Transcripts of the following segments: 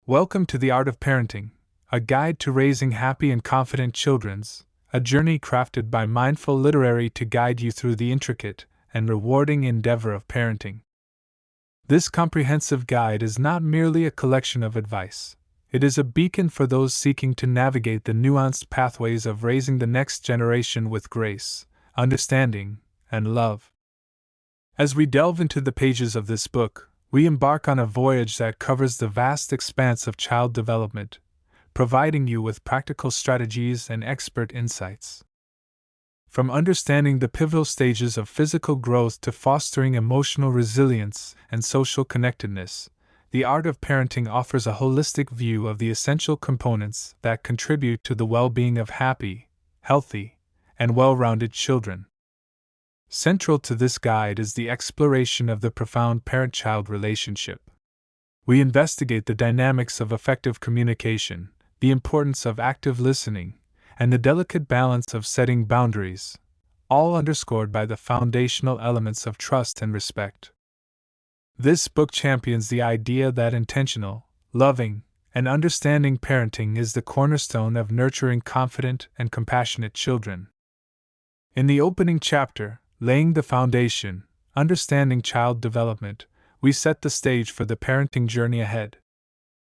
Welcome to the Art of Parenting, a guide to raising happy and confident children's, a journey crafted by mindful literary to guide you through the intricate and rewarding endeavor of parenting. This comprehensive guide is not merely a collection of advice. It is a beacon for those seeking to navigate the nuanced pathways of raising the next generation with grace, understanding, and love. As we delve into the pages of this book, we embark on a voyage that covers the vast expanse of child development, providing you with practical strategies and expert insights. From understanding the pivotal stages of physical growth to fostering emotional resilience and social connectedness, the Art of Parenting offers a holistic view of the essential components that contribute to the well-being of happy, healthy, and well-rounded children. Central to this guide is the exploration of the profound parent-child relationship. We investigate the dynamics of effective communication, the importance of active listening, and the delicate balance of setting boundaries, all underscored by the foundational elements of trust and respect. This book champions the idea that intentional, loving, and understanding parenting is the cornerstone of nurturing confident and compassionate children. In the opening chapter, Laying the Foundation, Understanding Child Development, we set the stage for the parenting journey ahead.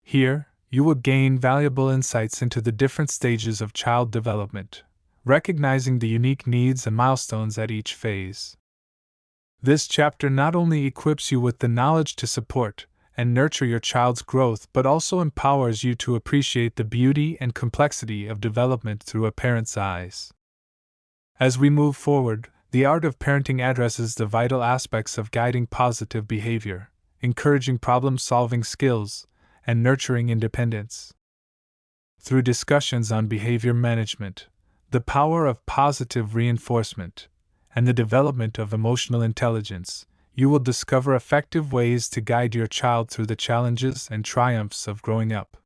Here, you will gain valuable insights into the different stages of child development, recognizing the unique needs and milestones at each phase. This chapter not only equips you with the knowledge to support and nurture your child's growth but also empowers you to appreciate the beauty and complexity of development through a parent's eyes. As we move forward, the Art of Parenting addresses the vital aspects of guiding positive behavior, encouraging problem-solving skills, and nurturing independence. Through discussions on behavior management, the power of positive reinforcement, and the development of emotional intelligence, you will discover effective ways to guide your child through the challenges and triumphs of growing up.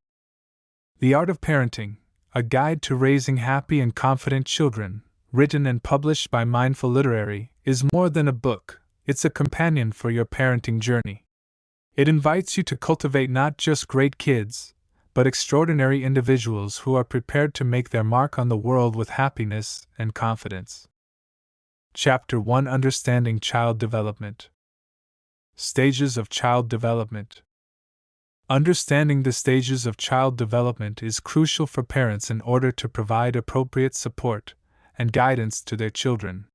The Art of Parenting, a guide to raising happy and confident children, written and published by Mindful Literary, is more than a book, it's a companion for your parenting journey. It invites you to cultivate not just great kids, but extraordinary individuals who are prepared to make their mark on the world with happiness and confidence. Chapter 1: Understanding Child Development. Stages of Child Development. Understanding the stages of child development is crucial for parents in order to provide appropriate support and guidance to their children.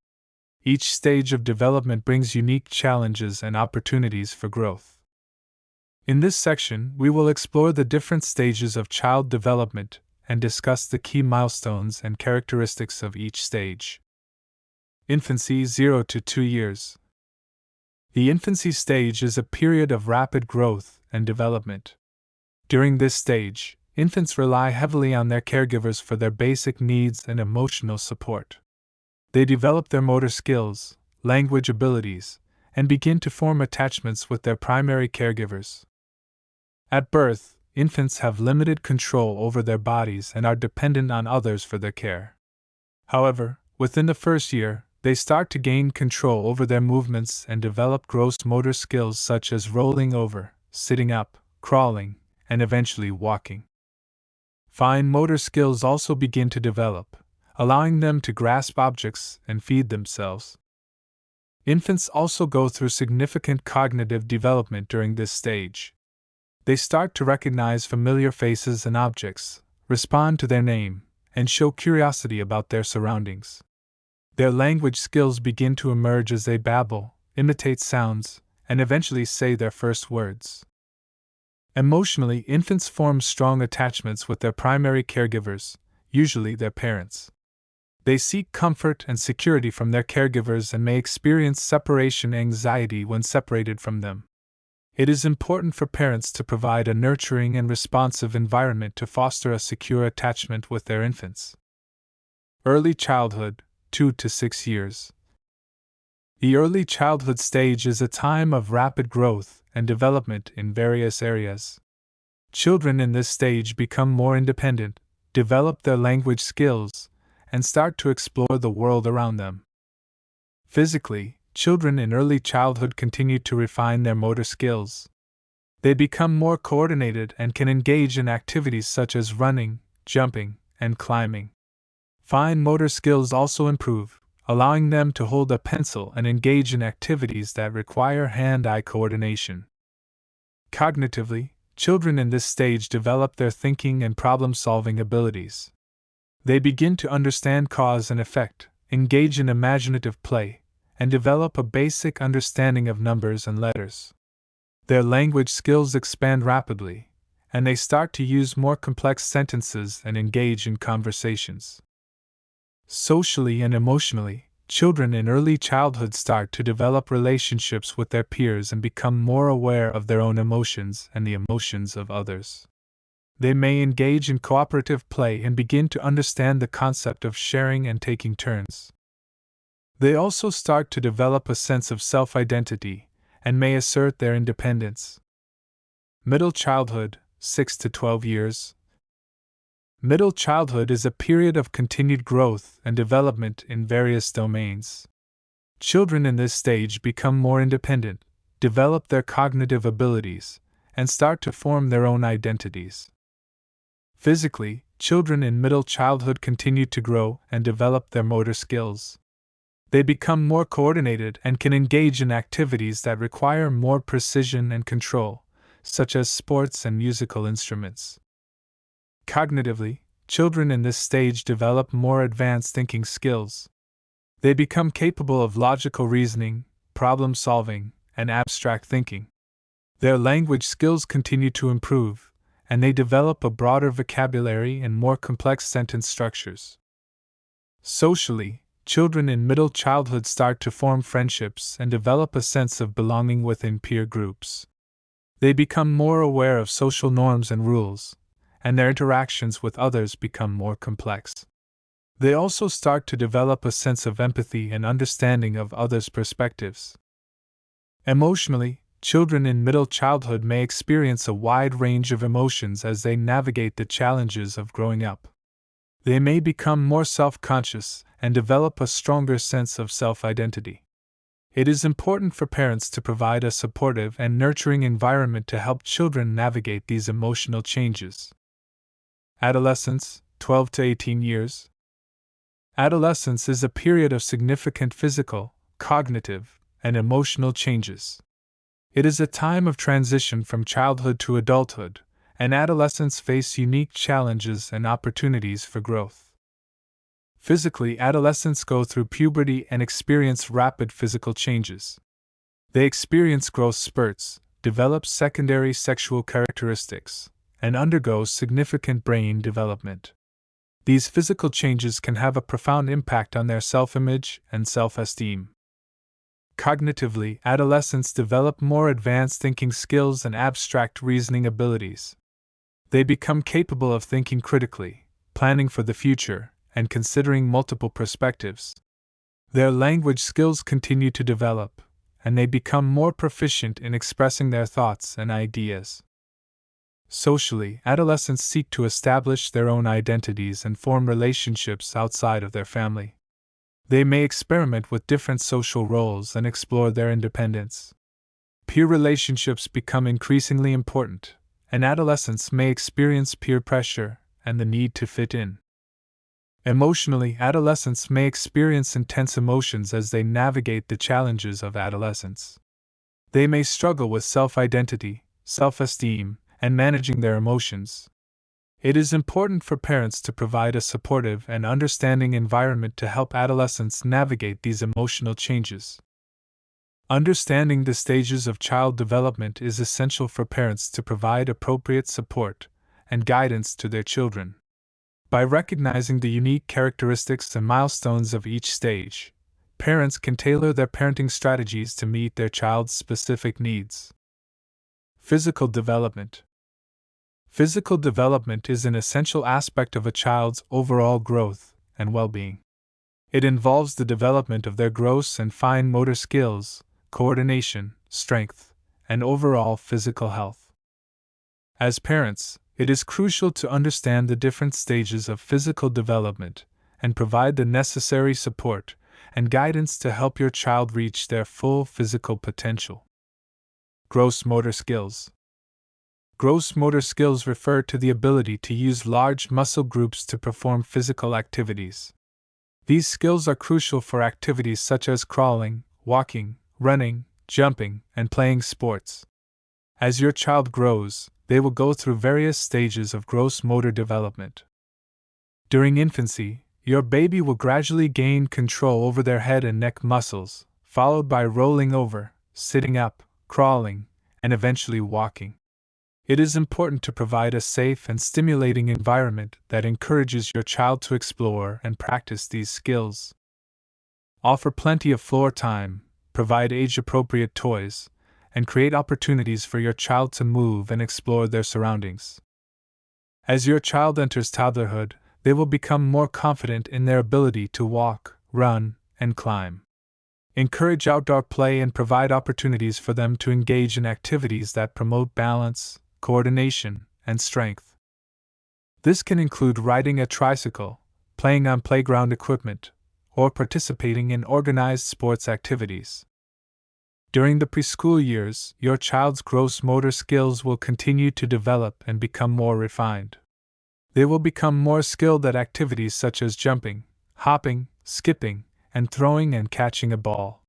Each stage of development brings unique challenges and opportunities for growth. In this section, we will explore the different stages of child development and discuss the key milestones and characteristics of each stage. Infancy 0 to 2 years. The infancy stage is a period of rapid growth and development. During this stage, infants rely heavily on their caregivers for their basic needs and emotional support. They develop their motor skills, language abilities, and begin to form attachments with their primary caregivers. At birth, infants have limited control over their bodies and are dependent on others for their care. However, within the first year, they start to gain control over their movements and develop gross motor skills such as rolling over, sitting up, crawling, and eventually walking. Fine motor skills also begin to develop, allowing them to grasp objects and feed themselves. Infants also go through significant cognitive development during this stage. They start to recognize familiar faces and objects, respond to their name, and show curiosity about their surroundings. Their language skills begin to emerge as they babble, imitate sounds, and eventually say their first words. Emotionally, infants form strong attachments with their primary caregivers, usually their parents. They seek comfort and security from their caregivers and may experience separation anxiety when separated from them. It is important for parents to provide a nurturing and responsive environment to foster a secure attachment with their infants. Early childhood, 2 to 6 years. The early childhood stage is a time of rapid growth and development in various areas. Children in this stage become more independent, develop their language skills, and start to explore the world around them. Physically, children in early childhood continue to refine their motor skills. They become more coordinated and can engage in activities such as running, jumping, and climbing. Fine motor skills also improve, allowing them to hold a pencil and engage in activities that require hand-eye coordination. Cognitively, children in this stage develop their thinking and problem-solving abilities. They begin to understand cause and effect, engage in imaginative play, and develop a basic understanding of numbers and letters. Their language skills expand rapidly, and they start to use more complex sentences and engage in conversations. Socially and emotionally, children in early childhood start to develop relationships with their peers and become more aware of their own emotions and the emotions of others. They may engage in cooperative play and begin to understand the concept of sharing and taking turns. They also start to develop a sense of self-identity and may assert their independence. Middle childhood, 6 to 12 years. Middle childhood is a period of continued growth and development in various domains. Children in this stage become more independent, develop their cognitive abilities, and start to form their own identities. Physically, children in middle childhood continue to grow and develop their motor skills. They become more coordinated and can engage in activities that require more precision and control, such as sports and musical instruments. Cognitively, children in this stage develop more advanced thinking skills. They become capable of logical reasoning, problem solving, and abstract thinking. Their language skills continue to improve, and they develop a broader vocabulary and more complex sentence structures. Socially, children in middle childhood start to form friendships and develop a sense of belonging within peer groups. They become more aware of social norms and rules, and their interactions with others become more complex. They also start to develop a sense of empathy and understanding of others' perspectives. Emotionally, children in middle childhood may experience a wide range of emotions as they navigate the challenges of growing up. They may become more self-conscious and develop a stronger sense of self-identity. It is important for parents to provide a supportive and nurturing environment to help children navigate these emotional changes. Adolescence, 12 to 18 years. Adolescence is a period of significant physical, cognitive, and emotional changes. It is a time of transition from childhood to adulthood, and adolescents face unique challenges and opportunities for growth. Physically, adolescents go through puberty and experience rapid physical changes. They experience growth spurts, develop secondary sexual characteristics, and undergo significant brain development. These physical changes can have a profound impact on their self-image and self-esteem. Cognitively, adolescents develop more advanced thinking skills and abstract reasoning abilities. They become capable of thinking critically, planning for the future, and considering multiple perspectives. Their language skills continue to develop, and they become more proficient in expressing their thoughts and ideas. Socially, adolescents seek to establish their own identities and form relationships outside of their family. They may experiment with different social roles and explore their independence. Peer relationships become increasingly important, and adolescents may experience peer pressure and the need to fit in. Emotionally, adolescents may experience intense emotions as they navigate the challenges of adolescence. They may struggle with self-identity, self-esteem, and managing their emotions. It is important for parents to provide a supportive and understanding environment to help adolescents navigate these emotional changes. Understanding the stages of child development is essential for parents to provide appropriate support and guidance to their children. By recognizing the unique characteristics and milestones of each stage, parents can tailor their parenting strategies to meet their child's specific needs. Physical development. Physical development is an essential aspect of a child's overall growth and well-being. It involves the development of their gross and fine motor skills, coordination, strength, and overall physical health. As parents, it is crucial to understand the different stages of physical development and provide the necessary support and guidance to help your child reach their full physical potential. Gross motor skills. Gross motor skills refer to the ability to use large muscle groups to perform physical activities. These skills are crucial for activities such as crawling, walking, running, jumping, and playing sports. As your child grows, they will go through various stages of gross motor development. During infancy, your baby will gradually gain control over their head and neck muscles, followed by rolling over, sitting up, crawling, and eventually walking. It is important to provide a safe and stimulating environment that encourages your child to explore and practice these skills. Offer plenty of floor time, provide age-appropriate toys, and create opportunities for your child to move and explore their surroundings. As your child enters toddlerhood, they will become more confident in their ability to walk, run, and climb. Encourage outdoor play and provide opportunities for them to engage in activities that promote balance, coordination, and strength. This can include riding a tricycle, playing on playground equipment, or participating in organized sports activities. During the preschool years, your child's gross motor skills will continue to develop and become more refined. They will become more skilled at activities such as jumping, hopping, skipping, and throwing and catching a ball.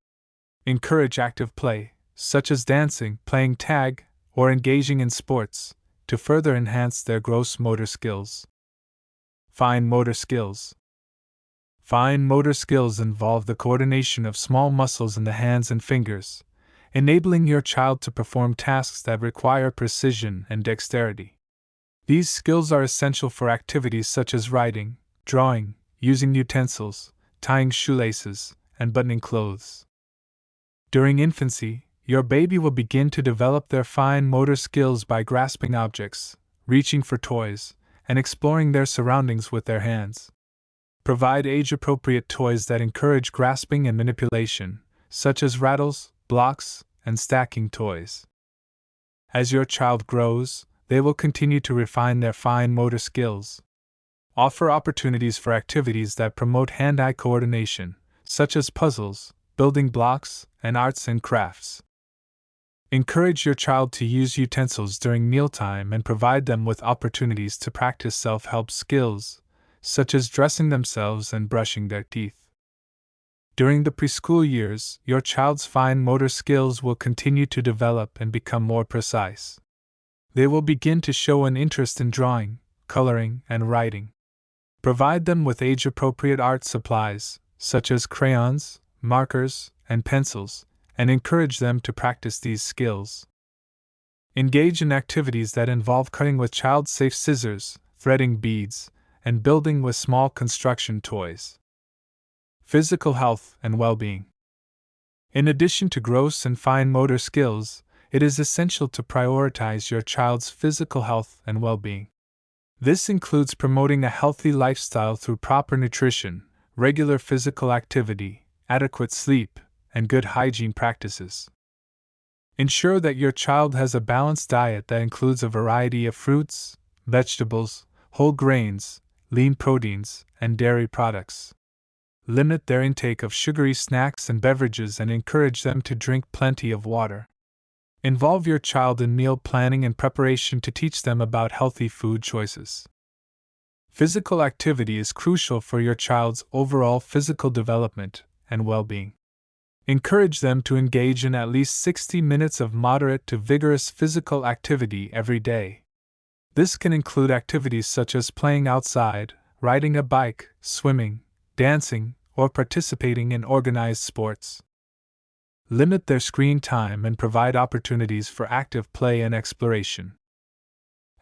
Encourage active play, such as dancing, playing tag, or engaging in sports, to further enhance their gross motor skills. Fine motor skills. Fine motor skills involve the coordination of small muscles in the hands and fingers, enabling your child to perform tasks that require precision and dexterity. These skills are essential for activities such as writing, drawing, using utensils, tying shoelaces, and buttoning clothes. During infancy, your baby will begin to develop their fine motor skills by grasping objects, reaching for toys, and exploring their surroundings with their hands. Provide age-appropriate toys that encourage grasping and manipulation, such as rattles, blocks, and stacking toys. As your child grows, they will continue to refine their fine motor skills. Offer opportunities for activities that promote hand-eye coordination, such as puzzles, building blocks, and arts and crafts. Encourage your child to use utensils during mealtime and provide them with opportunities to practice self-help skills, such as dressing themselves and brushing their teeth. During the preschool years, your child's fine motor skills will continue to develop and become more precise. They will begin to show an interest in drawing, coloring, and writing. Provide them with age-appropriate art supplies, such as crayons, markers, and pencils, and encourage them to practice these skills. Engage in activities that involve cutting with child-safe scissors, threading beads, and building with small construction toys. Physical health and well-being. In addition to gross and fine motor skills, it is essential to prioritize your child's physical health and well-being. This includes promoting a healthy lifestyle through proper nutrition, regular physical activity, adequate sleep, and good hygiene practices. Ensure that your child has a balanced diet that includes a variety of fruits, vegetables, whole grains, lean proteins, and dairy products. Limit their intake of sugary snacks and beverages and encourage them to drink plenty of water. Involve your child in meal planning and preparation to teach them about healthy food choices. Physical activity is crucial for your child's overall physical development and well-being. Encourage them to engage in at least 60 minutes of moderate to vigorous physical activity every day. This can include activities such as playing outside, riding a bike, swimming, dancing, or participating in organized sports. Limit their screen time and provide opportunities for active play and exploration.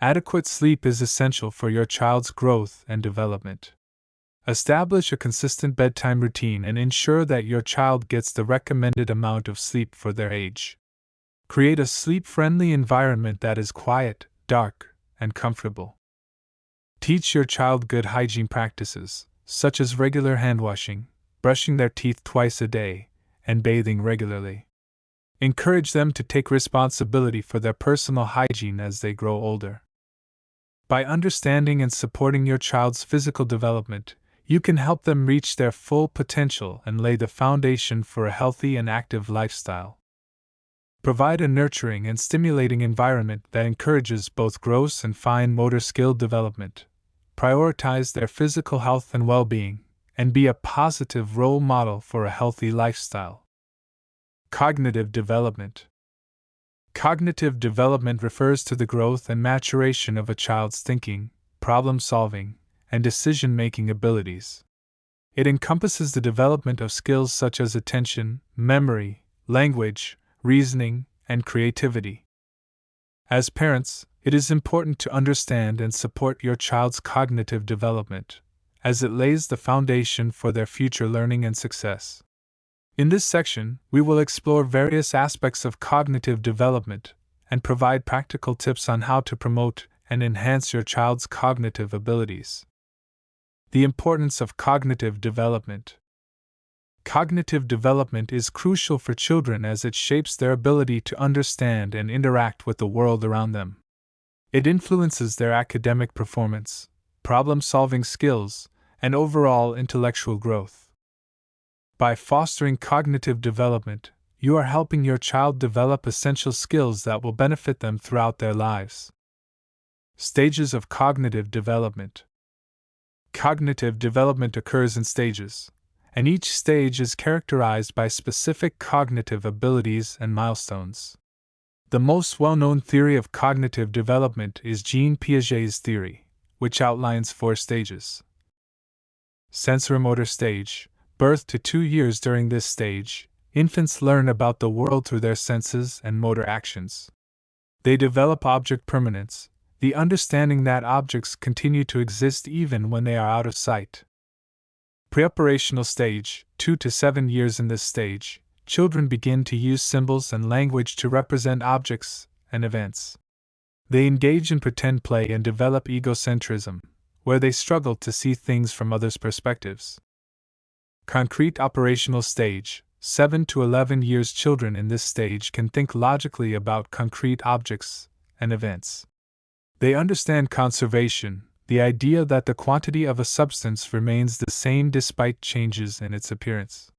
Adequate sleep is essential for your child's growth and development. Establish a consistent bedtime routine and ensure that your child gets the recommended amount of sleep for their age. Create a sleep-friendly environment that is quiet, dark, and comfortable. Teach your child good hygiene practices, such as regular hand washing, brushing their teeth twice a day, and bathing regularly. Encourage them to take responsibility for their personal hygiene as they grow older. By understanding and supporting your child's physical development, you can help them reach their full potential and lay the foundation for a healthy and active lifestyle. Provide a nurturing and stimulating environment that encourages both gross and fine motor skill development. Prioritize their physical health and well-being, and be a positive role model for a healthy lifestyle. Cognitive development. Cognitive development refers to the growth and maturation of a child's thinking, problem-solving, and decision-making abilities. It encompasses the development of skills such as attention, memory, language, reasoning, and creativity. As parents, it is important to understand and support your child's cognitive development, as it lays the foundation for their future learning and success. In this section, we will explore various aspects of cognitive development and provide practical tips on how to promote and enhance your child's cognitive abilities. The importance of cognitive development. Cognitive development is crucial for children as it shapes their ability to understand and interact with the world around them. It influences their academic performance, problem-solving skills, and overall intellectual growth. By fostering cognitive development, you are helping your child develop essential skills that will benefit them throughout their lives. Stages of cognitive development. Cognitive development occurs in stages, and each stage is characterized by specific cognitive abilities and milestones. The most well-known theory of cognitive development is Jean Piaget's theory, which outlines 4 stages. Sensorimotor stage. Birth to 2 years. During this stage, infants learn about the world through their senses and motor actions. They develop object permanence, the understanding that objects continue to exist even when they are out of sight. Pre-operational stage, 2 to 7 years. In this stage, children begin to use symbols and language to represent objects and events. They engage in pretend play and develop egocentrism, where they struggle to see things from others' perspectives. Concrete operational stage, 7 to 11 years. Children in this stage can think logically about concrete objects and events. They understand conservation, the idea that the quantity of a substance remains the same despite changes in its appearance.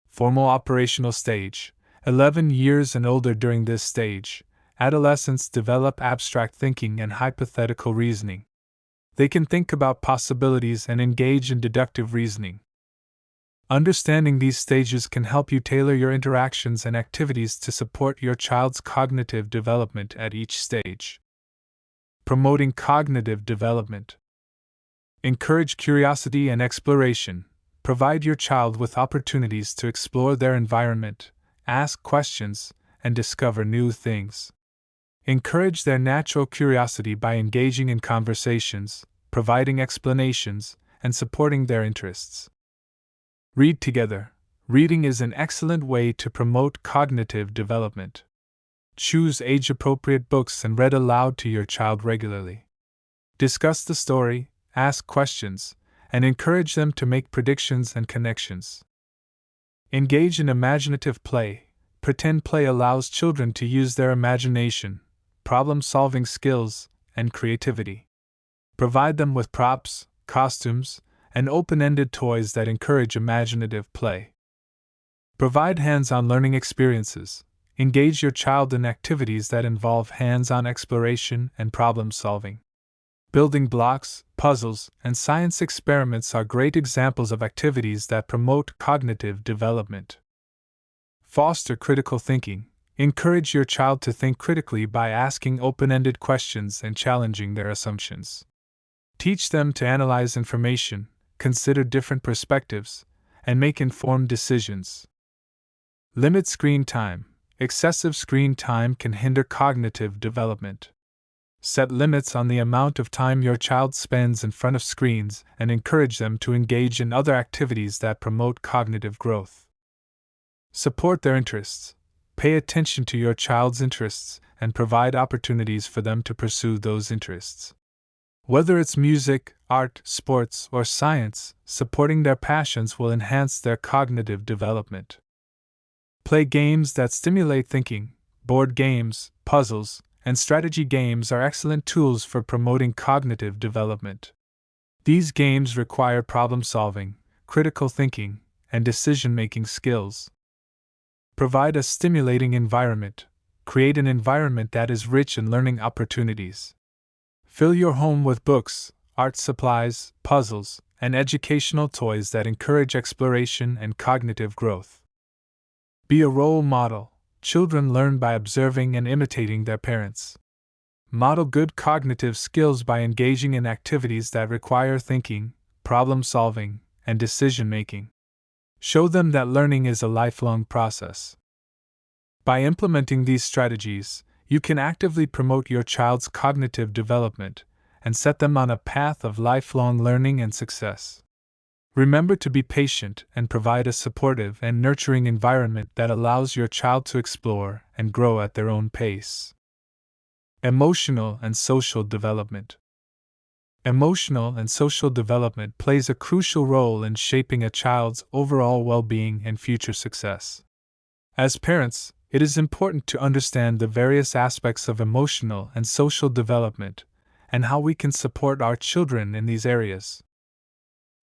Formal operational stage, 11 years and older. During this stage, adolescents develop abstract thinking and hypothetical reasoning. They can think about possibilities and engage in deductive reasoning. Understanding these stages can help you tailor your interactions and activities to support your child's cognitive development at each stage. Promoting cognitive development. Encourage curiosity and exploration. Provide your child with opportunities to explore their environment, ask questions, and discover new things. Encourage their natural curiosity by engaging in conversations, providing explanations, and supporting their interests. Read together. Reading is an excellent way to promote cognitive development. Choose age-appropriate books and read aloud to your child regularly. Discuss the story, ask questions, and encourage them to make predictions and connections. Engage in imaginative play. Pretend play allows children to use their imagination, problem-solving skills, and creativity. Provide them with props, costumes, and open-ended toys that encourage imaginative play. Provide hands-on learning experiences. Engage your child in activities that involve hands-on exploration and problem-solving. Building blocks, puzzles, and science experiments are great examples of activities that promote cognitive development. Foster critical thinking. Encourage your child to think critically by asking open-ended questions and challenging their assumptions. Teach them to analyze information, consider different perspectives, and make informed decisions. Limit screen time. Excessive screen time can hinder cognitive development. Set limits on the amount of time your child spends in front of screens and encourage them to engage in other activities that promote cognitive growth. Support their interests. Pay attention to your child's interests and provide opportunities for them to pursue those interests. Whether it's music, art, sports, or science, supporting their passions will enhance their cognitive development. Play games that stimulate thinking. Board games, puzzles, and strategy games are excellent tools for promoting cognitive development. These games require problem-solving, critical thinking, and decision-making skills. Provide a stimulating environment. Create an environment that is rich in learning opportunities. Fill your home with books, art supplies, puzzles, and educational toys that encourage exploration and cognitive growth. Be a role model. Children learn by observing and imitating their parents. Model good cognitive skills by engaging in activities that require thinking, problem solving, and decision making. Show them that learning is a lifelong process. By implementing these strategies, you can actively promote your child's cognitive development and set them on a path of lifelong learning and success. Remember to be patient and provide a supportive and nurturing environment that allows your child to explore and grow at their own pace. Emotional and social development. Emotional and social development plays a crucial role in shaping a child's overall well-being and future success. As parents, it is important to understand the various aspects of emotional and social development and how we can support our children in these areas.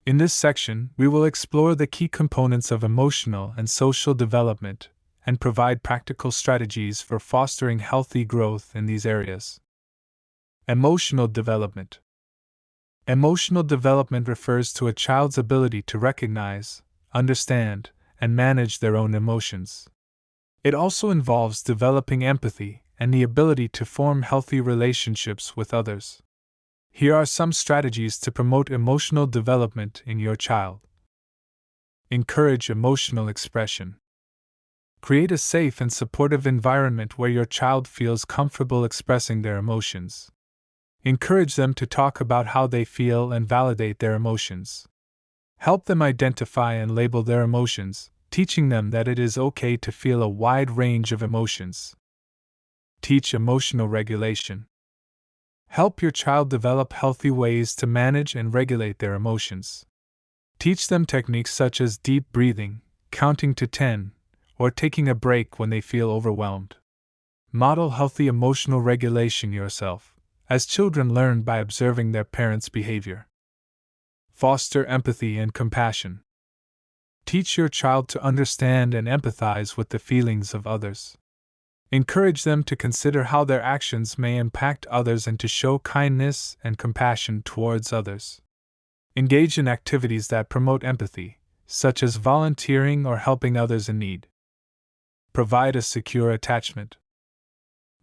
In this section, we will explore the key components of emotional and social development and provide practical strategies for fostering healthy growth in these areas. Emotional development. Emotional development refers to a child's ability to recognize, understand, and manage their own emotions. It also involves developing empathy and the ability to form healthy relationships with others. Here are some strategies to promote emotional development in your child. Encourage emotional expression. Create a safe and supportive environment where your child feels comfortable expressing their emotions. Encourage them to talk about how they feel and validate their emotions. Help them identify and label their emotions, teaching them that it is okay to feel a wide range of emotions. Teach emotional regulation. Help your child develop healthy ways to manage and regulate their emotions. Teach them techniques such as deep breathing, counting to 10, or taking a break when they feel overwhelmed. Model healthy emotional regulation yourself, as children learn by observing their parents' behavior. Foster empathy and compassion. Teach your child to understand and empathize with the feelings of others. Encourage them to consider how their actions may impact others and to show kindness and compassion towards others. Engage in activities that promote empathy, such as volunteering or helping others in need. Provide a secure attachment.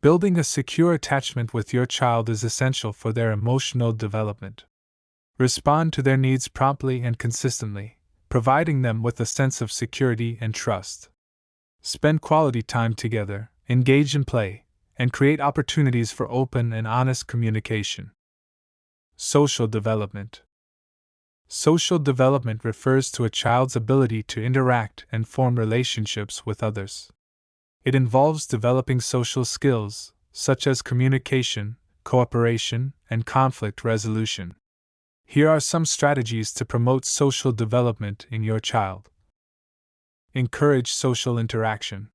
Building a secure attachment with your child is essential for their emotional development. Respond to their needs promptly and consistently, providing them with a sense of security and trust. Spend quality time together, engage in play, and create opportunities for open and honest communication. Social development. Social development refers to a child's ability to interact and form relationships with others. It involves developing social skills, such as communication, cooperation, and conflict resolution. Here are some strategies to promote social development in your child. Encourage social interaction.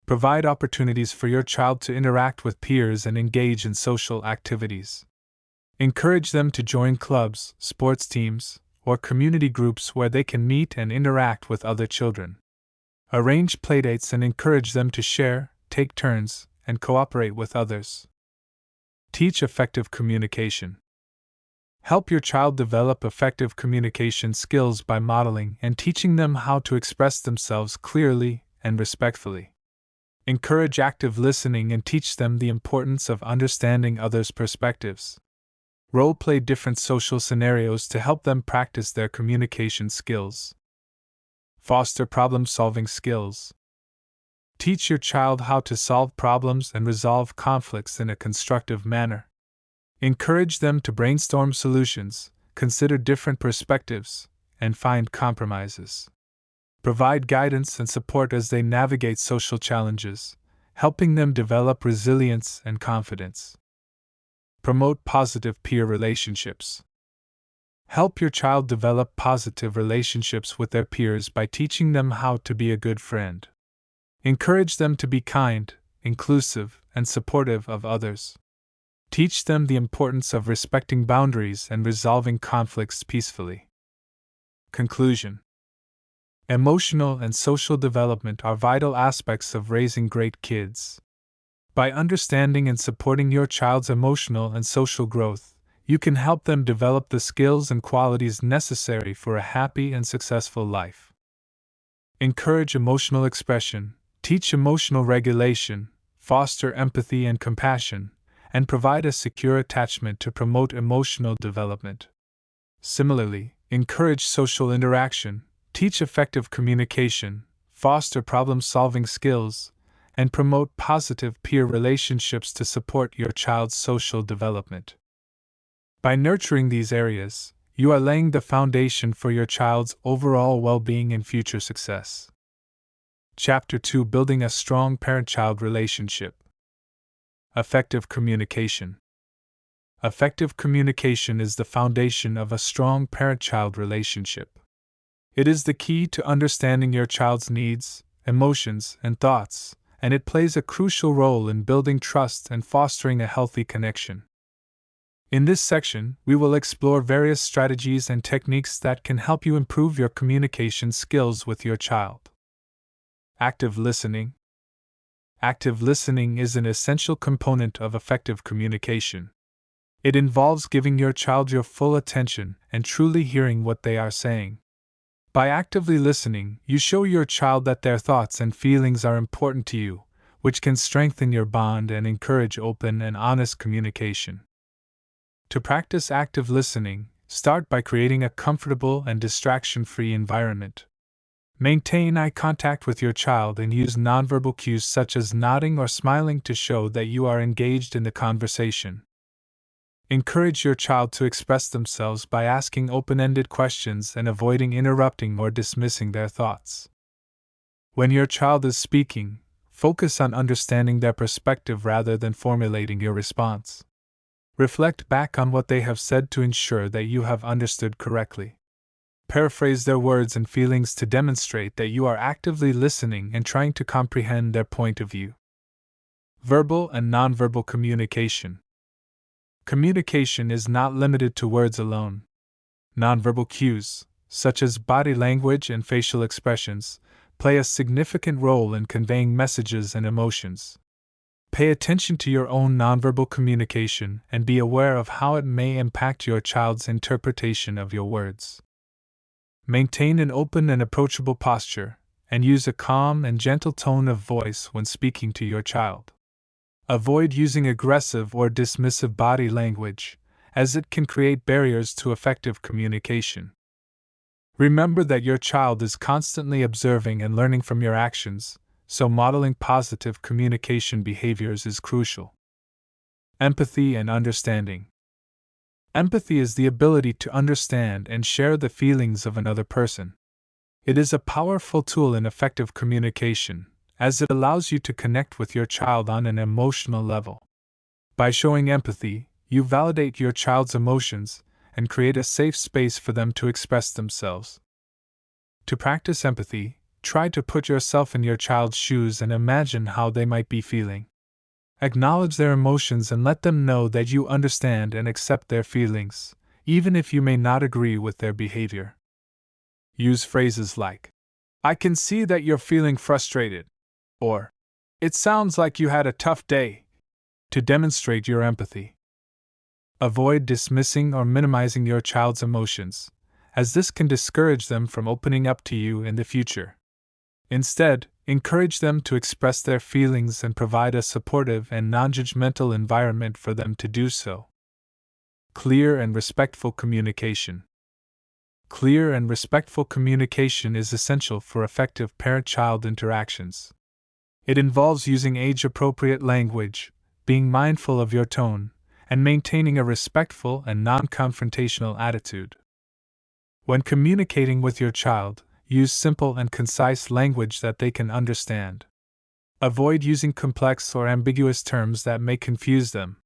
Provide opportunities for your child to interact with peers and engage in social activities. Encourage them to join clubs, sports teams, or community groups where they can meet and interact with other children. Arrange playdates and encourage them to share, take turns, and cooperate with others. Teach effective communication. Help your child develop effective communication skills by modeling and teaching them how to express themselves clearly and respectfully. Encourage active listening and teach them the importance of understanding others' perspectives. Role-play different social scenarios to help them practice their communication skills. Foster problem-solving skills. Teach your child how to solve problems and resolve conflicts in a constructive manner. Encourage them to brainstorm solutions, consider different perspectives, and find compromises. Provide guidance and support as they navigate social challenges, helping them develop resilience and confidence. Promote positive peer relationships. Help your child develop positive relationships with their peers by teaching them how to be a good friend. Encourage them to be kind, inclusive, and supportive of others. Teach them the importance of respecting boundaries and resolving conflicts peacefully. Conclusion. Emotional and social development are vital aspects of raising great kids. By understanding and supporting your child's emotional and social growth, you can help them develop the skills and qualities necessary for a happy and successful life. Encourage emotional expression, teach emotional regulation, foster empathy and compassion, and provide a secure attachment to promote emotional development. Similarly, encourage social interaction, teach effective communication, foster problem-solving skills, and promote positive peer relationships to support your child's social development. By nurturing these areas, you are laying the foundation for your child's overall well-being and future success. Chapter 2: Building a Strong Parent-Child Relationship. Effective communication. Effective communication is the foundation of a strong parent-child relationship. It is the key to understanding your child's needs, emotions, and thoughts, and it plays a crucial role in building trust and fostering a healthy connection. In this section, we will explore various strategies and techniques that can help you improve your communication skills with your child. Active listening. Active listening is an essential component of effective communication. It involves giving your child your full attention and truly hearing what they are saying. By actively listening, you show your child that their thoughts and feelings are important to you, which can strengthen your bond and encourage open and honest communication. To practice active listening, start by creating a comfortable and distraction-free environment. Maintain eye contact with your child and use nonverbal cues such as nodding or smiling to show that you are engaged in the conversation. Encourage your child to express themselves by asking open-ended questions and avoiding interrupting or dismissing their thoughts. When your child is speaking, focus on understanding their perspective rather than formulating your response. Reflect back on what they have said to ensure that you have understood correctly. Paraphrase their words and feelings to demonstrate that you are actively listening and trying to comprehend their point of view. Verbal and nonverbal communication. Communication is not limited to words alone. Nonverbal cues, such as body language and facial expressions, play a significant role in conveying messages and emotions. Pay attention to your own nonverbal communication and be aware of how it may impact your child's interpretation of your words. Maintain an open and approachable posture, and use a calm and gentle tone of voice when speaking to your child. Avoid using aggressive or dismissive body language, as it can create barriers to effective communication. Remember that your child is constantly observing and learning from your actions, so modeling positive communication behaviors is crucial. Empathy and understanding. Empathy is the ability to understand and share the feelings of another person. It is a powerful tool in effective communication, as it allows you to connect with your child on an emotional level. By showing empathy, you validate your child's emotions and create a safe space for them to express themselves. To practice empathy, try to put yourself in your child's shoes and imagine how they might be feeling. Acknowledge their emotions and let them know that you understand and accept their feelings, even if you may not agree with their behavior. Use phrases like, "I can see that you're feeling frustrated," or, "It sounds like you had a tough day," to demonstrate your empathy. Avoid dismissing or minimizing your child's emotions, as this can discourage them from opening up to you in the future. Instead, encourage them to express their feelings and provide a supportive and non-judgmental environment for them to do so. Clear and respectful communication. Clear and respectful communication is essential for effective parent-child interactions. It involves using age-appropriate language, being mindful of your tone, and maintaining a respectful and non-confrontational attitude. When communicating with your child, use simple and concise language that they can understand. Avoid using complex or ambiguous terms that may confuse them.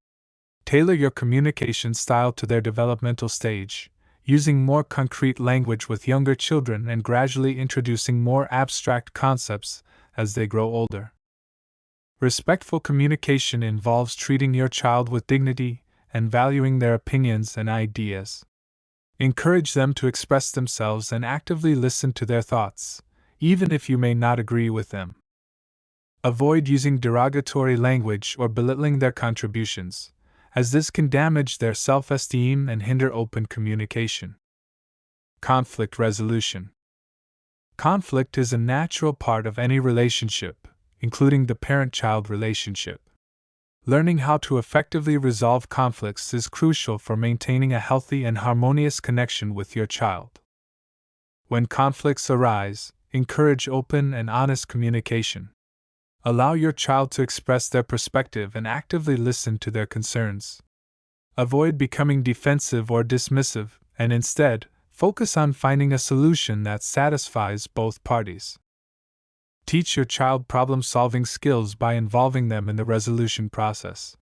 Tailor your communication style to their developmental stage, using more concrete language with younger children and gradually introducing more abstract concepts as they grow older. Respectful communication involves treating your child with dignity and valuing their opinions and ideas. Encourage them to express themselves and actively listen to their thoughts, even if you may not agree with them. Avoid using derogatory language or belittling their contributions, as this can damage their self-esteem and hinder open communication. Conflict resolution. Conflict is a natural part of any relationship, including the parent-child relationship. Learning how to effectively resolve conflicts is crucial for maintaining a healthy and harmonious connection with your child. When conflicts arise, encourage open and honest communication. Allow your child to express their perspective and actively listen to their concerns. Avoid becoming defensive or dismissive, and instead, focus on finding a solution that satisfies both parties. Teach your child problem-solving skills by involving them in the resolution process.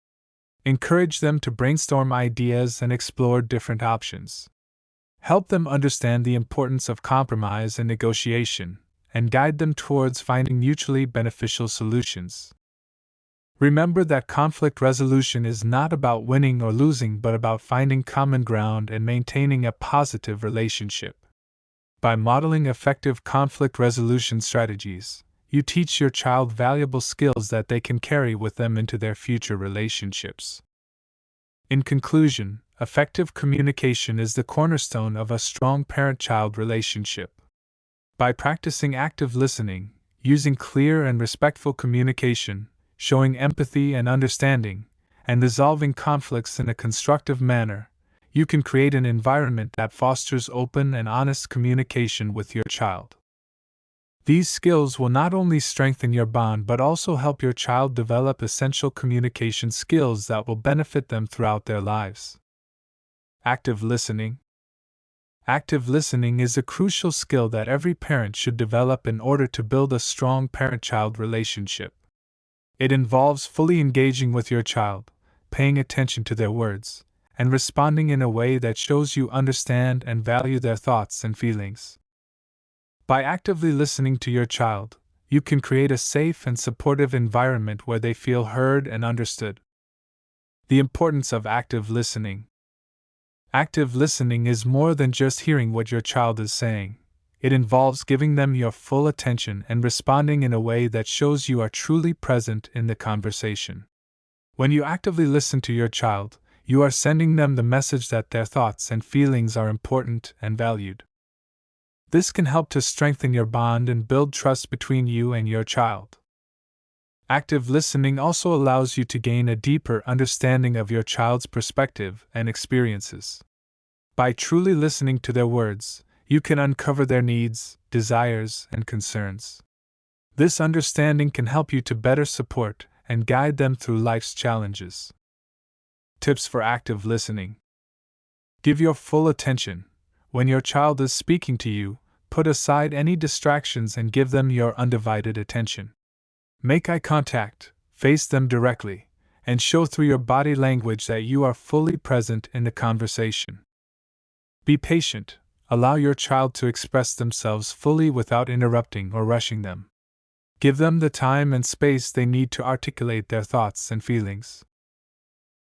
Encourage them to brainstorm ideas and explore different options. Help them understand the importance of compromise and negotiation, and guide them towards finding mutually beneficial solutions. Remember that conflict resolution is not about winning or losing but about finding common ground and maintaining a positive relationship. By modeling effective conflict resolution strategies, you teach your child valuable skills that they can carry with them into their future relationships. In conclusion, effective communication is the cornerstone of a strong parent-child relationship. By practicing active listening, using clear and respectful communication, showing empathy and understanding, and resolving conflicts in a constructive manner, you can create an environment that fosters open and honest communication with your child. These skills will not only strengthen your bond but also help your child develop essential communication skills that will benefit them throughout their lives. Active listening. Active listening is a crucial skill that every parent should develop in order to build a strong parent-child relationship. It involves fully engaging with your child, paying attention to their words, and responding in a way that shows you understand and value their thoughts and feelings. By actively listening to your child, you can create a safe and supportive environment where they feel heard and understood. The importance of active listening. Active listening is more than just hearing what your child is saying. It involves giving them your full attention and responding in a way that shows you are truly present in the conversation. When you actively listen to your child, you are sending them the message that their thoughts and feelings are important and valued. This can help to strengthen your bond and build trust between you and your child. Active listening also allows you to gain a deeper understanding of your child's perspective and experiences. By truly listening to their words, you can uncover their needs, desires, and concerns. This understanding can help you to better support and guide them through life's challenges. Tips for active listening. Give your full attention. When your child is speaking to you, put aside any distractions and give them your undivided attention. Make eye contact, face them directly, and show through your body language that you are fully present in the conversation. Be patient. Allow your child to express themselves fully without interrupting or rushing them. Give them the time and space they need to articulate their thoughts and feelings.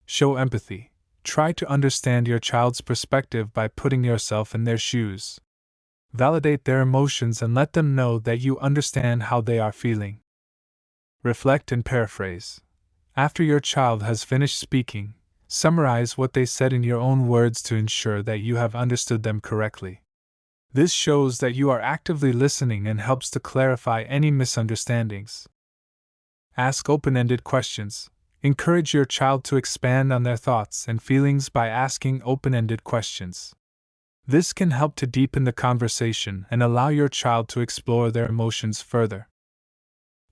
Show empathy. Try to understand your child's perspective by putting yourself in their shoes. Validate their emotions and let them know that you understand how they are feeling. Reflect and paraphrase. After your child has finished speaking, summarize what they said in your own words to ensure that you have understood them correctly. This shows that you are actively listening and helps to clarify any misunderstandings. Ask open-ended questions. Encourage your child to expand on their thoughts and feelings by asking open-ended questions. This can help to deepen the conversation and allow your child to explore their emotions further.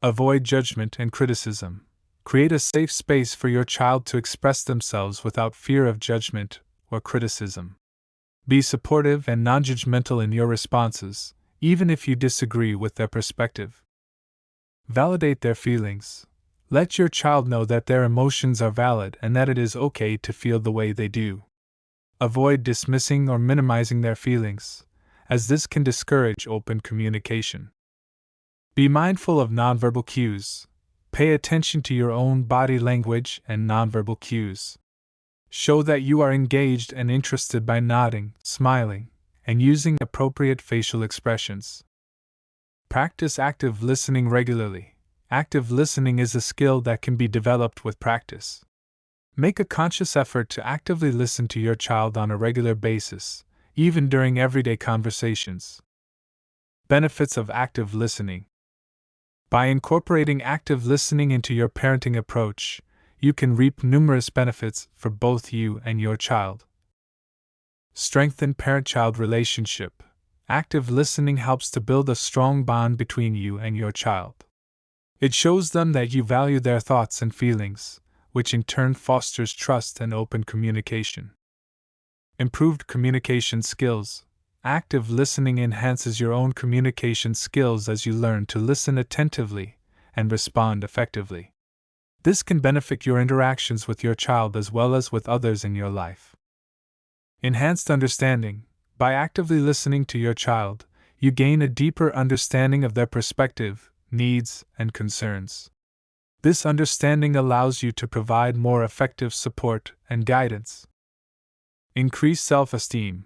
Avoid judgment and criticism. Create a safe space for your child to express themselves without fear of judgment or criticism. Be supportive and non-judgmental in your responses, even if you disagree with their perspective. Validate their feelings. Let your child know that their emotions are valid and that it is okay to feel the way they do. Avoid dismissing or minimizing their feelings, as this can discourage open communication. Be mindful of nonverbal cues. Pay attention to your own body language and nonverbal cues. Show that you are engaged and interested by nodding, smiling, and using appropriate facial expressions. Practice active listening regularly. Active listening is a skill that can be developed with practice. Make a conscious effort to actively listen to your child on a regular basis, even during everyday conversations. Benefits of active listening. By incorporating active listening into your parenting approach, you can reap numerous benefits for both you and your child. Strengthen parent-child relationship. Active listening helps to build a strong bond between you and your child. It shows them that you value their thoughts and feelings, which in turn fosters trust and open communication. Improved communication skills. Active listening enhances your own communication skills as you learn to listen attentively and respond effectively. This can benefit your interactions with your child as well as with others in your life. Enhanced understanding. By actively listening to your child, you gain a deeper understanding of their perspective, needs, and concerns. This understanding allows you to provide more effective support and guidance. Increase self-esteem.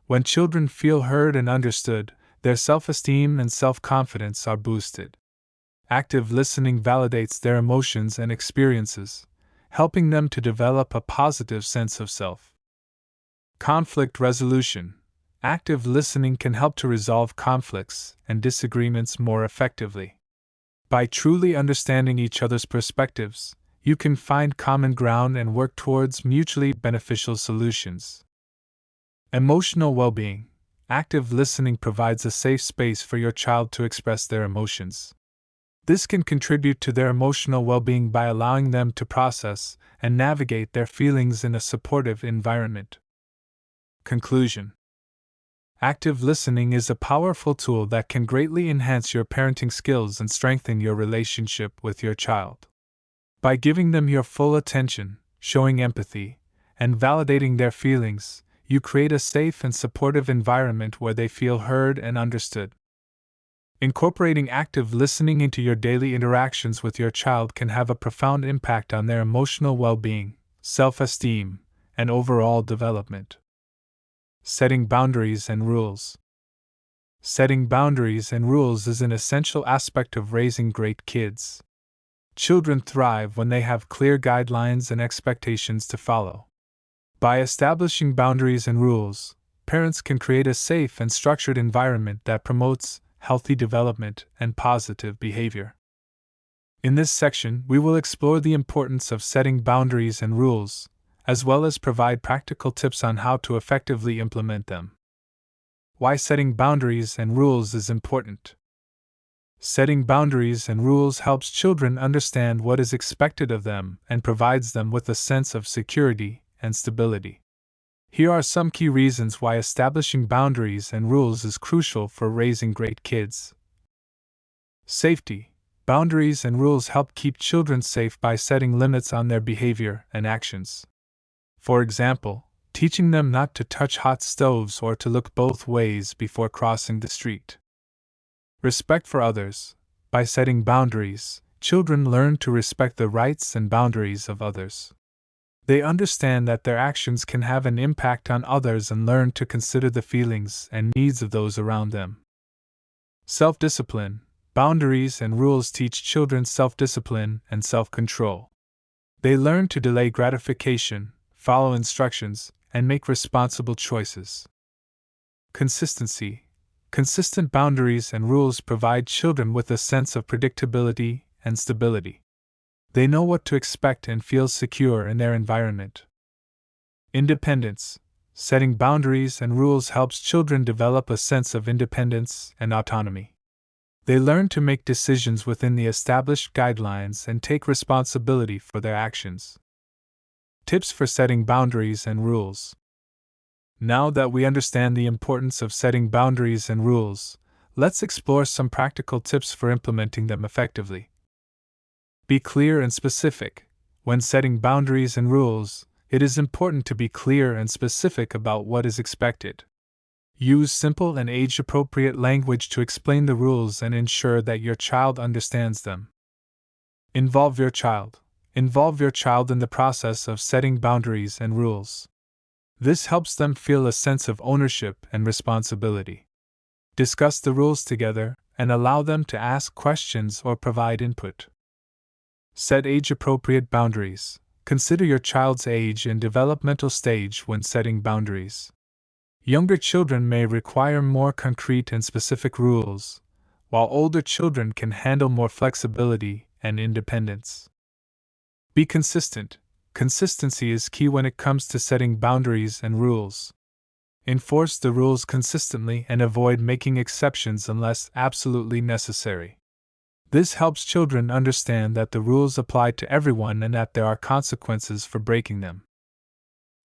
When children feel heard and understood, their self-esteem and self-confidence are boosted. Active listening validates their emotions and experiences, helping them to develop a positive sense of self. Conflict resolution. Active listening can help to resolve conflicts and disagreements more effectively. By truly understanding each other's perspectives, you can find common ground and work towards mutually beneficial solutions. Emotional well-being. Active listening provides a safe space for your child to express their emotions. This can contribute to their emotional well-being by allowing them to process and navigate their feelings in a supportive environment. Conclusion. Active listening is a powerful tool that can greatly enhance your parenting skills and strengthen your relationship with your child. By giving them your full attention, showing empathy, and validating their feelings, you create a safe and supportive environment where they feel heard and understood. Incorporating active listening into your daily interactions with your child can have a profound impact on their emotional well-being, self-esteem, and overall development. Setting boundaries and rules. Setting boundaries and rules is an essential aspect of raising great kids. Children thrive when they have clear guidelines and expectations to follow. By establishing boundaries and rules, parents can create a safe and structured environment that promotes healthy development and positive behavior. In this section, we will explore the importance of setting boundaries and rules, as well as provide practical tips on how to effectively implement them. Why setting boundaries and rules is important. Setting boundaries and rules helps children understand what is expected of them and provides them with a sense of security and stability. Here are some key reasons why establishing boundaries and rules is crucial for raising great kids. Safety. Boundaries and rules help keep children safe by setting limits on their behavior and actions. For example, teaching them not to touch hot stoves or to look both ways before crossing the street. Respect for others. By setting boundaries, children learn to respect the rights and boundaries of others. They understand that their actions can have an impact on others and learn to consider the feelings and needs of those around them. Self-discipline. Boundaries and rules teach children self-discipline and self-control. They learn to delay gratification, follow instructions, and make responsible choices. Consistency. Consistent boundaries and rules provide children with a sense of predictability and stability. They know what to expect and feel secure in their environment. Independence. Setting boundaries and rules helps children develop a sense of independence and autonomy. They learn to make decisions within the established guidelines and take responsibility for their actions. Tips for setting boundaries and rules. Now that we understand the importance of setting boundaries and rules, let's explore some practical tips for implementing them effectively. Be clear and specific. When setting boundaries and rules, it is important to be clear and specific about what is expected. Use simple and age-appropriate language to explain the rules and ensure that your child understands them. Involve your child. Involve your child in the process of setting boundaries and rules. This helps them feel a sense of ownership and responsibility. Discuss the rules together and allow them to ask questions or provide input. Set age-appropriate boundaries. Consider your child's age and developmental stage when setting boundaries. Younger children may require more concrete and specific rules, while older children can handle more flexibility and independence. Be consistent. Consistency is key when it comes to setting boundaries and rules. Enforce the rules consistently and avoid making exceptions unless absolutely necessary. This helps children understand that the rules apply to everyone and that there are consequences for breaking them.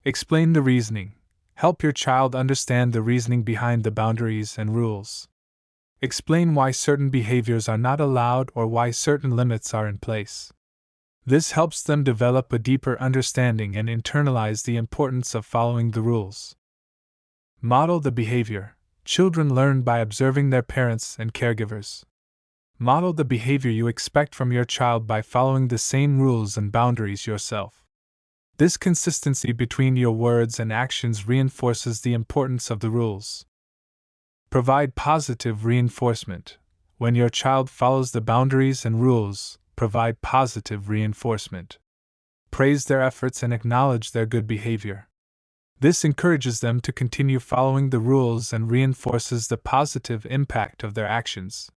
Explain the reasoning. Help your child understand the reasoning behind the boundaries and rules. Explain why certain behaviors are not allowed or why certain limits are in place. This helps them develop a deeper understanding and internalize the importance of following the rules. Model the behavior. Children learn by observing their parents and caregivers. Model the behavior you expect from your child by following the same rules and boundaries yourself. This consistency between your words and actions reinforces the importance of the rules. Provide positive reinforcement. When your child follows the boundaries and rules, provide positive reinforcement. Praise their efforts and acknowledge their good behavior. This encourages them to continue following the rules and reinforces the positive impact of their actions.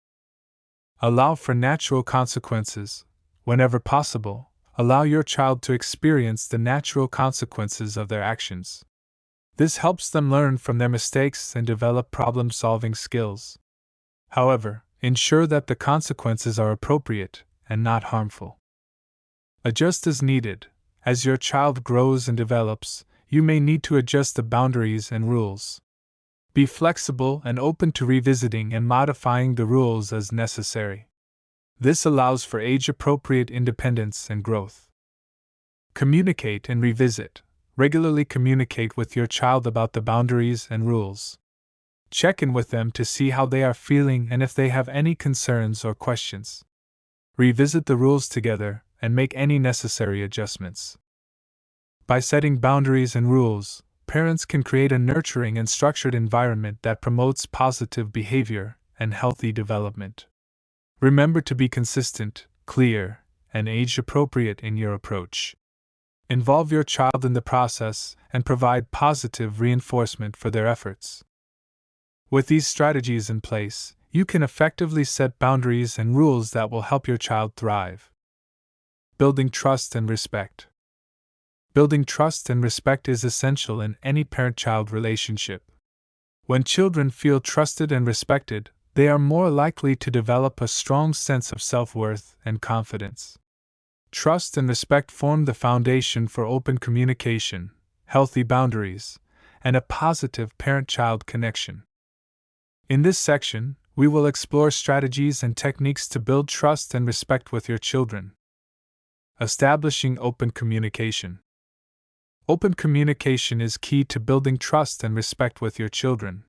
Allow for natural consequences. Whenever possible, allow your child to experience the natural consequences of their actions. This helps them learn from their mistakes and develop problem-solving skills. However, ensure that the consequences are appropriate and not harmful. Adjust as needed. As your child grows and develops, you may need to adjust the boundaries and rules. Be flexible and open to revisiting and modifying the rules as necessary. This allows for age-appropriate independence and growth. Communicate and revisit. Regularly communicate with your child about the boundaries and rules. Check in with them to see how they are feeling and if they have any concerns or questions. Revisit the rules together and make any necessary adjustments. By setting boundaries and rules, parents can create a nurturing and structured environment that promotes positive behavior and healthy development. Remember to be consistent, clear, and age-appropriate in your approach. Involve your child in the process and provide positive reinforcement for their efforts. With these strategies in place, you can effectively set boundaries and rules that will help your child thrive. Building trust and respect. Building trust and respect is essential in any parent-child relationship. When children feel trusted and respected, they are more likely to develop a strong sense of self-worth and confidence. Trust and respect form the foundation for open communication, healthy boundaries, and a positive parent-child connection. In this section, we will explore strategies and techniques to build trust and respect with your children. Establishing open communication. Open communication is key to building trust and respect with your children.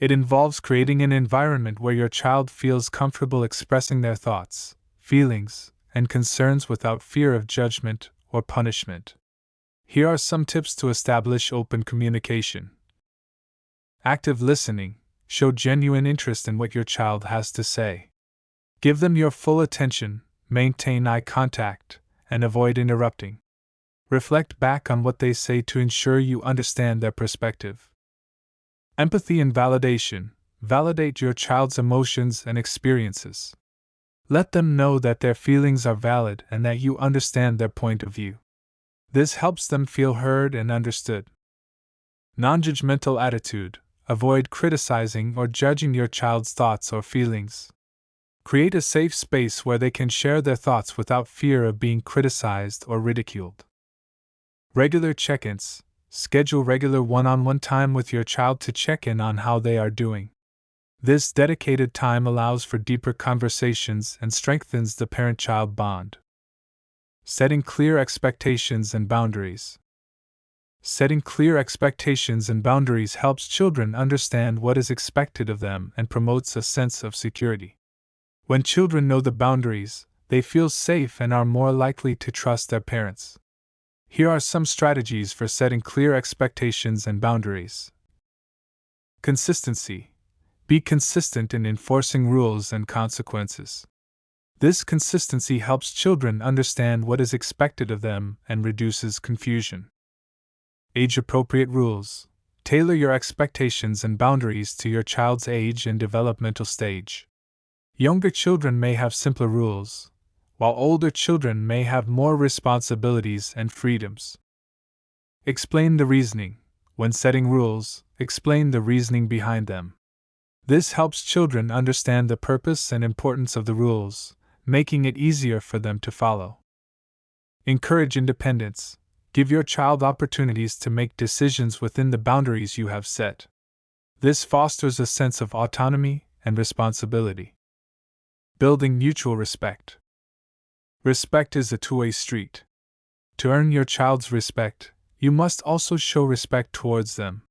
It involves creating an environment where your child feels comfortable expressing their thoughts, feelings, and concerns without fear of judgment or punishment. Here are some tips to establish open communication. Active listening. Show genuine interest in what your child has to say. Give them your full attention, maintain eye contact, and avoid interrupting. Reflect back on what they say to ensure you understand their perspective. Empathy and validation. Validate your child's emotions and experiences. Let them know that their feelings are valid and that you understand their point of view. This helps them feel heard and understood. Non-judgmental attitude. Avoid criticizing or judging your child's thoughts or feelings. Create a safe space where they can share their thoughts without fear of being criticized or ridiculed. Regular check-ins. Schedule regular one-on-one time with your child to check in on how they are doing. This dedicated time allows for deeper conversations and strengthens the parent-child bond. Setting clear expectations and boundaries. Setting clear expectations and boundaries helps children understand what is expected of them and promotes a sense of security. When children know the boundaries, they feel safe and are more likely to trust their parents. Here are some strategies for setting clear expectations and boundaries. Consistency. Be consistent in enforcing rules and consequences. This consistency helps children understand what is expected of them and reduces confusion. Age-appropriate rules. Tailor your expectations and boundaries to your child's age and developmental stage. Younger children may have simpler rules, while older children may have more responsibilities and freedoms. Explain the reasoning. When setting rules, explain the reasoning behind them. This helps children understand the purpose and importance of the rules, making it easier for them to follow. Encourage independence. Give your child opportunities to make decisions within the boundaries you have set. This fosters a sense of autonomy and responsibility. Building mutual respect. Respect is a two-way street. To earn your child's respect, you must also show respect towards them.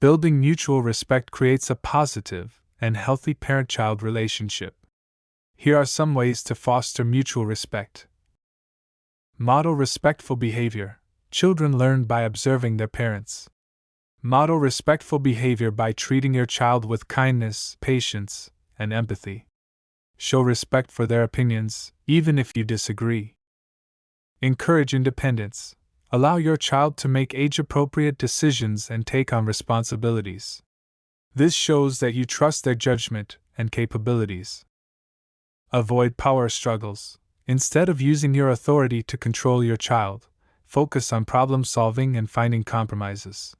Building mutual respect creates a positive and healthy parent-child relationship. Here are some ways to foster mutual respect. Model respectful behavior. Children learn by observing their parents. Model respectful behavior by treating your child with kindness, patience, and empathy. Show respect for their opinions, even if you disagree. Encourage independence. Allow your child to make age-appropriate decisions and take on responsibilities. This shows that you trust their judgment and capabilities. Avoid power struggles. Instead of using your authority to control your child, focus on problem-solving and finding compromises.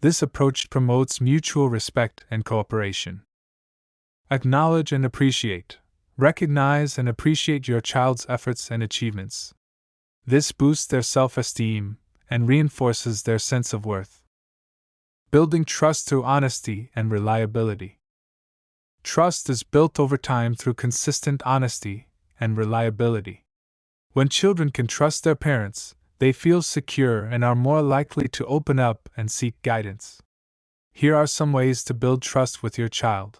This approach promotes mutual respect and cooperation. Acknowledge and appreciate. Recognize and appreciate your child's efforts and achievements. This boosts their self-esteem and reinforces their sense of worth. Building trust through honesty and reliability. Trust is built over time through consistent honesty and reliability. When children can trust their parents, they feel secure and are more likely to open up and seek guidance. Here are some ways to build trust with your child.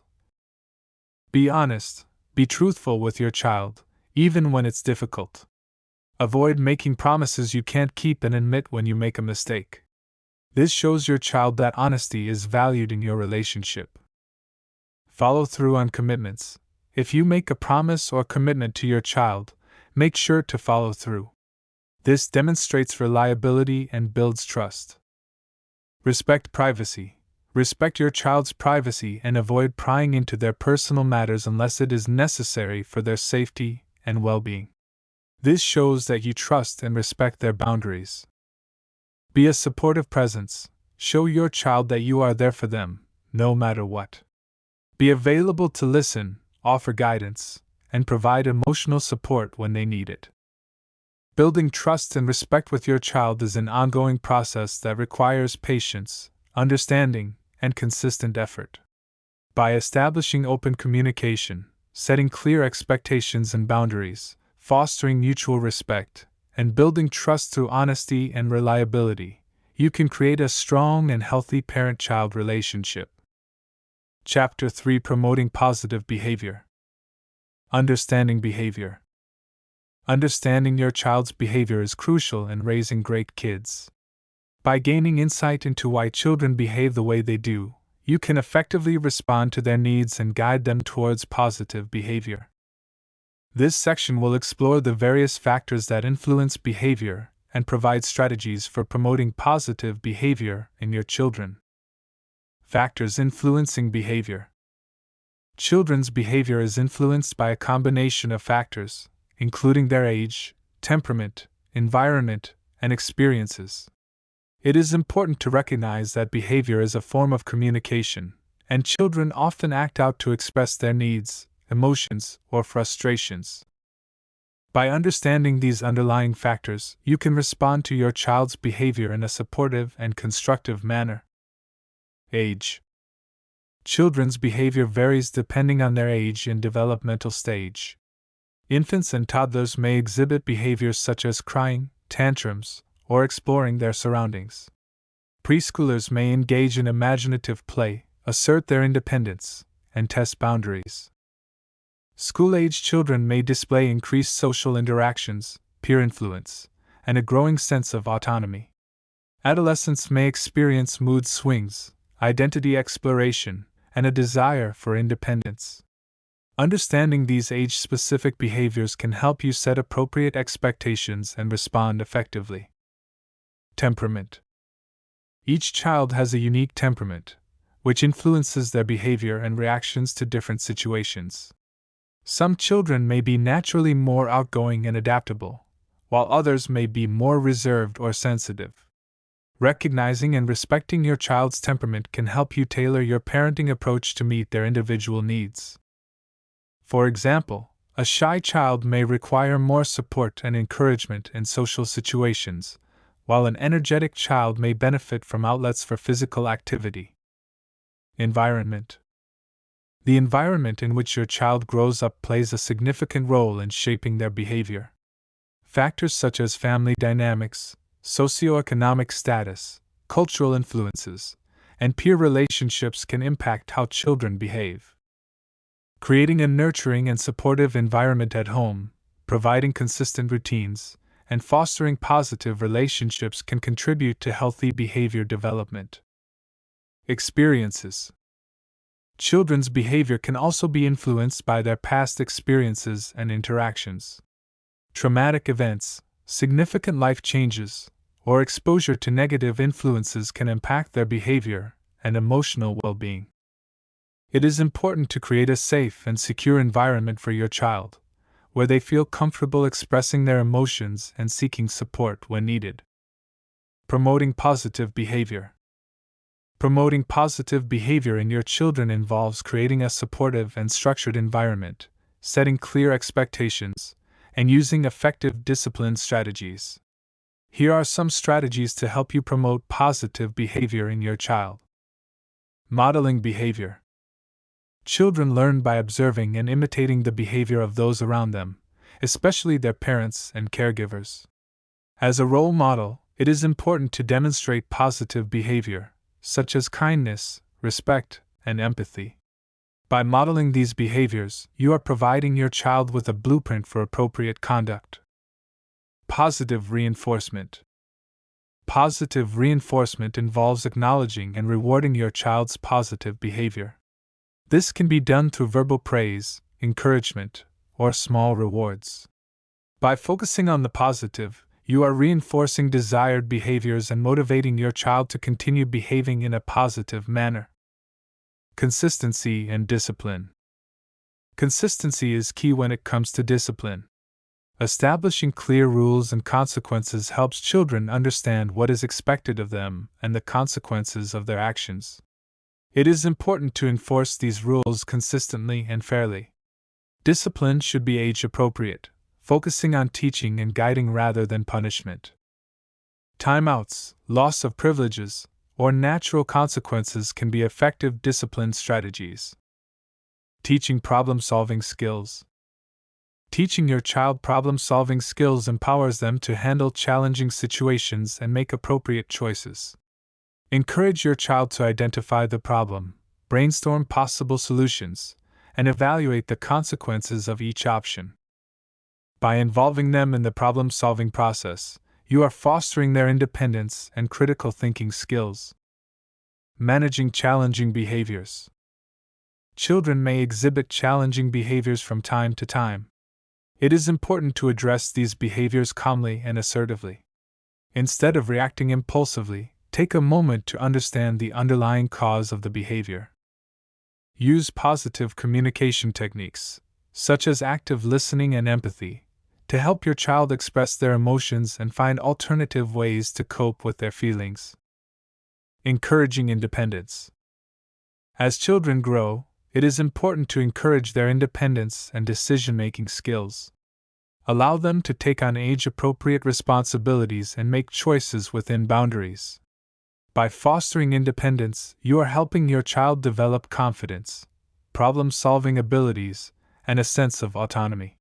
Be honest. Be truthful with your child, even when it's difficult. Avoid making promises you can't keep and admit when you make a mistake. This shows your child that honesty is valued in your relationship. Follow through on commitments. If you make a promise or commitment to your child, make sure to follow through. This demonstrates reliability and builds trust. Respect privacy. Respect your child's privacy and avoid prying into their personal matters unless it is necessary for their safety and well-being. This shows that you trust and respect their boundaries. Be a supportive presence. Show your child that you are there for them, no matter what. Be available to listen, offer guidance, and provide emotional support when they need it. Building trust and respect with your child is an ongoing process that requires patience, understanding, and consistent effort. By establishing open communication, setting clear expectations and boundaries, fostering mutual respect, and building trust through honesty and reliability, you can create a strong and healthy parent-child relationship. Chapter 3: Promoting Positive Behavior. Understanding behavior. Understanding your child's behavior is crucial in raising great kids. By gaining insight into why children behave the way they do, you can effectively respond to their needs and guide them towards positive behavior. This section will explore the various factors that influence behavior and provide strategies for promoting positive behavior in your children. Factors influencing behavior. Children's behavior is influenced by a combination of factors, including their age, temperament, environment, and experiences. It is important to recognize that behavior is a form of communication, and children often act out to express their needs, emotions, or frustrations. By understanding these underlying factors, you can respond to your child's behavior in a supportive and constructive manner. Age. Children's behavior varies depending on their age and developmental stage. Infants and toddlers may exhibit behaviors such as crying, tantrums, or exploring their surroundings. Preschoolers may engage in imaginative play, assert their independence, and test boundaries. School-age children may display increased social interactions, peer influence, and a growing sense of autonomy. Adolescents may experience mood swings, identity exploration, and a desire for independence. Understanding these age-specific behaviors can help you set appropriate expectations and respond effectively. Temperament. Each child has a unique temperament, which influences their behavior and reactions to different situations. Some children may be naturally more outgoing and adaptable, while others may be more reserved or sensitive. Recognizing and respecting your child's temperament can help you tailor your parenting approach to meet their individual needs. For example, a shy child may require more support and encouragement in social situations, while an energetic child may benefit from outlets for physical activity. Environment. The environment in which your child grows up plays a significant role in shaping their behavior. Factors such as family dynamics, socioeconomic status, cultural influences, and peer relationships can impact how children behave. Creating a nurturing and supportive environment at home, providing consistent routines, and fostering positive relationships can contribute to healthy behavior development. Experiences. Children's behavior can also be influenced by their past experiences and interactions. Traumatic events, significant life changes, or exposure to negative influences can impact their behavior and emotional well-being. It is important to create a safe and secure environment for your child, where they feel comfortable expressing their emotions and seeking support when needed. Promoting positive behavior. Promoting positive behavior in your children involves creating a supportive and structured environment, setting clear expectations, and using effective discipline strategies. Here are some strategies to help you promote positive behavior in your child. Modeling behavior. Children learn by observing and imitating the behavior of those around them, especially their parents and caregivers. As a role model, it is important to demonstrate positive behavior, such as kindness, respect, and empathy. By modeling these behaviors, you are providing your child with a blueprint for appropriate conduct. Positive reinforcement. Positive reinforcement involves acknowledging and rewarding your child's positive behavior. This can be done through verbal praise, encouragement, or small rewards. By focusing on the positive, you are reinforcing desired behaviors and motivating your child to continue behaving in a positive manner. Consistency and discipline. Consistency is key when it comes to discipline. Establishing clear rules and consequences helps children understand what is expected of them and the consequences of their actions. It is important to enforce these rules consistently and fairly. Discipline should be age-appropriate, focusing on teaching and guiding rather than punishment. Timeouts, loss of privileges, or natural consequences can be effective discipline strategies. Teaching problem-solving skills. Teaching your child problem-solving skills empowers them to handle challenging situations and make appropriate choices. Encourage your child to identify the problem, brainstorm possible solutions, and evaluate the consequences of each option. By involving them in the problem-solving process, you are fostering their independence and critical thinking skills. Managing challenging behaviors. Children may exhibit challenging behaviors from time to time. It is important to address these behaviors calmly and assertively. Instead of reacting impulsively, take a moment to understand the underlying cause of the behavior. Use positive communication techniques, such as active listening and empathy, to help your child express their emotions and find alternative ways to cope with their feelings. Encouraging independence. As children grow, it is important to encourage their independence and decision-making skills. Allow them to take on age-appropriate responsibilities and make choices within boundaries. By fostering independence, you are helping your child develop confidence, problem-solving abilities, and a sense of autonomy.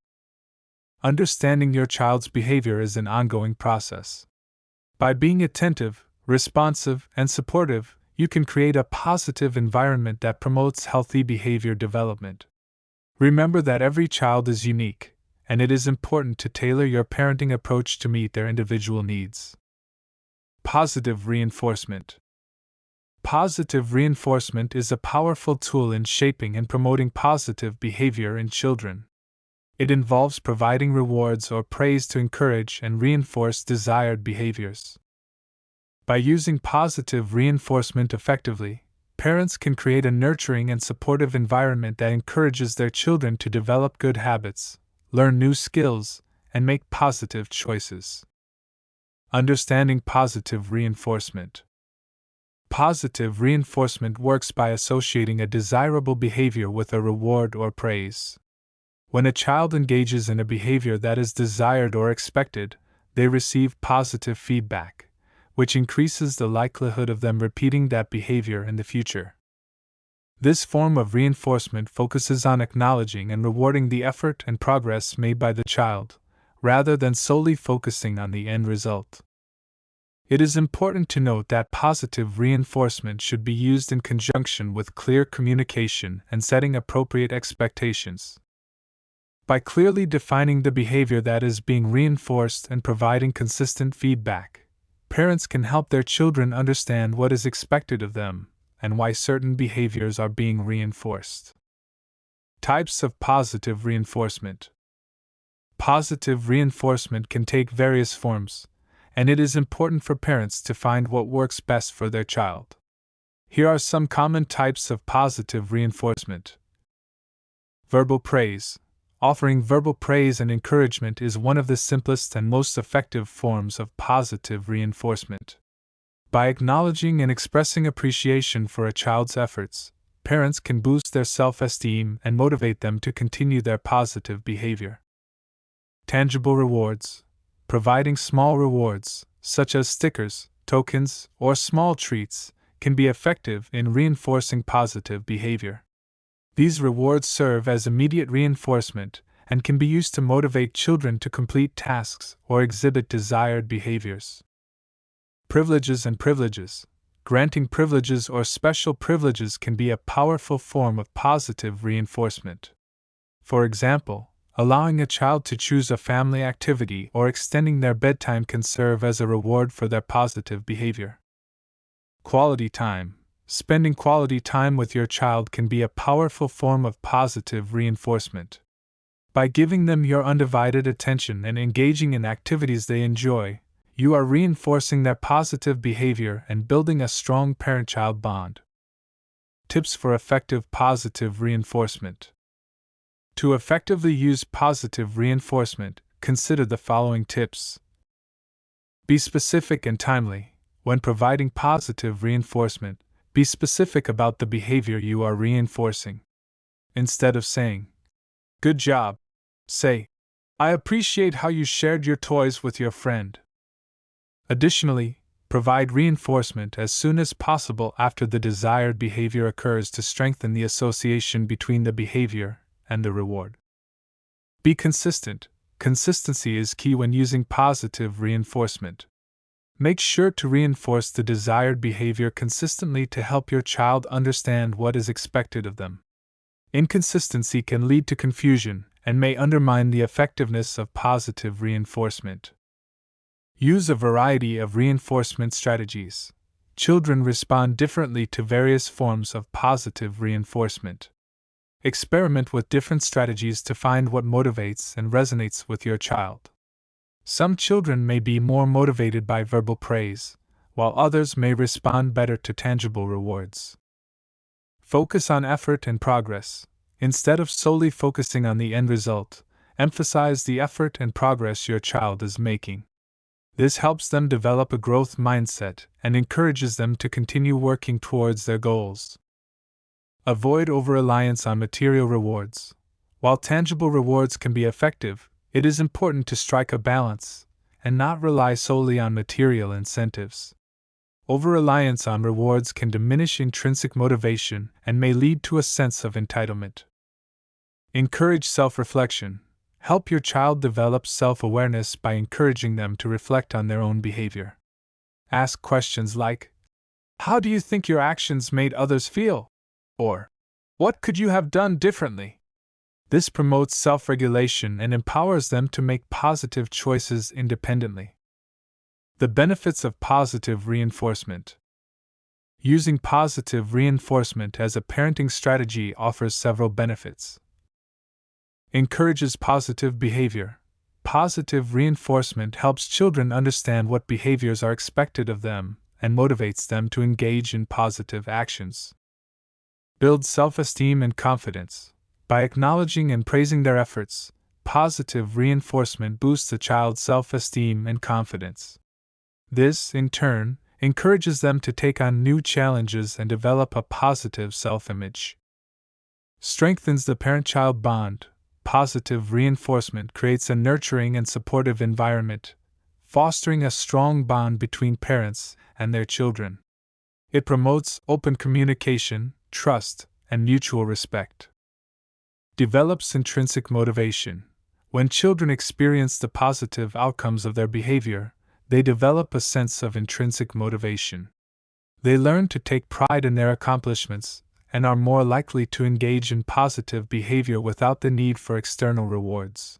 Understanding your child's behavior is an ongoing process. By being attentive, responsive, and supportive, you can create a positive environment that promotes healthy behavior development. Remember that every child is unique, and it is important to tailor your parenting approach to meet their individual needs. Positive reinforcement. Positive reinforcement is a powerful tool in shaping and promoting positive behavior in children. It involves providing rewards or praise to encourage and reinforce desired behaviors. By using positive reinforcement effectively, parents can create a nurturing and supportive environment that encourages their children to develop good habits, learn new skills, and make positive choices. Understanding positive reinforcement. Positive reinforcement works by associating a desirable behavior with a reward or praise. When a child engages in a behavior that is desired or expected, they receive positive feedback, which increases the likelihood of them repeating that behavior in the future. This form of reinforcement focuses on acknowledging and rewarding the effort and progress made by the child, rather than solely focusing on the end result. It is important to note that positive reinforcement should be used in conjunction with clear communication and setting appropriate expectations. By clearly defining the behavior that is being reinforced and providing consistent feedback, parents can help their children understand what is expected of them and why certain behaviors are being reinforced. Types of positive reinforcement. Positive reinforcement can take various forms, and it is important for parents to find what works best for their child. Here are some common types of positive reinforcement. Verbal praise. Offering verbal praise and encouragement is one of the simplest and most effective forms of positive reinforcement. By acknowledging and expressing appreciation for a child's efforts, parents can boost their self-esteem and motivate them to continue their positive behavior. Tangible rewards. Providing small rewards, such as stickers, tokens, or small treats, can be effective in reinforcing positive behavior. These rewards serve as immediate reinforcement and can be used to motivate children to complete tasks or exhibit desired behaviors. Privileges and privileges. Granting privileges or special privileges can be a powerful form of positive reinforcement. For example, allowing a child to choose a family activity or extending their bedtime can serve as a reward for their positive behavior. Quality time. Spending quality time with your child can be a powerful form of positive reinforcement. By giving them your undivided attention and engaging in activities they enjoy, you are reinforcing their positive behavior and building a strong parent-child bond. Tips for effective positive reinforcement. To effectively use positive reinforcement, consider the following tips. Be specific and timely. When providing positive reinforcement, be specific about the behavior you are reinforcing. Instead of saying, "Good job," say, "I appreciate how you shared your toys with your friend." Additionally, provide reinforcement as soon as possible after the desired behavior occurs to strengthen the association between the behavior and the reward. Be consistent. Consistency is key when using positive reinforcement. Make sure to reinforce the desired behavior consistently to help your child understand what is expected of them. Inconsistency can lead to confusion and may undermine the effectiveness of positive reinforcement. Use a variety of reinforcement strategies. Children respond differently to various forms of positive reinforcement. Experiment with different strategies to find what motivates and resonates with your child. Some children may be more motivated by verbal praise, while others may respond better to tangible rewards. Focus on effort and progress. Instead of solely focusing on the end result, emphasize the effort and progress your child is making. This helps them develop a growth mindset and encourages them to continue working towards their goals. Avoid over-reliance on material rewards. While tangible rewards can be effective, it is important to strike a balance and not rely solely on material incentives. Over-reliance on rewards can diminish intrinsic motivation and may lead to a sense of entitlement. Encourage self-reflection. Help your child develop self-awareness by encouraging them to reflect on their own behavior. Ask questions like, "How do you think your actions made others feel?" Or, "What could you have done differently?" This promotes self-regulation and empowers them to make positive choices independently. The benefits of positive reinforcement. Using positive reinforcement as a parenting strategy offers several benefits. Encourages positive behavior. Positive reinforcement helps children understand what behaviors are expected of them and motivates them to engage in positive actions. Builds self-esteem and confidence. By acknowledging and praising their efforts, positive reinforcement boosts a child's self-esteem and confidence. This, in turn, encourages them to take on new challenges and develop a positive self-image. Strengthens the parent-child bond. Positive reinforcement creates a nurturing and supportive environment, fostering a strong bond between parents and their children. It promotes open communication, trust, and mutual respect. Develops intrinsic motivation. When children experience the positive outcomes of their behavior, they develop a sense of intrinsic motivation. They learn to take pride in their accomplishments and are more likely to engage in positive behavior without the need for external rewards.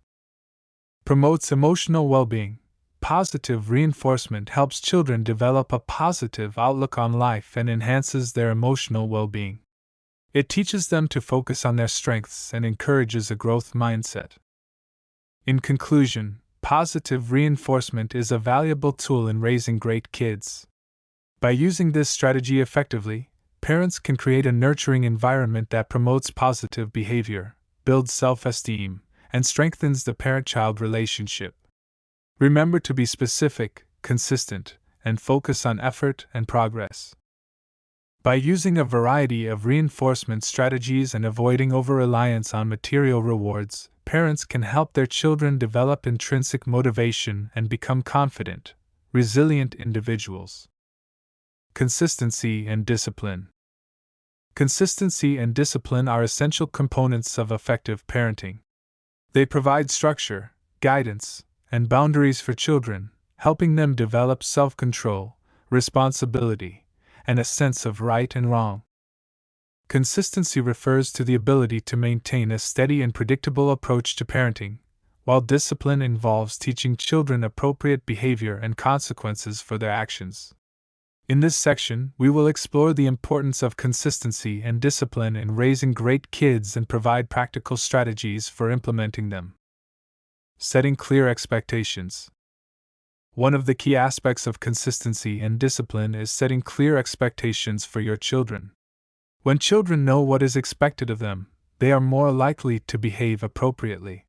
Promotes emotional well-being. Positive reinforcement helps children develop a positive outlook on life and enhances their emotional well-being. It teaches them to focus on their strengths and encourages a growth mindset. In conclusion, positive reinforcement is a valuable tool in raising great kids. By using this strategy effectively, parents can create a nurturing environment that promotes positive behavior, builds self-esteem, and strengthens the parent-child relationship. Remember to be specific, consistent, and focus on effort and progress. By using a variety of reinforcement strategies and avoiding over-reliance on material rewards, parents can help their children develop intrinsic motivation and become confident, resilient individuals. Consistency and discipline. Consistency and discipline are essential components of effective parenting. They provide structure, guidance, and boundaries for children, helping them develop self-control, responsibility, and a sense of right and wrong. Consistency refers to the ability to maintain a steady and predictable approach to parenting, while discipline involves teaching children appropriate behavior and consequences for their actions. In this section, we will explore the importance of consistency and discipline in raising great kids and provide practical strategies for implementing them. Setting clear expectations. One of the key aspects of consistency and discipline is setting clear expectations for your children. When children know what is expected of them, they are more likely to behave appropriately.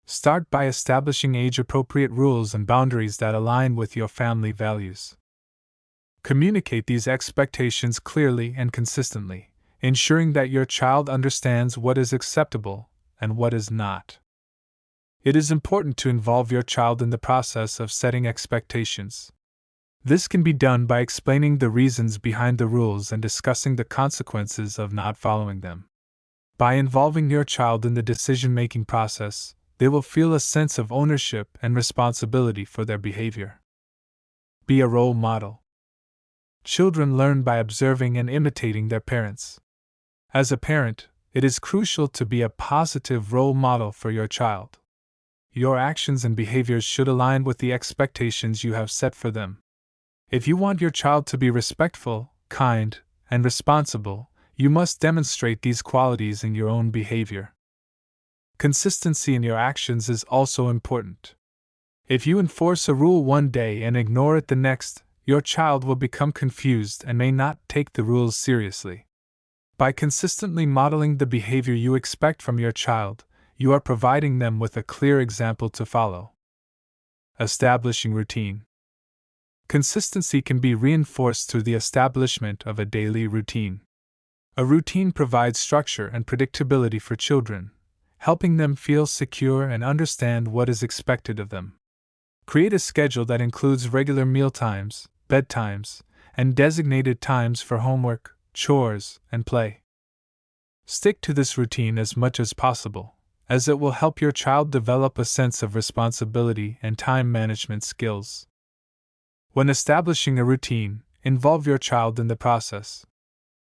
Start by establishing age-appropriate rules and boundaries that align with your family values. Communicate these expectations clearly and consistently, ensuring that your child understands what is acceptable and what is not. It is important to involve your child in the process of setting expectations. This can be done by explaining the reasons behind the rules and discussing the consequences of not following them. By involving your child in the decision-making process, they will feel a sense of ownership and responsibility for their behavior. Be a role model. Children learn by observing and imitating their parents. As a parent, it is crucial to be a positive role model for your child. Your actions and behaviors should align with the expectations you have set for them. If you want your child to be respectful, kind, and responsible, you must demonstrate these qualities in your own behavior. Consistency in your actions is also important. If you enforce a rule one day and ignore it the next, your child will become confused and may not take the rules seriously. By consistently modeling the behavior you expect from your child, you are providing them with a clear example to follow. Establishing routine. Consistency can be reinforced through the establishment of a daily routine. A routine provides structure and predictability for children, helping them feel secure and understand what is expected of them. Create a schedule that includes regular meal times, bedtimes, and designated times for homework, chores, and play. Stick to this routine as much as possible, as it will help your child develop a sense of responsibility and time management skills. When establishing a routine, involve your child in the process.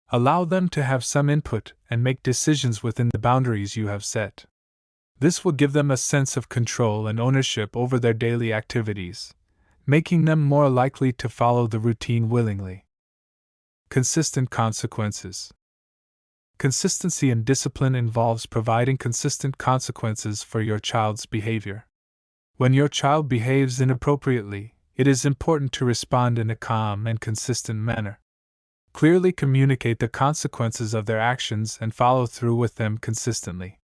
Allow them to have some input and make decisions within the boundaries you have set. This will give them a sense of control and ownership over their daily activities, making them more likely to follow the routine willingly. Consistent consequences. Consistency in discipline involves providing consistent consequences for your child's behavior. When your child behaves inappropriately, it is important to respond in a calm and consistent manner. Clearly communicate the consequences of their actions and follow through with them consistently.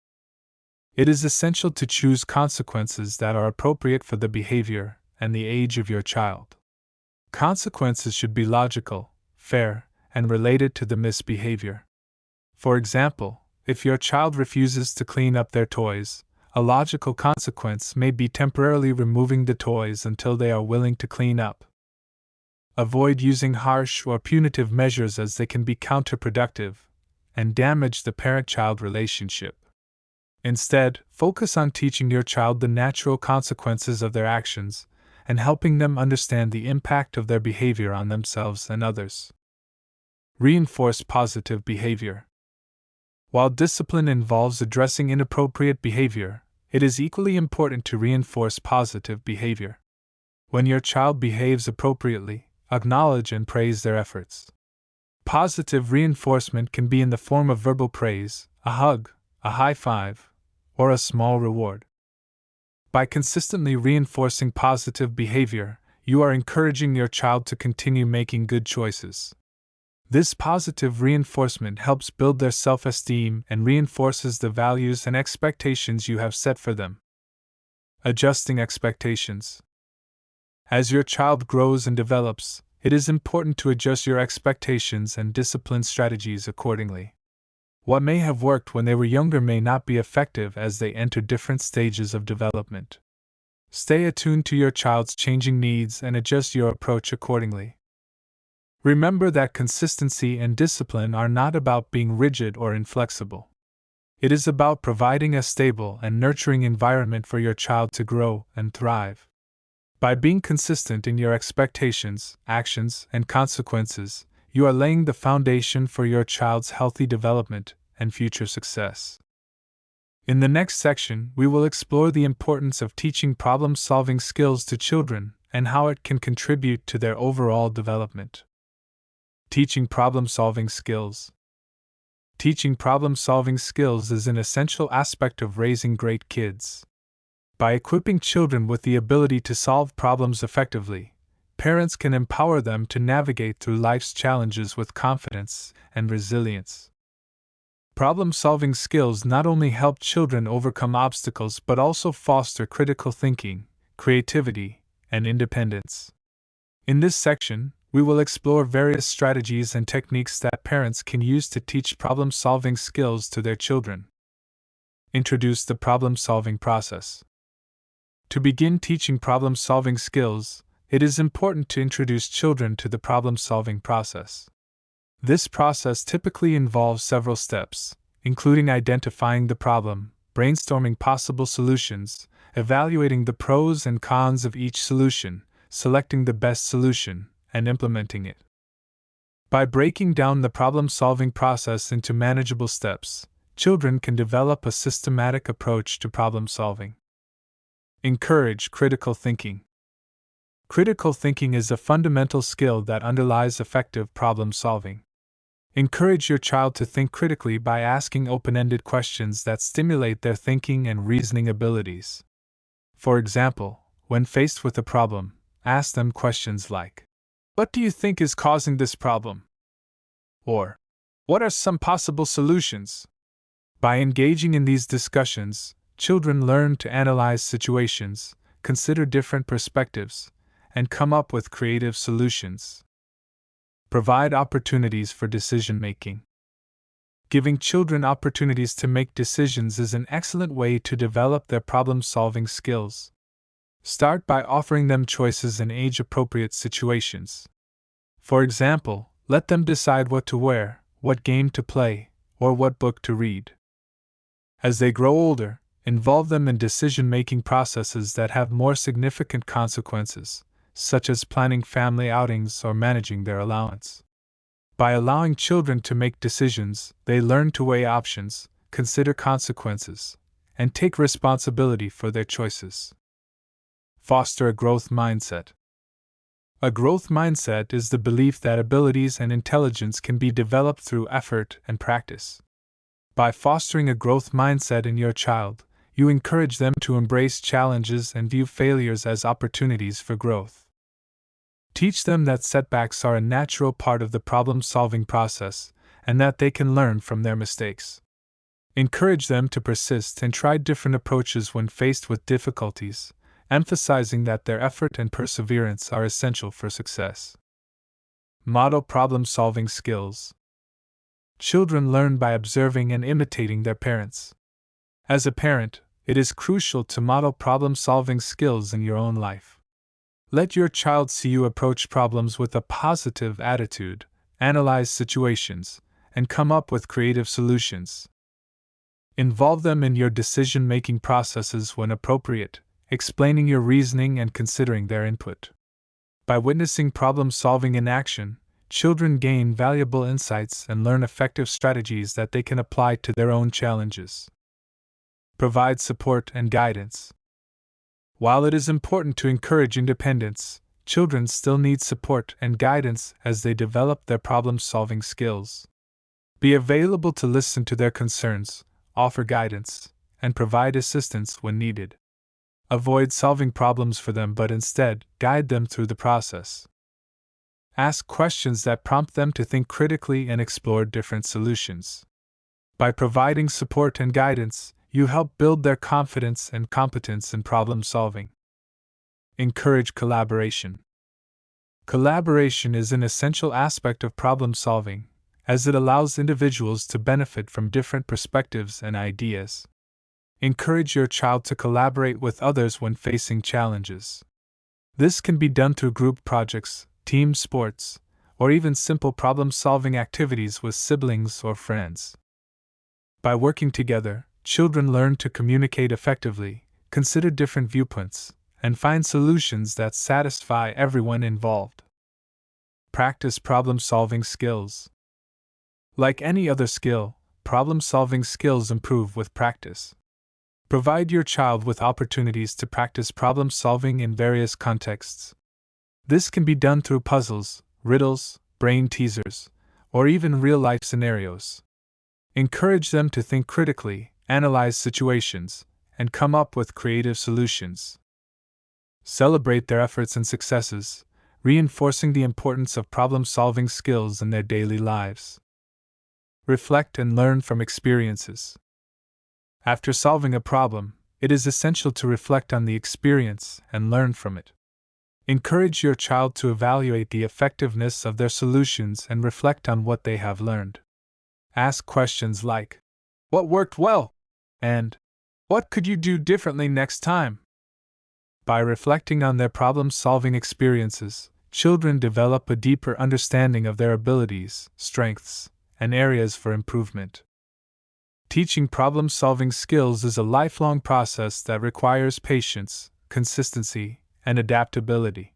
It is essential to choose consequences that are appropriate for the behavior and the age of your child. Consequences should be logical, fair, and related to the misbehavior. For example, if your child refuses to clean up their toys, a logical consequence may be temporarily removing the toys until they are willing to clean up. Avoid using harsh or punitive measures as they can be counterproductive and damage the parent-child relationship. Instead, focus on teaching your child the natural consequences of their actions and helping them understand the impact of their behavior on themselves and others. Reinforce positive behavior. While discipline involves addressing inappropriate behavior, it is equally important to reinforce positive behavior. When your child behaves appropriately, acknowledge and praise their efforts. Positive reinforcement can be in the form of verbal praise, a hug, a high five, or a small reward. By consistently reinforcing positive behavior, you are encouraging your child to continue making good choices. This positive reinforcement helps build their self-esteem and reinforces the values and expectations you have set for them. Adjusting expectations. As your child grows and develops, it is important to adjust your expectations and discipline strategies accordingly. What may have worked when they were younger may not be effective as they enter different stages of development. Stay attuned to your child's changing needs and adjust your approach accordingly. Remember that consistency and discipline are not about being rigid or inflexible. It is about providing a stable and nurturing environment for your child to grow and thrive. By being consistent in your expectations, actions, and consequences, you are laying the foundation for your child's healthy development and future success. In the next section, we will explore the importance of teaching problem-solving skills to children and how it can contribute to their overall development. Teaching problem-solving skills. Teaching problem-solving skills is an essential aspect of raising great kids. By equipping children with the ability to solve problems effectively, parents can empower them to navigate through life's challenges with confidence and resilience. Problem-solving skills not only help children overcome obstacles but also foster critical thinking, creativity, and independence. In this section, we will explore various strategies and techniques that parents can use to teach problem-solving skills to their children. Introduce the problem-solving process. To begin teaching problem-solving skills, it is important to introduce children to the problem-solving process. This process typically involves several steps, including identifying the problem, brainstorming possible solutions, evaluating the pros and cons of each solution, selecting the best solution, and implementing it. By breaking down the problem-solving process into manageable steps, children can develop a systematic approach to problem-solving. Encourage critical thinking. Critical thinking is a fundamental skill that underlies effective problem-solving. Encourage your child to think critically by asking open-ended questions that stimulate their thinking and reasoning abilities. For example, when faced with a problem, ask them questions like, "What do you think is causing this problem?" Or, "What are some possible solutions?" By engaging in these discussions, children learn to analyze situations, consider different perspectives, and come up with creative solutions. Provide opportunities for decision-making. Giving children opportunities to make decisions is an excellent way to develop their problem-solving skills. Start by offering them choices in age-appropriate situations. For example, let them decide what to wear, what game to play, or what book to read. As they grow older, involve them in decision-making processes that have more significant consequences, such as planning family outings or managing their allowance. By allowing children to make decisions, they learn to weigh options, consider consequences, and take responsibility for their choices. Foster a growth mindset. A growth mindset is the belief that abilities and intelligence can be developed through effort and practice. By fostering a growth mindset in your child, you encourage them to embrace challenges and view failures as opportunities for growth. Teach them that setbacks are a natural part of the problem-solving process and that they can learn from their mistakes. Encourage them to persist and try different approaches when faced with difficulties, emphasizing that their effort and perseverance are essential for success. Model problem-solving skills. Children learn by observing and imitating their parents. As a parent, it is crucial to model problem-solving skills in your own life. Let your child see you approach problems with a positive attitude, analyze situations, and come up with creative solutions. Involve them in your decision-making processes when appropriate, explaining your reasoning and considering their input. By witnessing problem-solving in action, children gain valuable insights and learn effective strategies that they can apply to their own challenges. Provide support and guidance. While it is important to encourage independence, children still need support and guidance as they develop their problem-solving skills. Be available to listen to their concerns, offer guidance, and provide assistance when needed. Avoid solving problems for them but instead guide them through the process. Ask questions that prompt them to think critically and explore different solutions. By providing support and guidance, you help build their confidence and competence in problem solving. Encourage collaboration. Collaboration is an essential aspect of problem solving, as it allows individuals to benefit from different perspectives and ideas. Encourage your child to collaborate with others when facing challenges. This can be done through group projects, team sports, or even simple problem-solving activities with siblings or friends. By working together, children learn to communicate effectively, consider different viewpoints, and find solutions that satisfy everyone involved. Practice problem-solving skills. Like any other skill, problem-solving skills improve with practice. Provide your child with opportunities to practice problem-solving in various contexts. This can be done through puzzles, riddles, brain teasers, or even real-life scenarios. Encourage them to think critically, analyze situations, and come up with creative solutions. Celebrate their efforts and successes, reinforcing the importance of problem-solving skills in their daily lives. Reflect and learn from experiences. After solving a problem, it is essential to reflect on the experience and learn from it. Encourage your child to evaluate the effectiveness of their solutions and reflect on what they have learned. Ask questions like, "What worked well?" and "What could you do differently next time?" By reflecting on their problem-solving experiences, children develop a deeper understanding of their abilities, strengths, and areas for improvement. Teaching problem-solving skills is a lifelong process that requires patience, consistency, and adaptability.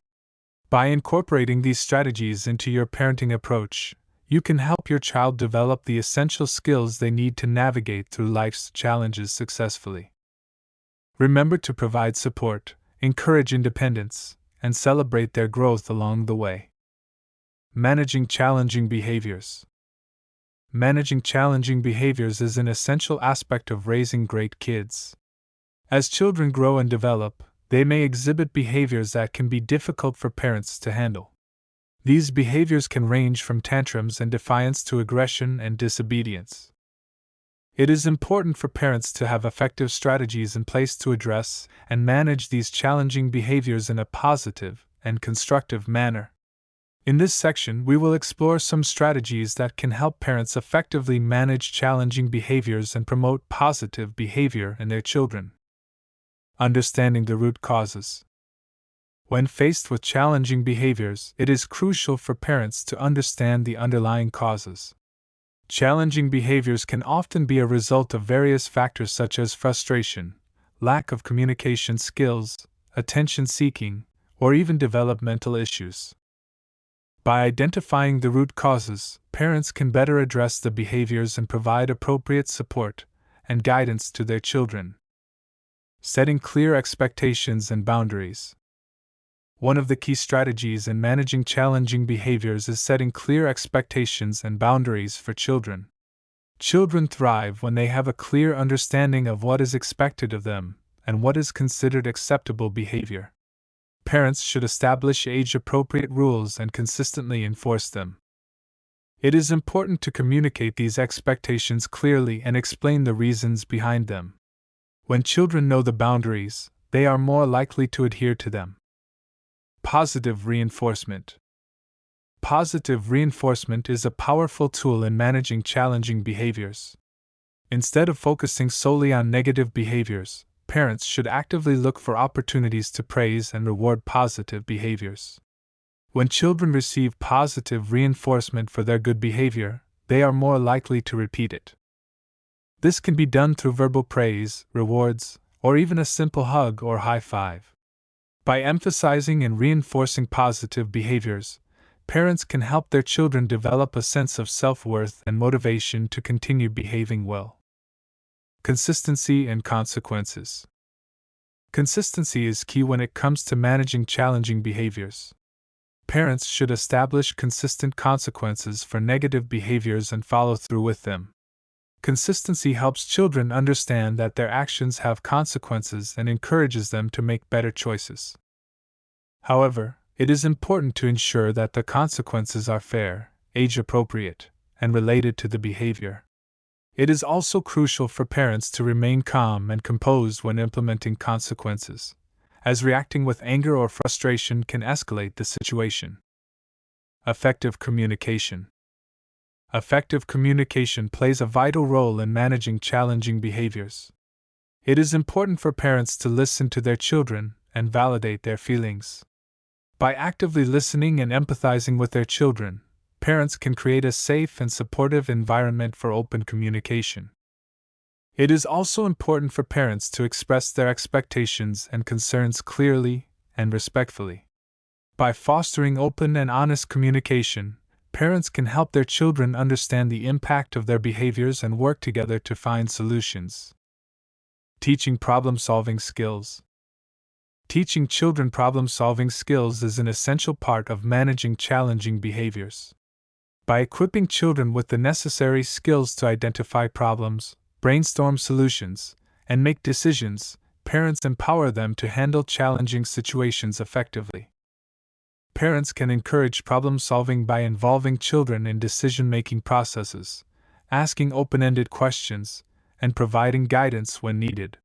By incorporating these strategies into your parenting approach, you can help your child develop the essential skills they need to navigate through life's challenges successfully. Remember to provide support, encourage independence, and celebrate their growth along the way. Managing challenging behaviors. Managing challenging behaviors is an essential aspect of raising great kids. As children grow and develop, they may exhibit behaviors that can be difficult for parents to handle. These behaviors can range from tantrums and defiance to aggression and disobedience. It is important for parents to have effective strategies in place to address and manage these challenging behaviors in a positive and constructive manner. In this section, we will explore some strategies that can help parents effectively manage challenging behaviors and promote positive behavior in their children. Understanding the root causes. When faced with challenging behaviors, it is crucial for parents to understand the underlying causes. Challenging behaviors can often be a result of various factors such as frustration, lack of communication skills, attention seeking, or even developmental issues. By identifying the root causes, parents can better address the behaviors and provide appropriate support and guidance to their children. Setting clear expectations and boundaries. One of the key strategies in managing challenging behaviors is setting clear expectations and boundaries for children. Children thrive when they have a clear understanding of what is expected of them and what is considered acceptable behavior. Parents should establish age-appropriate rules and consistently enforce them. It is important to communicate these expectations clearly and explain the reasons behind them. When children know the boundaries, they are more likely to adhere to them. Positive reinforcement. Positive reinforcement is a powerful tool in managing challenging behaviors. Instead of focusing solely on negative behaviors, parents should actively look for opportunities to praise and reward positive behaviors. When children receive positive reinforcement for their good behavior, they are more likely to repeat it. This can be done through verbal praise, rewards, or even a simple hug or high five. By emphasizing and reinforcing positive behaviors, parents can help their children develop a sense of self-worth and motivation to continue behaving well. Consistency and consequences. Consistency is key when it comes to managing challenging behaviors. Parents should establish consistent consequences for negative behaviors and follow through with them. Consistency helps children understand that their actions have consequences and encourages them to make better choices. However, it is important to ensure that the consequences are fair, age-appropriate, and related to the behavior. It is also crucial for parents to remain calm and composed when implementing consequences, as reacting with anger or frustration can escalate the situation. Effective communication. Effective communication plays a vital role in managing challenging behaviors. It is important for parents to listen to their children and validate their feelings. By actively listening and empathizing with their children, parents can create a safe and supportive environment for open communication. It is also important for parents to express their expectations and concerns clearly and respectfully. By fostering open and honest communication, parents can help their children understand the impact of their behaviors and work together to find solutions. Teaching problem-solving skills. Teaching children problem-solving skills is an essential part of managing challenging behaviors. By equipping children with the necessary skills to identify problems, brainstorm solutions, and make decisions, parents empower them to handle challenging situations effectively. Parents can encourage problem-solving by involving children in decision-making processes, asking open-ended questions, and providing guidance when needed.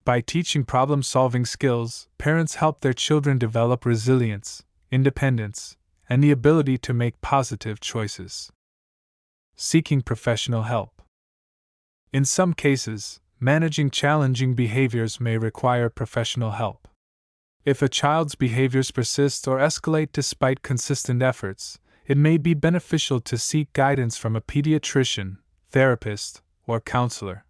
By teaching problem-solving skills, parents help their children develop resilience, independence, and the ability to make positive choices. Seeking professional help. In some cases, managing challenging behaviors may require professional help. If a child's behaviors persist or escalate despite consistent efforts, it may be beneficial to seek guidance from a pediatrician, therapist, or counselor.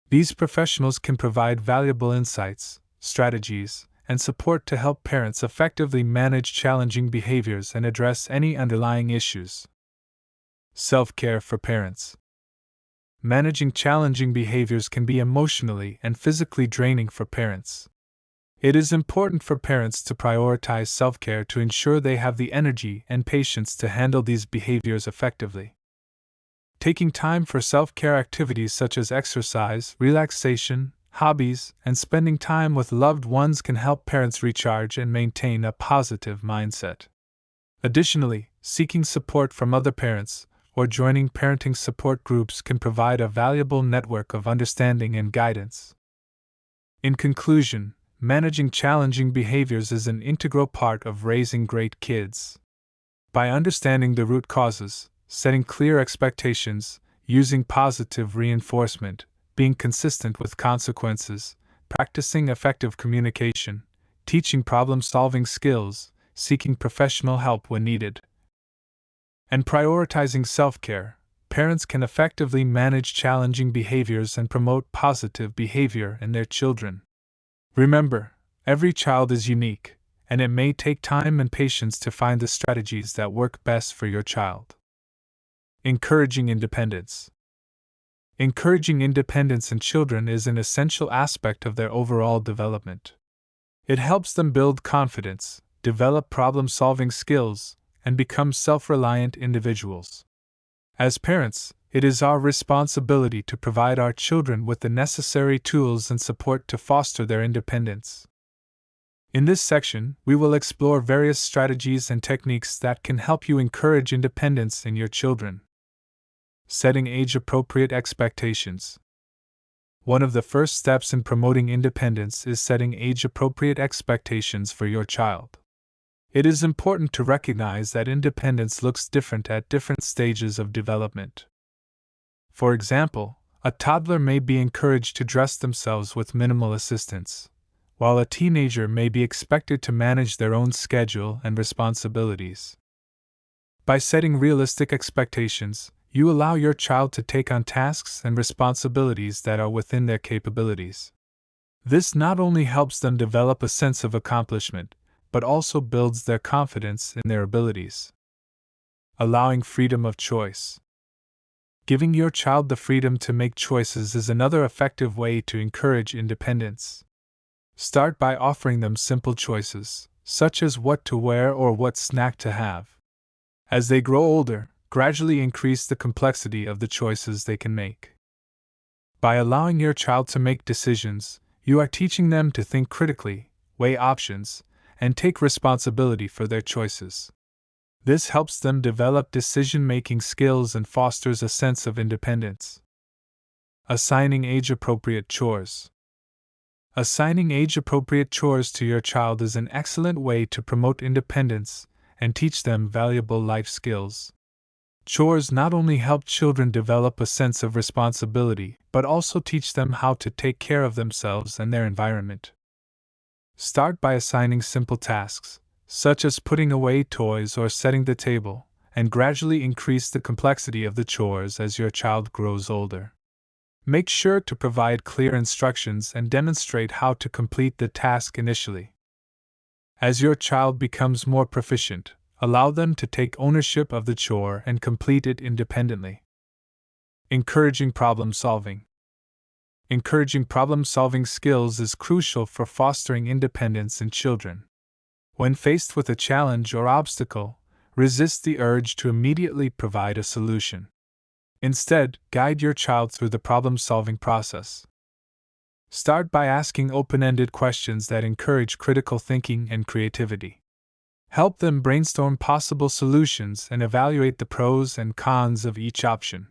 These professionals can provide valuable insights, strategies, and support to help parents effectively manage challenging behaviors and address any underlying issues. Self-care for parents. Managing challenging behaviors can be emotionally and physically draining for parents. It is important for parents to prioritize self-care to ensure they have the energy and patience to handle these behaviors effectively. Taking time for self-care activities such as exercise, relaxation, hobbies, and spending time with loved ones can help parents recharge and maintain a positive mindset. Additionally, seeking support from other parents or joining parenting support groups can provide a valuable network of understanding and guidance. In conclusion, managing challenging behaviors is an integral part of raising great kids. By understanding the root causes, setting clear expectations, using positive reinforcement, being consistent with consequences, practicing effective communication, teaching problem-solving skills, seeking professional help when needed, and prioritizing self-care, parents can effectively manage challenging behaviors and promote positive behavior in their children. Remember, every child is unique, and it may take time and patience to find the strategies that work best for your child. Encouraging independence. Encouraging independence in children is an essential aspect of their overall development. It helps them build confidence, develop problem-solving skills, and become self-reliant individuals. As parents, it is our responsibility to provide our children with the necessary tools and support to foster their independence. In this section, we will explore various strategies and techniques that can help you encourage independence in your children. Setting age-appropriate expectations. One of the first steps in promoting independence is setting age-appropriate expectations for your child. It is important to recognize that independence looks different at different stages of development. For example, a toddler may be encouraged to dress themselves with minimal assistance, while a teenager may be expected to manage their own schedule and responsibilities. By setting realistic expectations, you allow your child to take on tasks and responsibilities that are within their capabilities. This not only helps them develop a sense of accomplishment, but also builds their confidence in their abilities. Allowing freedom of choice. Giving your child the freedom to make choices is another effective way to encourage independence. Start by offering them simple choices, such as what to wear or what snack to have. As they grow older, gradually increase the complexity of the choices they can make. By allowing your child to make decisions, you are teaching them to think critically, weigh options, and take responsibility for their choices. This helps them develop decision-making skills and fosters a sense of independence. Assigning age-appropriate chores. Assigning age-appropriate chores to your child is an excellent way to promote independence and teach them valuable life skills. Chores not only help children develop a sense of responsibility, but also teach them how to take care of themselves and their environment. Start by assigning simple tasks, such as putting away toys or setting the table, and gradually increase the complexity of the chores as your child grows older. Make sure to provide clear instructions and demonstrate how to complete the task initially. As your child becomes more proficient, allow them to take ownership of the chore and complete it independently. Encouraging problem solving. Encouraging problem-solving skills is crucial for fostering independence in children. When faced with a challenge or obstacle, resist the urge to immediately provide a solution. Instead, guide your child through the problem-solving process. Start by asking open-ended questions that encourage critical thinking and creativity. Help them brainstorm possible solutions and evaluate the pros and cons of each option.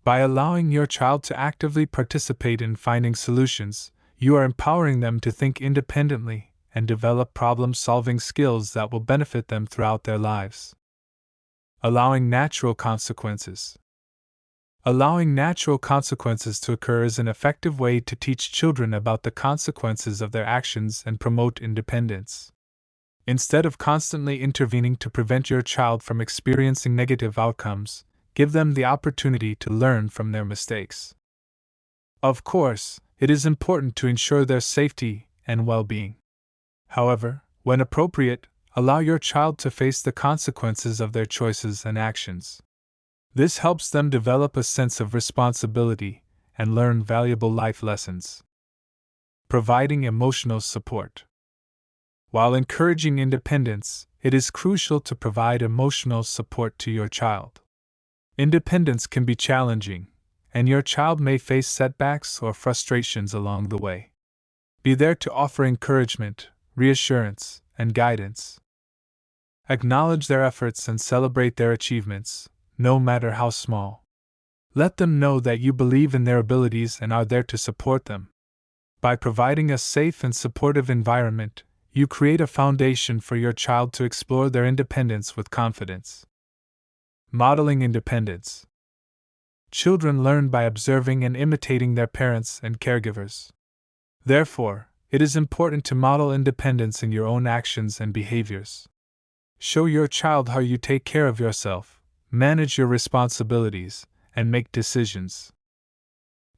By allowing your child to actively participate in finding solutions, you are empowering them to think independently and develop problem-solving skills that will benefit them throughout their lives. Allowing natural consequences. Allowing natural consequences to occur is an effective way to teach children about the consequences of their actions and promote independence. Instead of constantly intervening to prevent your child from experiencing negative outcomes, give them the opportunity to learn from their mistakes. Of course, it is important to ensure their safety and well-being. However, when appropriate, allow your child to face the consequences of their choices and actions. This helps them develop a sense of responsibility and learn valuable life lessons. Providing emotional support. While encouraging independence, it is crucial to provide emotional support to your child. Independence can be challenging, and your child may face setbacks or frustrations along the way. Be there to offer encouragement, reassurance, and guidance. Acknowledge their efforts and celebrate their achievements, no matter how small. Let them know that you believe in their abilities and are there to support them. By providing a safe and supportive environment, you create a foundation for your child to explore their independence with confidence. Modeling independence. Children learn by observing and imitating their parents and caregivers. Therefore, it is important to model independence in your own actions and behaviors. Show your child how you take care of yourself, manage your responsibilities, and make decisions.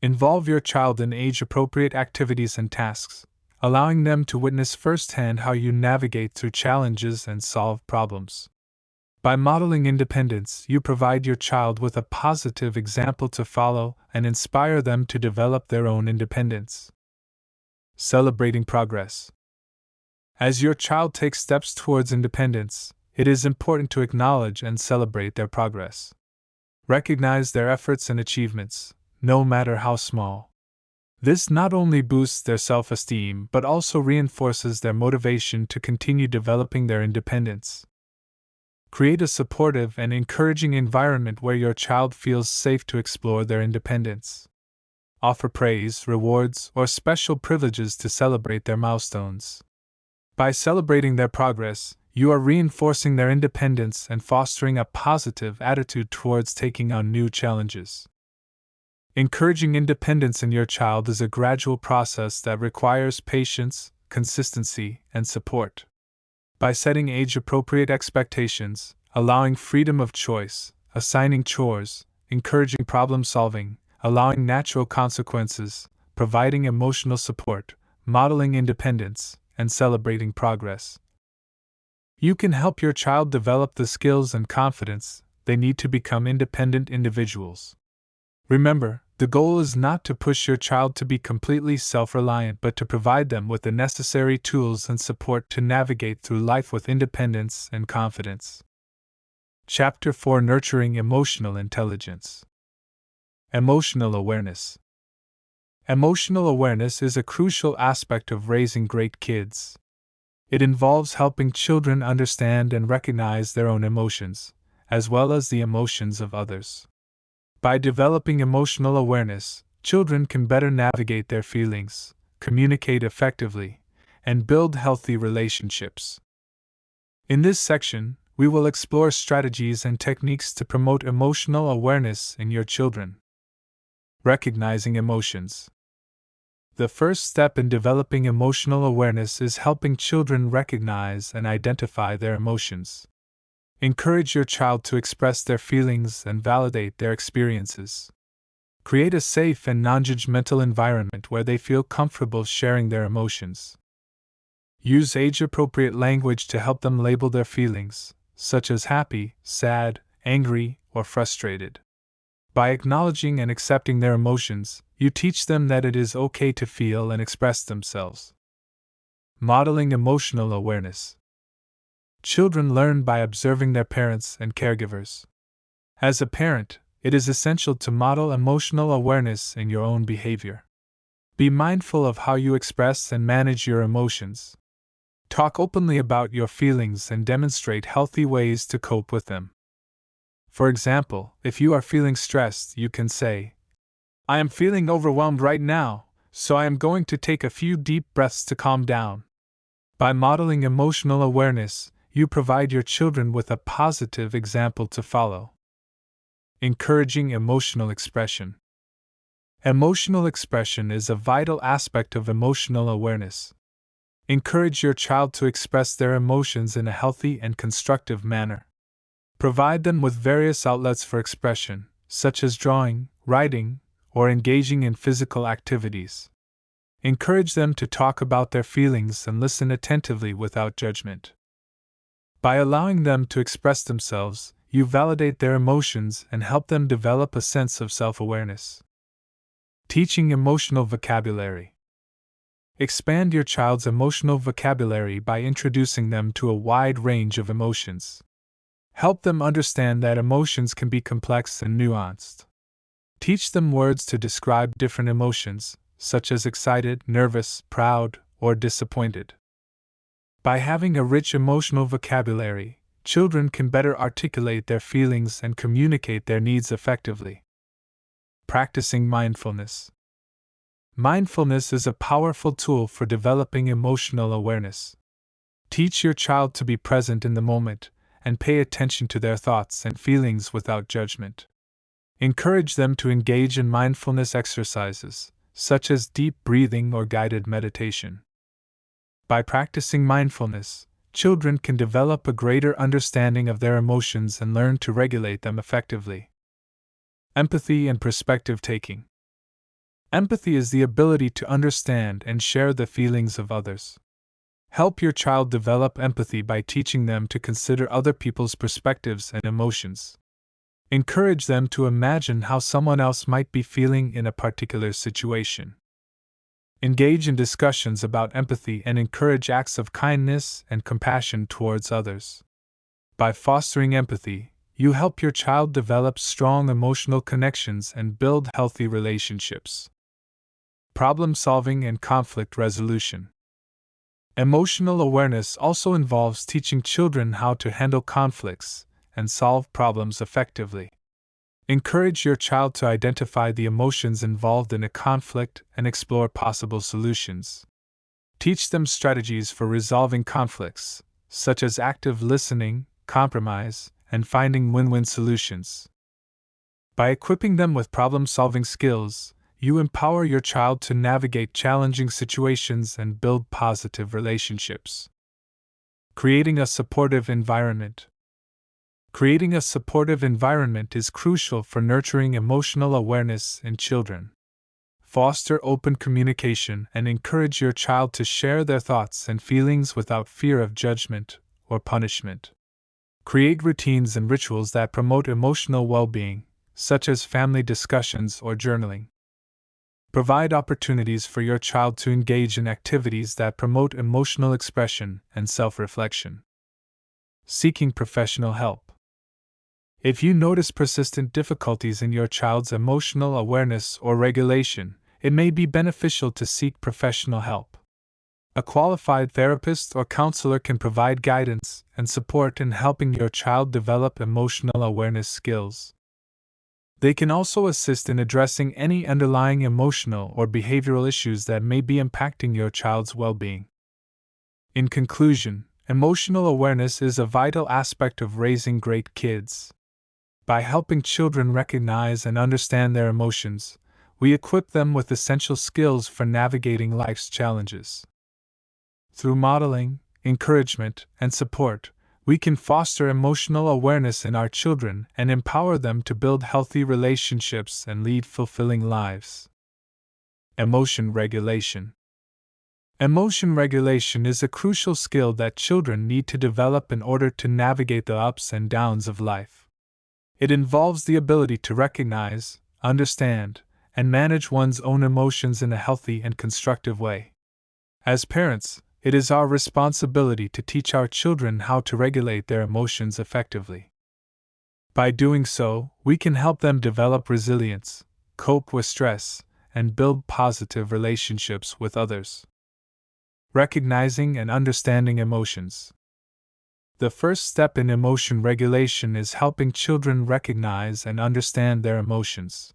Involve your child in age-appropriate activities and tasks, allowing them to witness firsthand how you navigate through challenges and solve problems. By modeling independence, you provide your child with a positive example to follow and inspire them to develop their own independence. Celebrating progress. As your child takes steps towards independence, it is important to acknowledge and celebrate their progress. Recognize their efforts and achievements, no matter how small. This not only boosts their self-esteem but also reinforces their motivation to continue developing their independence. Create a supportive and encouraging environment where your child feels safe to explore their independence. Offer praise, rewards, or special privileges to celebrate their milestones. By celebrating their progress, you are reinforcing their independence and fostering a positive attitude towards taking on new challenges. Encouraging independence in your child is a gradual process that requires patience, consistency, and support. By setting age-appropriate expectations, allowing freedom of choice, assigning chores, encouraging problem-solving, allowing natural consequences, providing emotional support, modeling independence, and celebrating progress, you can help your child develop the skills and confidence they need to become independent individuals. Remember, the goal is not to push your child to be completely self-reliant but to provide them with the necessary tools and support to navigate through life with independence and confidence. Chapter 4: Nurturing Emotional Intelligence. Emotional Awareness. Emotional awareness is a crucial aspect of raising great kids. It involves helping children understand and recognize their own emotions, as well as the emotions of others. By developing emotional awareness, children can better navigate their feelings, communicate effectively, and build healthy relationships. In this section, we will explore strategies and techniques to promote emotional awareness in your children. Recognizing emotions. The first step in developing emotional awareness is helping children recognize and identify their emotions. Encourage your child to express their feelings and validate their experiences. Create a safe and non-judgmental environment where they feel comfortable sharing their emotions. Use age-appropriate language to help them label their feelings, such as happy, sad, angry, or frustrated. By acknowledging and accepting their emotions, you teach them that it is okay to feel and express themselves. Modeling emotional awareness. Children learn by observing their parents and caregivers. As a parent, it is essential to model emotional awareness in your own behavior. Be mindful of how you express and manage your emotions. Talk openly about your feelings and demonstrate healthy ways to cope with them. For example, if you are feeling stressed, you can say, "I am feeling overwhelmed right now, so I am going to take a few deep breaths to calm down." By modeling emotional awareness, you provide your children with a positive example to follow. Encouraging emotional expression. Emotional expression is a vital aspect of emotional awareness. Encourage your child to express their emotions in a healthy and constructive manner. Provide them with various outlets for expression, such as drawing, writing, or engaging in physical activities. Encourage them to talk about their feelings and listen attentively without judgment. By allowing them to express themselves, you validate their emotions and help them develop a sense of self-awareness. Teaching emotional vocabulary. Expand your child's emotional vocabulary by introducing them to a wide range of emotions. Help them understand that emotions can be complex and nuanced. Teach them words to describe different emotions, such as excited, nervous, proud, or disappointed. By having a rich emotional vocabulary, children can better articulate their feelings and communicate their needs effectively. Practicing mindfulness. Mindfulness is a powerful tool for developing emotional awareness. Teach your child to be present in the moment and pay attention to their thoughts and feelings without judgment. Encourage them to engage in mindfulness exercises, such as deep breathing or guided meditation. By practicing mindfulness, children can develop a greater understanding of their emotions and learn to regulate them effectively. Empathy and perspective taking. Empathy is the ability to understand and share the feelings of others. Help your child develop empathy by teaching them to consider other people's perspectives and emotions. Encourage them to imagine how someone else might be feeling in a particular situation. Engage in discussions about empathy and encourage acts of kindness and compassion towards others. By fostering empathy, you help your child develop strong emotional connections and build healthy relationships. Problem solving and conflict resolution. Emotional awareness also involves teaching children how to handle conflicts and solve problems effectively. Encourage your child to identify the emotions involved in a conflict and explore possible solutions. Teach them strategies for resolving conflicts, such as active listening, compromise, and finding win-win solutions. By equipping them with problem-solving skills, you empower your child to navigate challenging situations and build positive relationships. Creating a supportive environment. Creating a supportive environment is crucial for nurturing emotional awareness in children. Foster open communication and encourage your child to share their thoughts and feelings without fear of judgment or punishment. Create routines and rituals that promote emotional well-being, such as family discussions or journaling. Provide opportunities for your child to engage in activities that promote emotional expression and self-reflection. Seeking professional help. If you notice persistent difficulties in your child's emotional awareness or regulation, it may be beneficial to seek professional help. A qualified therapist or counselor can provide guidance and support in helping your child develop emotional awareness skills. They can also assist in addressing any underlying emotional or behavioral issues that may be impacting your child's well-being. In conclusion, emotional awareness is a vital aspect of raising great kids. By helping children recognize and understand their emotions, we equip them with essential skills for navigating life's challenges. Through modeling, encouragement, and support, we can foster emotional awareness in our children and empower them to build healthy relationships and lead fulfilling lives. Emotion regulation. Emotion regulation is a crucial skill that children need to develop in order to navigate the ups and downs of life. It involves the ability to recognize, understand, and manage one's own emotions in a healthy and constructive way. As parents, it is our responsibility to teach our children how to regulate their emotions effectively. By doing so, we can help them develop resilience, cope with stress, and build positive relationships with others. Recognizing and understanding emotions. The first step in emotion regulation is helping children recognize and understand their emotions.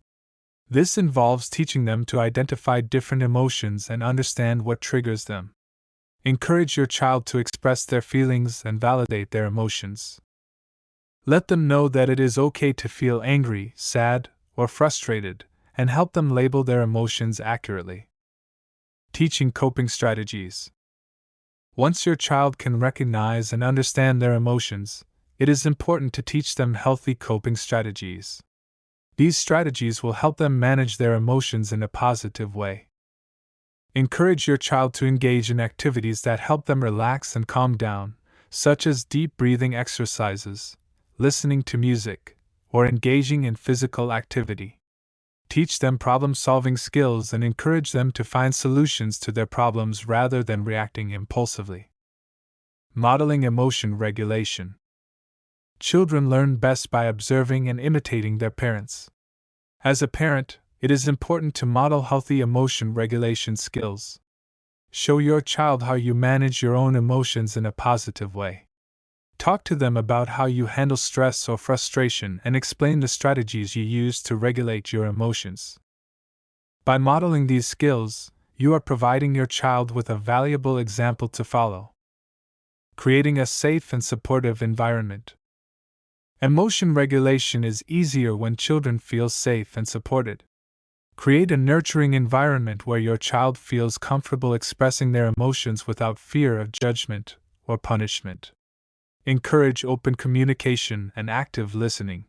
This involves teaching them to identify different emotions and understand what triggers them. Encourage your child to express their feelings and validate their emotions. Let them know that it is okay to feel angry, sad, or frustrated, and help them label their emotions accurately. Teaching coping strategies. Once your child can recognize and understand their emotions, it is important to teach them healthy coping strategies. These strategies will help them manage their emotions in a positive way. Encourage your child to engage in activities that help them relax and calm down, such as deep breathing exercises, listening to music, or engaging in physical activity. Teach them problem-solving skills and encourage them to find solutions to their problems rather than reacting impulsively. Modeling emotion regulation. Children learn best by observing and imitating their parents. As a parent, it is important to model healthy emotion regulation skills. Show your child how you manage your own emotions in a positive way. Talk to them about how you handle stress or frustration and explain the strategies you use to regulate your emotions. By modeling these skills, you are providing your child with a valuable example to follow. Creating a safe and supportive environment. Emotion regulation is easier when children feel safe and supported. Create a nurturing environment where your child feels comfortable expressing their emotions without fear of judgment or punishment. Encourage open communication and active listening.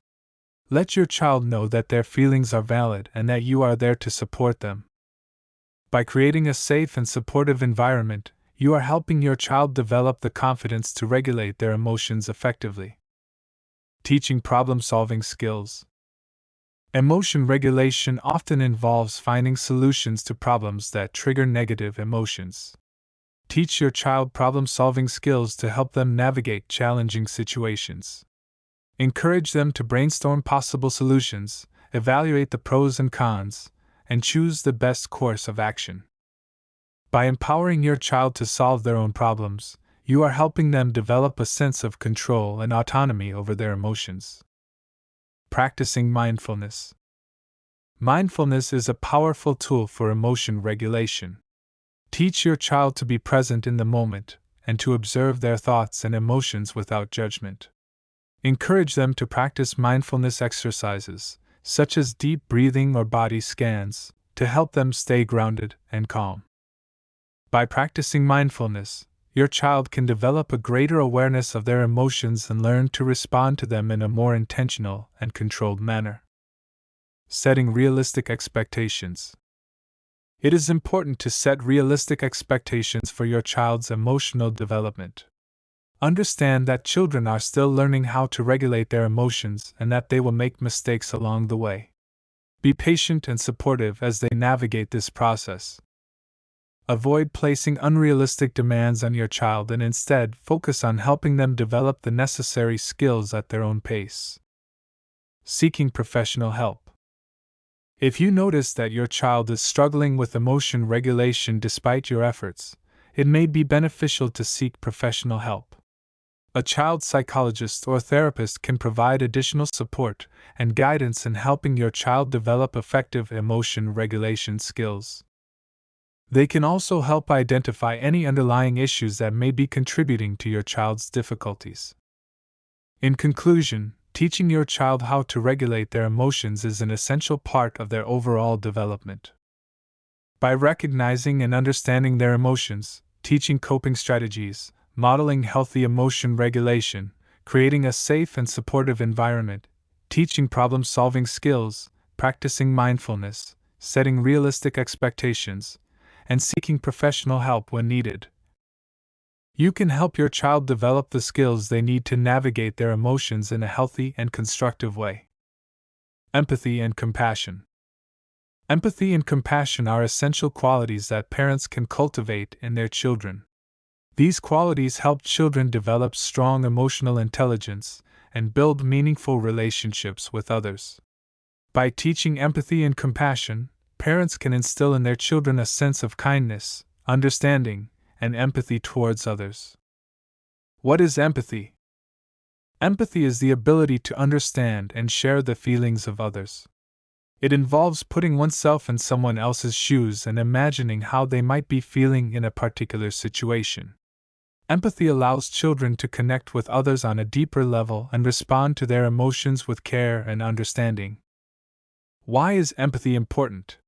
Let your child know that their feelings are valid and that you are there to support them. By creating a safe and supportive environment, you are helping your child develop the confidence to regulate their emotions effectively. Teaching problem-solving skills. Emotion regulation often involves finding solutions to problems that trigger negative emotions. Teach your child problem-solving skills to help them navigate challenging situations. Encourage them to brainstorm possible solutions, evaluate the pros and cons, and choose the best course of action. By empowering your child to solve their own problems, you are helping them develop a sense of control and autonomy over their emotions. Practicing mindfulness. Mindfulness is a powerful tool for emotion regulation. Teach your child to be present in the moment and to observe their thoughts and emotions without judgment. Encourage them to practice mindfulness exercises, such as deep breathing or body scans, to help them stay grounded and calm. By practicing mindfulness, your child can develop a greater awareness of their emotions and learn to respond to them in a more intentional and controlled manner. Setting realistic expectations. It is important to set realistic expectations for your child's emotional development. Understand that children are still learning how to regulate their emotions and that they will make mistakes along the way. Be patient and supportive as they navigate this process. Avoid placing unrealistic demands on your child and instead focus on helping them develop the necessary skills at their own pace. Seeking professional help. If you notice that your child is struggling with emotion regulation despite your efforts, it may be beneficial to seek professional help. A child psychologist or therapist can provide additional support and guidance in helping your child develop effective emotion regulation skills. They can also help identify any underlying issues that may be contributing to your child's difficulties. In conclusion, teaching your child how to regulate their emotions is an essential part of their overall development. By recognizing and understanding their emotions, teaching coping strategies, modeling healthy emotion regulation, creating a safe and supportive environment, teaching problem-solving skills, practicing mindfulness, setting realistic expectations, and seeking professional help when needed, you can help your child develop the skills they need to navigate their emotions in a healthy and constructive way. Empathy and compassion. Empathy and compassion are essential qualities that parents can cultivate in their children. These qualities help children develop strong emotional intelligence and build meaningful relationships with others. By teaching empathy and compassion, parents can instill in their children a sense of kindness, understanding, and empathy towards others. What is empathy? Empathy is the ability to understand and share the feelings of others. It involves putting oneself in someone else's shoes and imagining how they might be feeling in a particular situation. Empathy allows children to connect with others on a deeper level and respond to their emotions with care and understanding. Why is empathy important?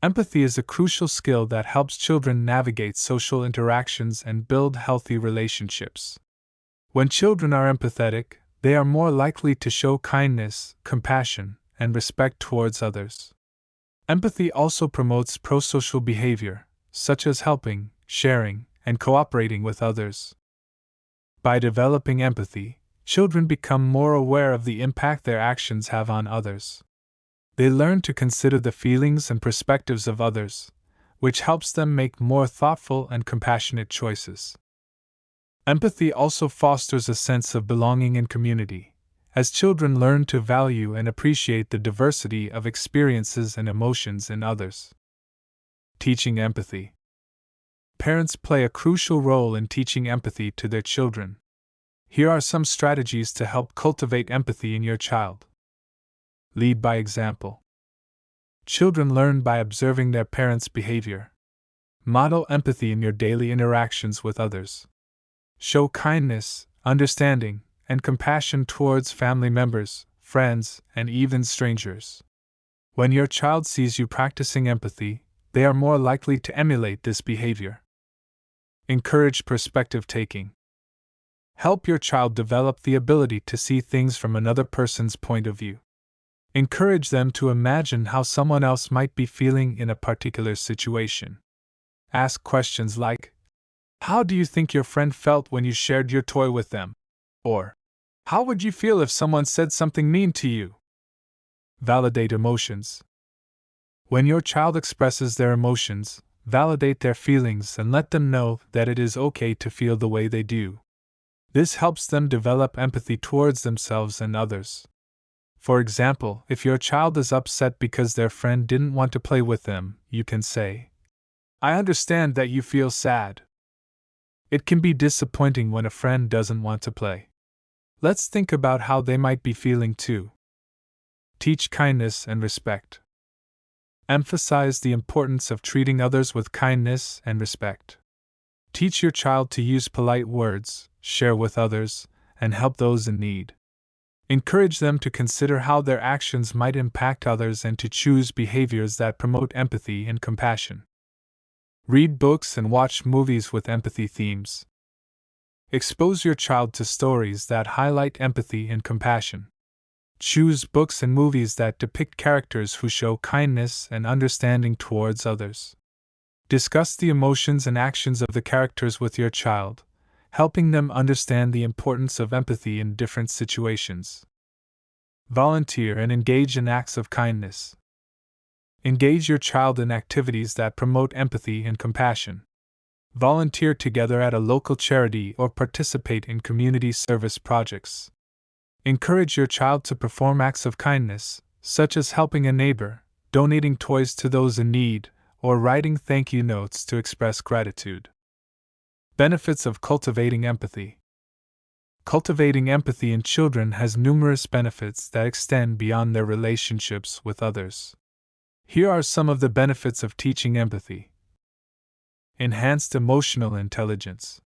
Empathy is a crucial skill that helps children navigate social interactions and build healthy relationships. When children are empathetic, they are more likely to show kindness, compassion, and respect towards others. Empathy also promotes prosocial behavior, such as helping, sharing, and cooperating with others. By developing empathy, children become more aware of the impact their actions have on others. They learn to consider the feelings and perspectives of others, which helps them make more thoughtful and compassionate choices. Empathy also fosters a sense of belonging in community, as children learn to value and appreciate the diversity of experiences and emotions in others. Teaching empathy. Parents play a crucial role in teaching empathy to their children. Here are some strategies to help cultivate empathy in your child. Lead by example. Children learn by observing their parents' behavior. Model empathy in your daily interactions with others. Show kindness, understanding, and compassion towards family members, friends, and even strangers. When your child sees you practicing empathy, they are more likely to emulate this behavior. Encourage perspective taking. Help your child develop the ability to see things from another person's point of view. Encourage them to imagine how someone else might be feeling in a particular situation. Ask questions like, "How do you think your friend felt when you shared your toy with them?" Or, "How would you feel if someone said something mean to you?" Validate emotions. When your child expresses their emotions, validate their feelings and let them know that it is okay to feel the way they do. This helps them develop empathy towards themselves and others. For example, if your child is upset because their friend didn't want to play with them, you can say, "I understand that you feel sad. It can be disappointing when a friend doesn't want to play. Let's think about how they might be feeling too." Teach kindness and respect. Emphasize the importance of treating others with kindness and respect. Teach your child to use polite words, share with others, and help those in need. Encourage them to consider how their actions might impact others and to choose behaviors that promote empathy and compassion. Read books and watch movies with empathy themes. Expose your child to stories that highlight empathy and compassion. Choose books and movies that depict characters who show kindness and understanding towards others. Discuss the emotions and actions of the characters with your child, helping them understand the importance of empathy in different situations. Volunteer and engage in acts of kindness. Engage your child in activities that promote empathy and compassion. Volunteer together at a local charity or participate in community service projects. Encourage your child to perform acts of kindness, such as helping a neighbor, donating toys to those in need, or writing thank you notes to express gratitude. Benefits of cultivating empathy. Cultivating empathy in children has numerous benefits that extend beyond their relationships with others. Here are some of the benefits of teaching empathy. Enhanced emotional intelligence.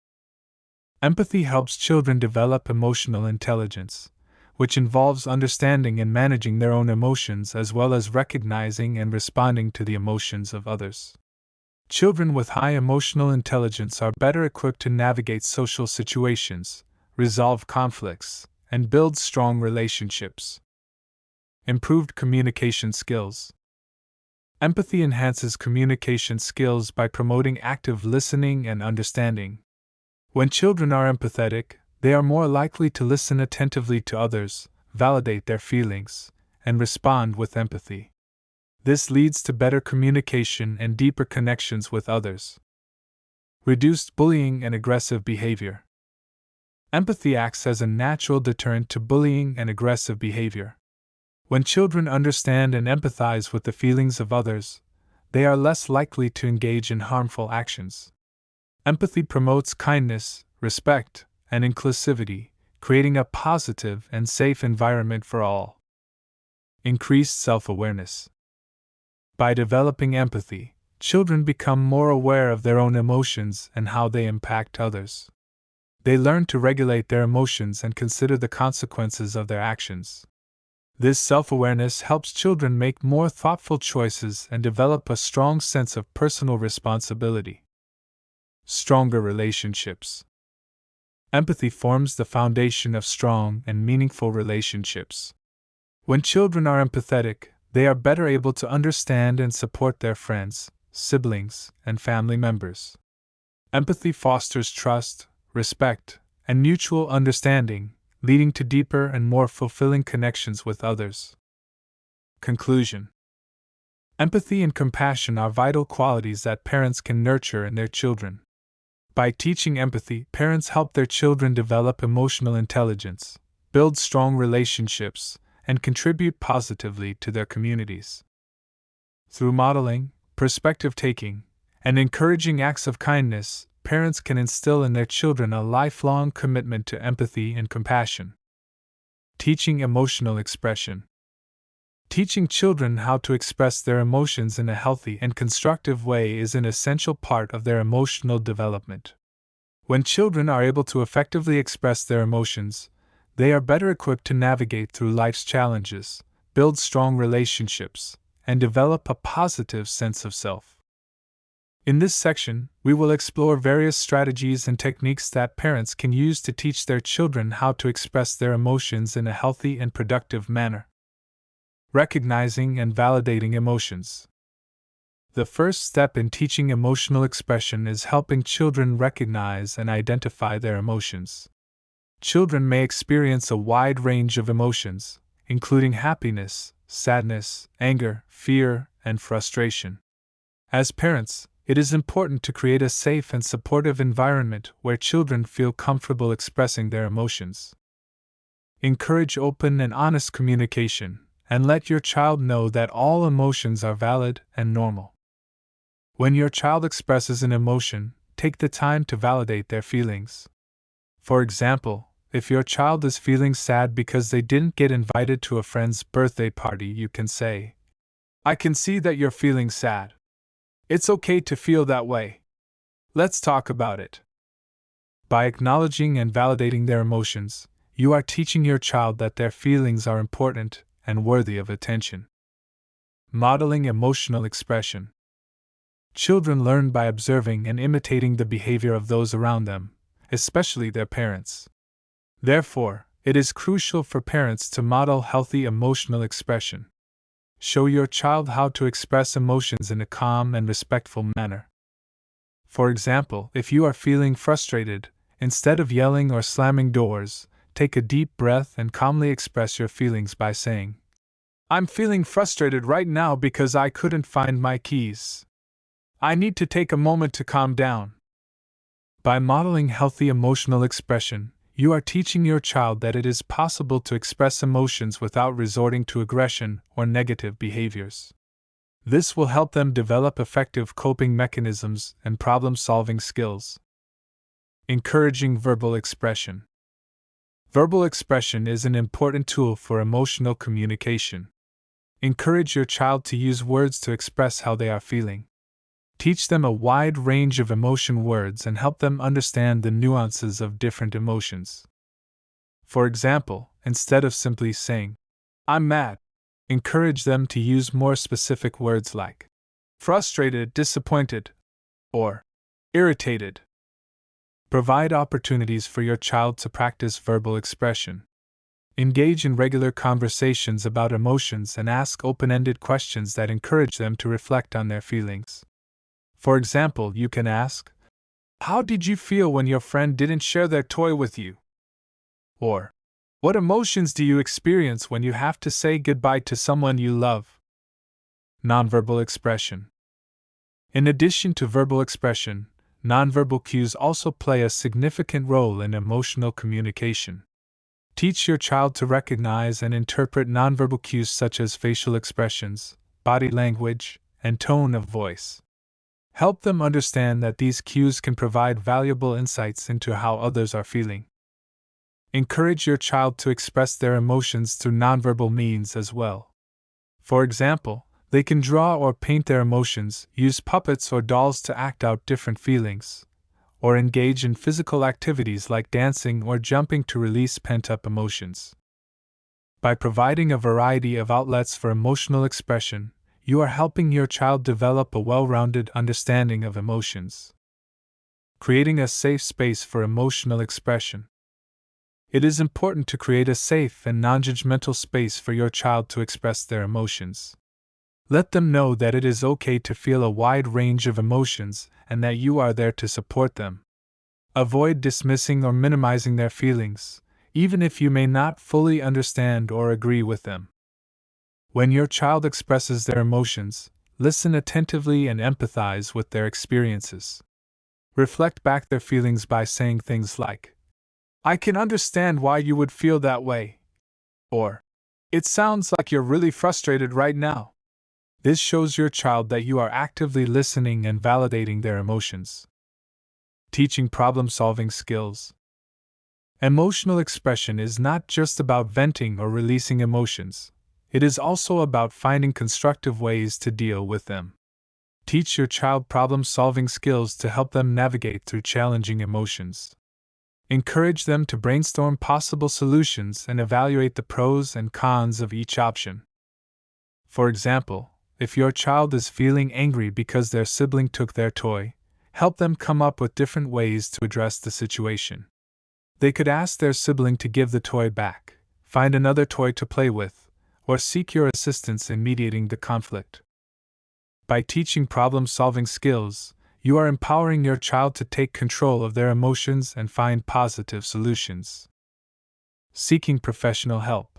Empathy helps children develop emotional intelligence, which involves understanding and managing their own emotions as well as recognizing and responding to the emotions of others. Children with high emotional intelligence are better equipped to navigate social situations, resolve conflicts, and build strong relationships. Improved communication skills. Empathy enhances communication skills by promoting active listening and understanding. When children are empathetic, they are more likely to listen attentively to others, validate their feelings, and respond with empathy. This leads to better communication and deeper connections with others. Reduced bullying and aggressive behavior. Empathy acts as a natural deterrent to bullying and aggressive behavior. When children understand and empathize with the feelings of others, they are less likely to engage in harmful actions. Empathy promotes kindness, respect, and inclusivity, creating a positive and safe environment for all. Increased self-awareness. By developing empathy, children become more aware of their own emotions and how they impact others. They learn to regulate their emotions and consider the consequences of their actions. This self-awareness helps children make more thoughtful choices and develop a strong sense of personal responsibility. Stronger relationships. Empathy forms the foundation of strong and meaningful relationships. When children are empathetic, they are better able to understand and support their friends, siblings, and family members. Empathy fosters trust, respect, and mutual understanding, leading to deeper and more fulfilling connections with others. Conclusion. Empathy and compassion are vital qualities that parents can nurture in their children. By teaching empathy, parents help their children develop emotional intelligence, build strong relationships, and contribute positively to their communities. Through modeling, perspective-taking, and encouraging acts of kindness, parents can instill in their children a lifelong commitment to empathy and compassion. Teaching emotional expression. Teaching children how to express their emotions in a healthy and constructive way is an essential part of their emotional development. When children are able to effectively express their emotions, they are better equipped to navigate through life's challenges, build strong relationships, and develop a positive sense of self. In this section, we will explore various strategies and techniques that parents can use to teach their children how to express their emotions in a healthy and productive manner. Recognizing and validating emotions. The first step in teaching emotional expression is helping children recognize and identify their emotions. Children may experience a wide range of emotions, including happiness, sadness, anger, fear, and frustration. As parents, it is important to create a safe and supportive environment where children feel comfortable expressing their emotions. Encourage open and honest communication, and let your child know that all emotions are valid and normal. When your child expresses an emotion, take the time to validate their feelings. For example, if your child is feeling sad because they didn't get invited to a friend's birthday party, you can say, "I can see that you're feeling sad. It's okay to feel that way. Let's talk about it." By acknowledging and validating their emotions, you are teaching your child that their feelings are important and worthy of attention. Modeling emotional expression. Children learn by observing and imitating the behavior of those around them, especially their parents. Therefore, it is crucial for parents to model healthy emotional expression. Show your child how to express emotions in a calm and respectful manner. For example, if you are feeling frustrated, instead of yelling or slamming doors, take a deep breath and calmly express your feelings by saying, "I'm feeling frustrated right now because I couldn't find my keys. I need to take a moment to calm down." By modeling healthy emotional expression, you are teaching your child that it is possible to express emotions without resorting to aggression or negative behaviors. This will help them develop effective coping mechanisms and problem-solving skills. Encouraging verbal expression. Verbal expression is an important tool for emotional communication. Encourage your child to use words to express how they are feeling. Teach them a wide range of emotion words and help them understand the nuances of different emotions. For example, instead of simply saying, "I'm mad," encourage them to use more specific words like frustrated, disappointed, or irritated. Provide opportunities for your child to practice verbal expression. Engage in regular conversations about emotions and ask open-ended questions that encourage them to reflect on their feelings. For example, you can ask, "How did you feel when your friend didn't share their toy with you?" Or, "What emotions do you experience when you have to say goodbye to someone you love?" Nonverbal expression. In addition to verbal expression, nonverbal cues also play a significant role in emotional communication. Teach your child to recognize and interpret nonverbal cues such as facial expressions, body language, and tone of voice. Help them understand that these cues can provide valuable insights into how others are feeling. Encourage your child to express their emotions through nonverbal means as well. For example, they can draw or paint their emotions, use puppets or dolls to act out different feelings, or engage in physical activities like dancing or jumping to release pent-up emotions. By providing a variety of outlets for emotional expression, you are helping your child develop a well-rounded understanding of emotions. Creating a safe space for emotional expression. It is important to create a safe and non-judgmental space for your child to express their emotions. Let them know that it is okay to feel a wide range of emotions and that you are there to support them. Avoid dismissing or minimizing their feelings, even if you may not fully understand or agree with them. When your child expresses their emotions, listen attentively and empathize with their experiences. Reflect back their feelings by saying things like, "I can understand why you would feel that way," or, "It sounds like you're really frustrated right now." This shows your child that you are actively listening and validating their emotions. Teaching problem-solving skills. Emotional expression is not just about venting or releasing emotions. It is also about finding constructive ways to deal with them. Teach your child problem-solving skills to help them navigate through challenging emotions. Encourage them to brainstorm possible solutions and evaluate the pros and cons of each option. For example, if your child is feeling angry because their sibling took their toy, help them come up with different ways to address the situation. They could ask their sibling to give the toy back, find another toy to play with, or seek your assistance in mediating the conflict. By teaching problem-solving skills, you are empowering your child to take control of their emotions and find positive solutions. Seeking professional help.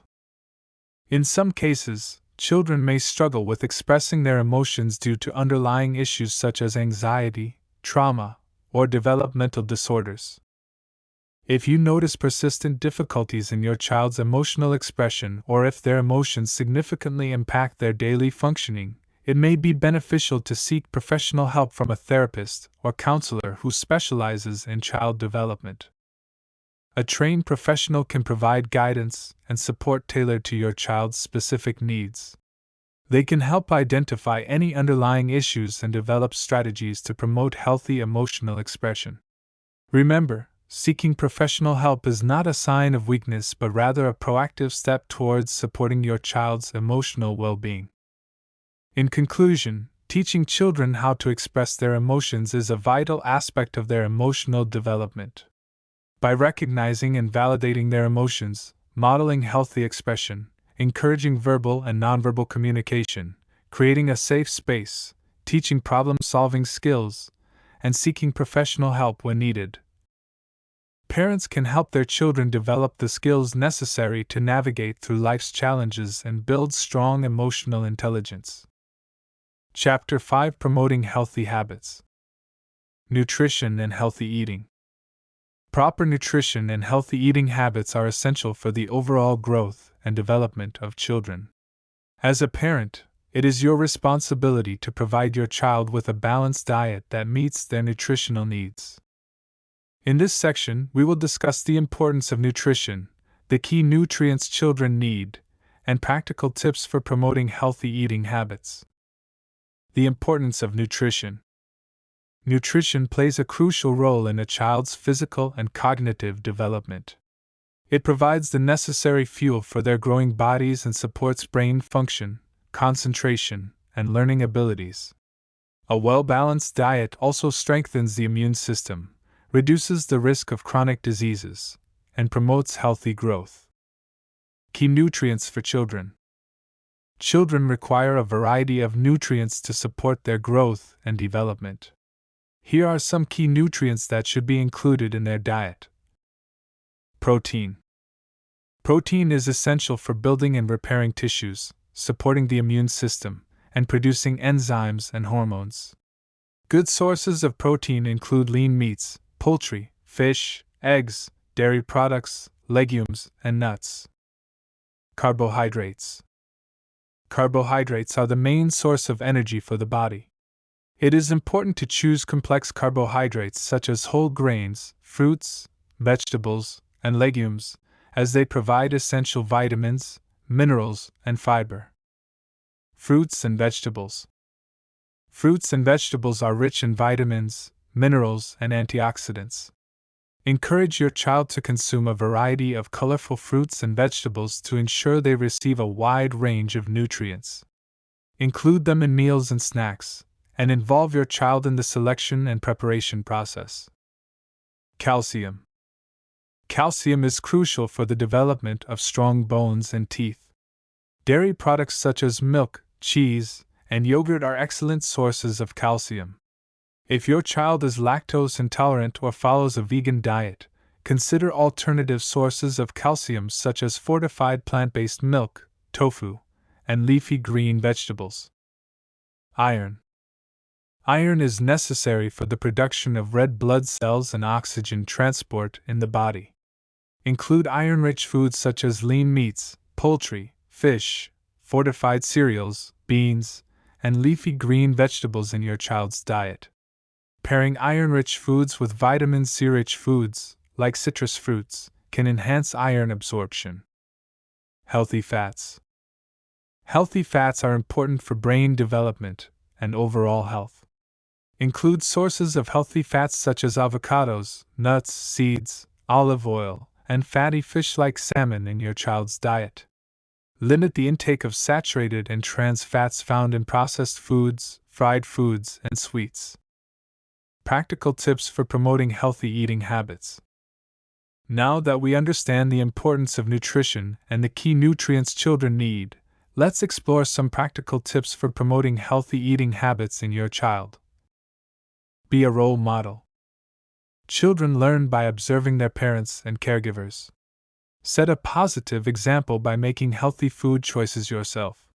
In some cases, children may struggle with expressing their emotions due to underlying issues such as anxiety, trauma, or developmental disorders. If you notice persistent difficulties in your child's emotional expression or if their emotions significantly impact their daily functioning, it may be beneficial to seek professional help from a therapist or counselor who specializes in child development. A trained professional can provide guidance and support tailored to your child's specific needs. They can help identify any underlying issues and develop strategies to promote healthy emotional expression. Remember, seeking professional help is not a sign of weakness but rather a proactive step towards supporting your child's emotional well-being. In conclusion, teaching children how to express their emotions is a vital aspect of their emotional development. By recognizing and validating their emotions, modeling healthy expression, encouraging verbal and nonverbal communication, creating a safe space, teaching problem-solving skills, and seeking professional help when needed, parents can help their children develop the skills necessary to navigate through life's challenges and build strong emotional intelligence. Chapter 5: Promoting Healthy Habits. Nutrition and Healthy Eating. Proper nutrition and healthy eating habits are essential for the overall growth and development of children. As a parent, it is your responsibility to provide your child with a balanced diet that meets their nutritional needs. In this section, we will discuss the importance of nutrition, the key nutrients children need, and practical tips for promoting healthy eating habits. The importance of nutrition. Nutrition plays a crucial role in a child's physical and cognitive development. It provides the necessary fuel for their growing bodies and supports brain function, concentration, and learning abilities. A well-balanced diet also strengthens the immune system, reduces the risk of chronic diseases, and promotes healthy growth. Key nutrients for children. Children require a variety of nutrients to support their growth and development. Here are some key nutrients that should be included in their diet. Protein. Protein is essential for building and repairing tissues, supporting the immune system, and producing enzymes and hormones. Good sources of protein include lean meats, poultry, fish, eggs, dairy products, legumes, and nuts. Carbohydrates. Carbohydrates are the main source of energy for the body. It is important to choose complex carbohydrates such as whole grains, fruits, vegetables, and legumes, as they provide essential vitamins, minerals, and fiber. Fruits and vegetables. Fruits and vegetables are rich in vitamins, minerals, and antioxidants. Encourage your child to consume a variety of colorful fruits and vegetables to ensure they receive a wide range of nutrients. Include them in meals and snacks, and involve your child in the selection and preparation process. Calcium. Calcium is crucial for the development of strong bones and teeth. Dairy products such as milk, cheese, and yogurt are excellent sources of calcium. If your child is lactose intolerant or follows a vegan diet, consider alternative sources of calcium such as fortified plant-based milk, tofu, and leafy green vegetables. Iron. Iron is necessary for the production of red blood cells and oxygen transport in the body. Include iron-rich foods such as lean meats, poultry, fish, fortified cereals, beans, and leafy green vegetables in your child's diet. Pairing iron-rich foods with vitamin C-rich foods, like citrus fruits, can enhance iron absorption. Healthy fats. Healthy fats are important for brain development and overall health. Include sources of healthy fats such as avocados, nuts, seeds, olive oil, and fatty fish like salmon in your child's diet. Limit the intake of saturated and trans fats found in processed foods, fried foods, and sweets. Practical tips for promoting healthy eating habits. Now that we understand the importance of nutrition and the key nutrients children need, let's explore some practical tips for promoting healthy eating habits in your child. Be a role model. Children learn by observing their parents and caregivers. Set a positive example by making healthy food choices yourself.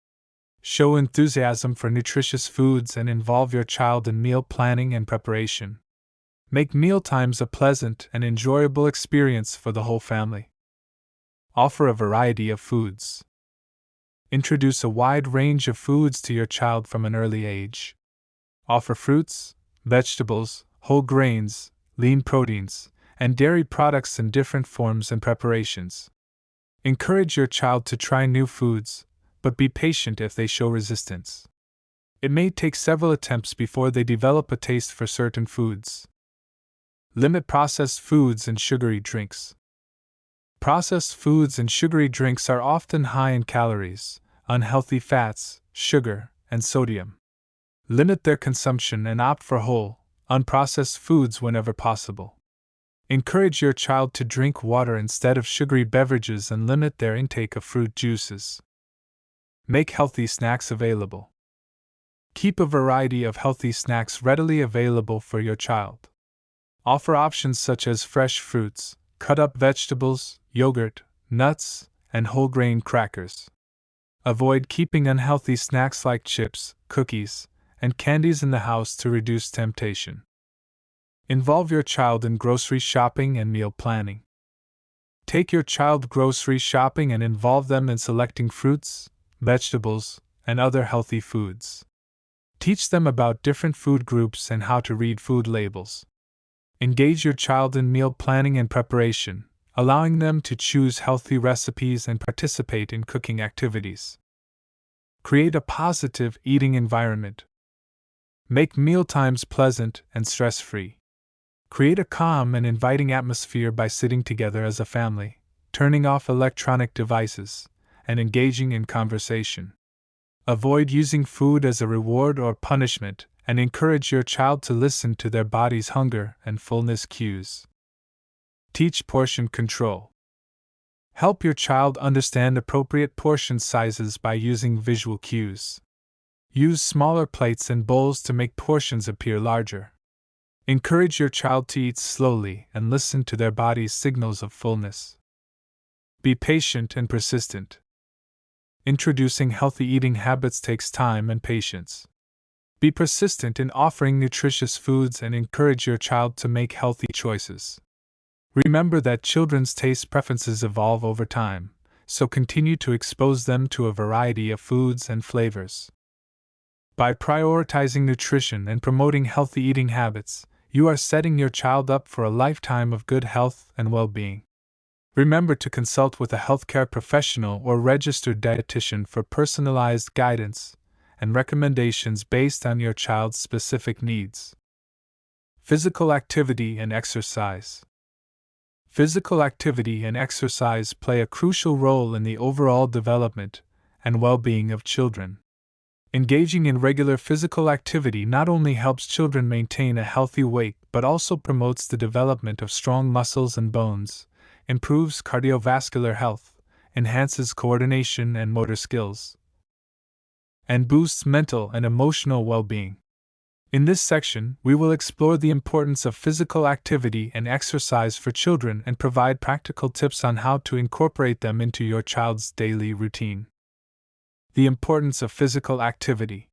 Show enthusiasm for nutritious foods and involve your child in meal planning and preparation. Make mealtimes a pleasant and enjoyable experience for the whole family. Offer a variety of foods. Introduce a wide range of foods to your child from an early age. Offer fruits, vegetables, whole grains, lean proteins, and dairy products in different forms and preparations. Encourage your child to try new foods, but be patient if they show resistance. It may take several attempts before they develop a taste for certain foods. Limit processed foods and sugary drinks. Processed foods and sugary drinks are often high in calories, unhealthy fats, sugar, and sodium. Limit their consumption and opt for whole, unprocessed foods whenever possible. Encourage your child to drink water instead of sugary beverages and limit their intake of fruit juices. Make healthy snacks available. Keep a variety of healthy snacks readily available for your child. Offer options such as fresh fruits, cut-up vegetables, yogurt, nuts, and whole grain crackers. Avoid keeping unhealthy snacks like chips, cookies, and candies in the house to reduce temptation. Involve your child in grocery shopping and meal planning. Take your child grocery shopping and involve them in selecting fruits, vegetables, and other healthy foods. Teach them about different food groups and how to read food labels. Engage your child in meal planning and preparation, allowing them to choose healthy recipes and participate in cooking activities. Create a positive eating environment. Make mealtimes pleasant and stress-free. Create a calm and inviting atmosphere by sitting together as a family, turning off electronic devices, and engaging in conversation. Avoid using food as a reward or punishment, and encourage your child to listen to their body's hunger and fullness cues. Teach portion control. Help your child understand appropriate portion sizes by using visual cues. Use smaller plates and bowls to make portions appear larger. Encourage your child to eat slowly and listen to their body's signals of fullness. Be patient and persistent. Introducing healthy eating habits takes time and patience. Be persistent in offering nutritious foods and encourage your child to make healthy choices. Remember that children's taste preferences evolve over time, so continue to expose them to a variety of foods and flavors. By prioritizing nutrition and promoting healthy eating habits, you are setting your child up for a lifetime of good health and well-being. Remember to consult with a healthcare professional or registered dietitian for personalized guidance and recommendations based on your child's specific needs. Physical activity and exercise. Physical activity and exercise play a crucial role in the overall development and well-being of children. Engaging in regular physical activity not only helps children maintain a healthy weight but also promotes the development of strong muscles and bones, improves cardiovascular health, enhances coordination and motor skills, and boosts mental and emotional well-being. In this section, we will explore the importance of physical activity and exercise for children and provide practical tips on how to incorporate them into your child's daily routine. The importance of physical activity.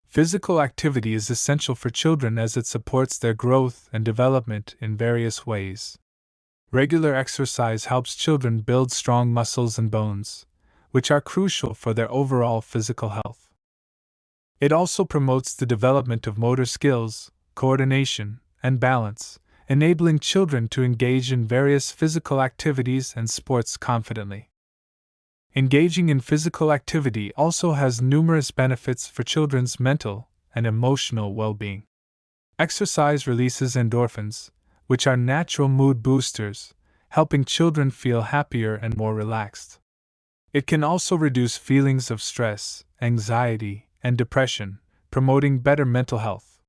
Physical activity is essential for children as it supports their growth and development in various ways. Regular exercise helps children build strong muscles and bones, which are crucial for their overall physical health. It also promotes the development of motor skills, coordination, and balance, enabling children to engage in various physical activities and sports confidently. Engaging in physical activity also has numerous benefits for children's mental and emotional well-being. Exercise releases endorphins, which are natural mood boosters, helping children feel happier and more relaxed. It can also reduce feelings of stress, anxiety, and depression, promoting better mental health.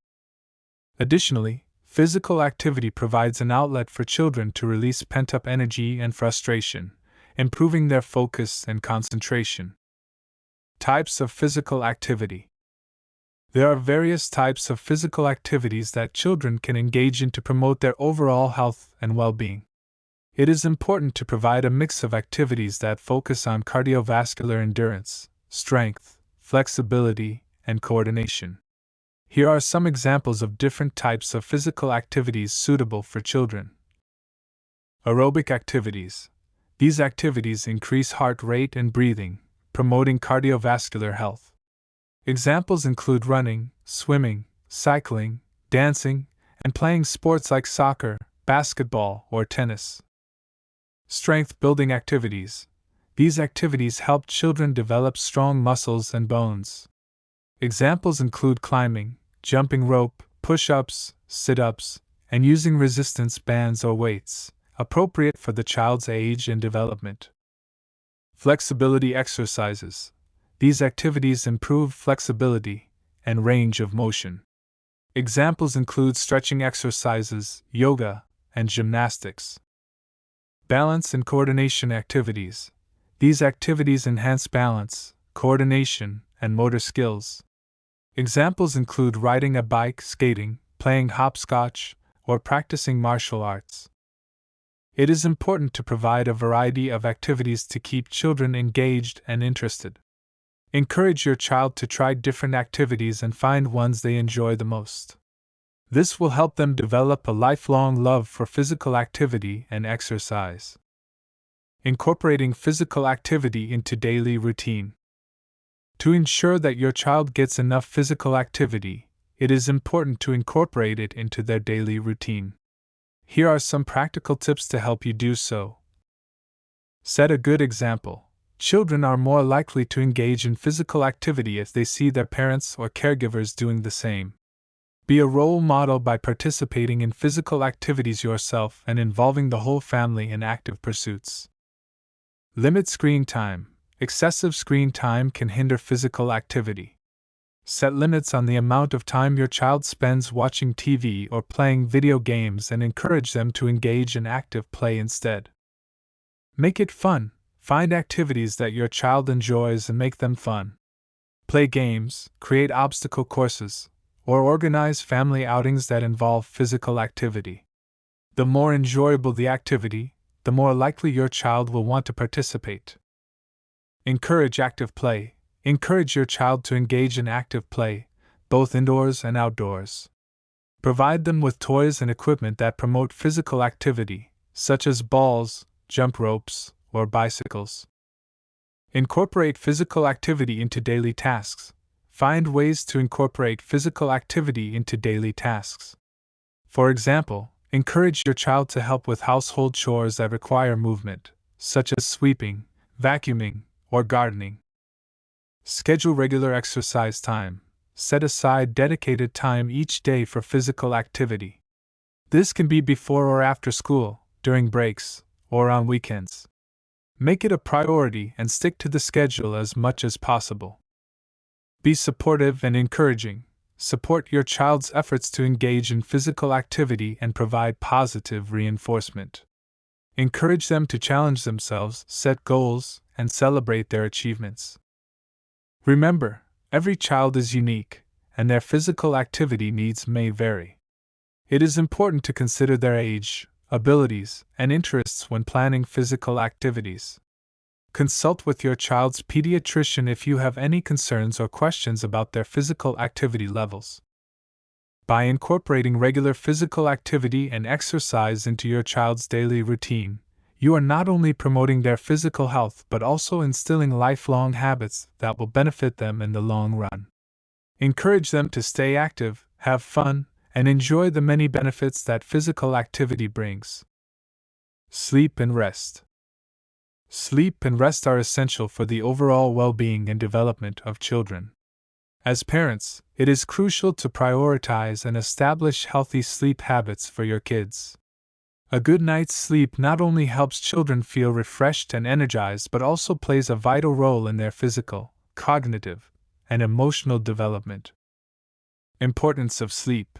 Additionally, physical activity provides an outlet for children to release pent-up energy and frustration, improving their focus and concentration. Types of physical activity. There are various types of physical activities that children can engage in to promote their overall health and well-being. It is important to provide a mix of activities that focus on cardiovascular endurance, strength, flexibility, and coordination. Here are some examples of different types of physical activities suitable for children. Aerobic activities. These activities increase heart rate and breathing, promoting cardiovascular health. Examples include running, swimming, cycling, dancing, and playing sports like soccer, basketball, or tennis. Strength building activities. These activities help children develop strong muscles and bones. Examples include climbing, jumping rope, push-ups, sit-ups, and using resistance bands or weights, appropriate for the child's age and development. Flexibility exercises. These activities improve flexibility and range of motion. Examples include stretching exercises, yoga, and gymnastics. Balance and coordination activities. These activities enhance balance, coordination, and motor skills. Examples include riding a bike, skating, playing hopscotch, or practicing martial arts. It is important to provide a variety of activities to keep children engaged and interested. Encourage your child to try different activities and find ones they enjoy the most. This will help them develop a lifelong love for physical activity and exercise. Incorporating physical activity into daily routine. To ensure that your child gets enough physical activity, it is important to incorporate it into their daily routine. Here are some practical tips to help you do so. Set a good example. Children are more likely to engage in physical activity if they see their parents or caregivers doing the same. Be a role model by participating in physical activities yourself and involving the whole family in active pursuits. Limit screen time. Excessive screen time can hinder physical activity. Set limits on the amount of time your child spends watching TV or playing video games and encourage them to engage in active play instead. Make it fun. Find activities that your child enjoys and make them fun. Play games, create obstacle courses, or organize family outings that involve physical activity. The more enjoyable the activity, the more likely your child will want to participate. Encourage active play. Encourage your child to engage in active play, both indoors and outdoors. Provide them with toys and equipment that promote physical activity, such as balls, jump ropes, or bicycles. Incorporate physical activity into daily tasks. Find ways to incorporate physical activity into daily tasks. For example, encourage your child to help with household chores that require movement, such as sweeping, vacuuming, or gardening. Schedule regular exercise time. Set aside dedicated time each day for physical activity. This can be before or after school, during breaks, or on weekends. Make it a priority and stick to the schedule as much as possible. Be supportive and encouraging. Support your child's efforts to engage in physical activity and provide positive reinforcement. Encourage them to challenge themselves, set goals, and celebrate their achievements. Remember, every child is unique, and their physical activity needs may vary. It is important to consider their age, abilities, and interests when planning physical activities. Consult with your child's pediatrician if you have any concerns or questions about their physical activity levels. By incorporating regular physical activity and exercise into your child's daily routine, you are not only promoting their physical health but also instilling lifelong habits that will benefit them in the long run. Encourage them to stay active, have fun, and enjoy the many benefits that physical activity brings. Sleep and rest. Sleep and rest are essential for the overall well-being and development of children. As parents, it is crucial to prioritize and establish healthy sleep habits for your kids. A good night's sleep not only helps children feel refreshed and energized but also plays a vital role in their physical, cognitive, and emotional development. Importance of sleep.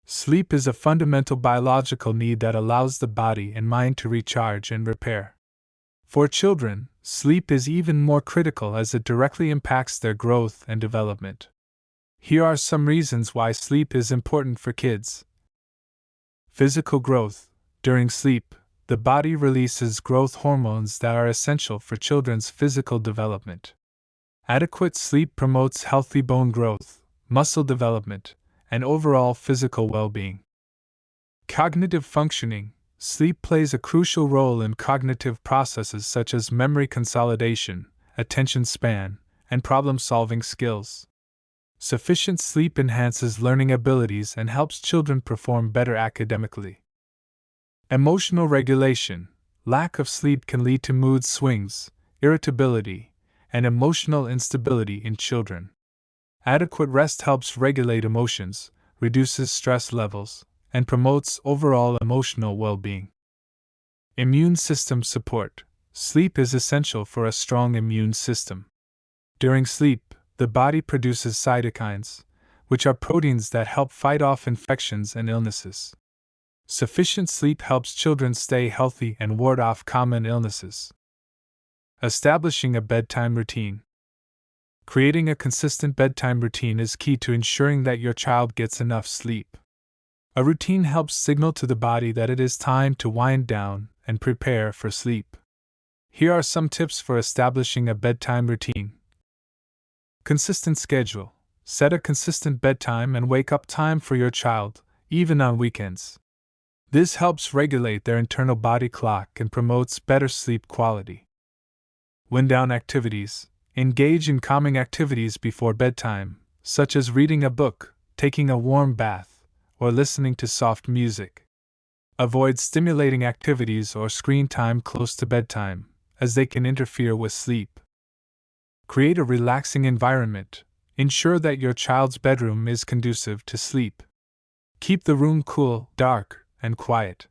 Sleep is a fundamental biological need that allows the body and mind to recharge and repair. For children, sleep is even more critical as it directly impacts their growth and development. Here are some reasons why sleep is important for kids. Physical growth. During sleep, the body releases growth hormones that are essential for children's physical development. Adequate sleep promotes healthy bone growth, muscle development, and overall physical well-being. Cognitive functioning. Sleep plays a crucial role in cognitive processes such as memory consolidation, attention span, and problem-solving skills. Sufficient sleep enhances learning abilities and helps children perform better academically. Emotional regulation. Lack of sleep can lead to mood swings, irritability, and emotional instability in children. Adequate rest helps regulate emotions, reduces stress levels, and promotes overall emotional well-being. Immune system support. Sleep is essential for a strong immune system. During sleep, the body produces cytokines, which are proteins that help fight off infections and illnesses. Sufficient sleep helps children stay healthy and ward off common illnesses. Establishing a bedtime routine. Creating a consistent bedtime routine is key to ensuring that your child gets enough sleep. A routine helps signal to the body that it is time to wind down and prepare for sleep. Here are some tips for establishing a bedtime routine. Consistent schedule. Set a consistent bedtime and wake-up time for your child, even on weekends. This helps regulate their internal body clock and promotes better sleep quality. Wind-down activities. Engage in calming activities before bedtime, such as reading a book, taking a warm bath, or listening to soft music. Avoid stimulating activities or screen time close to bedtime, as they can interfere with sleep. Create a relaxing environment. Ensure that your child's bedroom is conducive to sleep. Keep the room cool, dark, and quiet.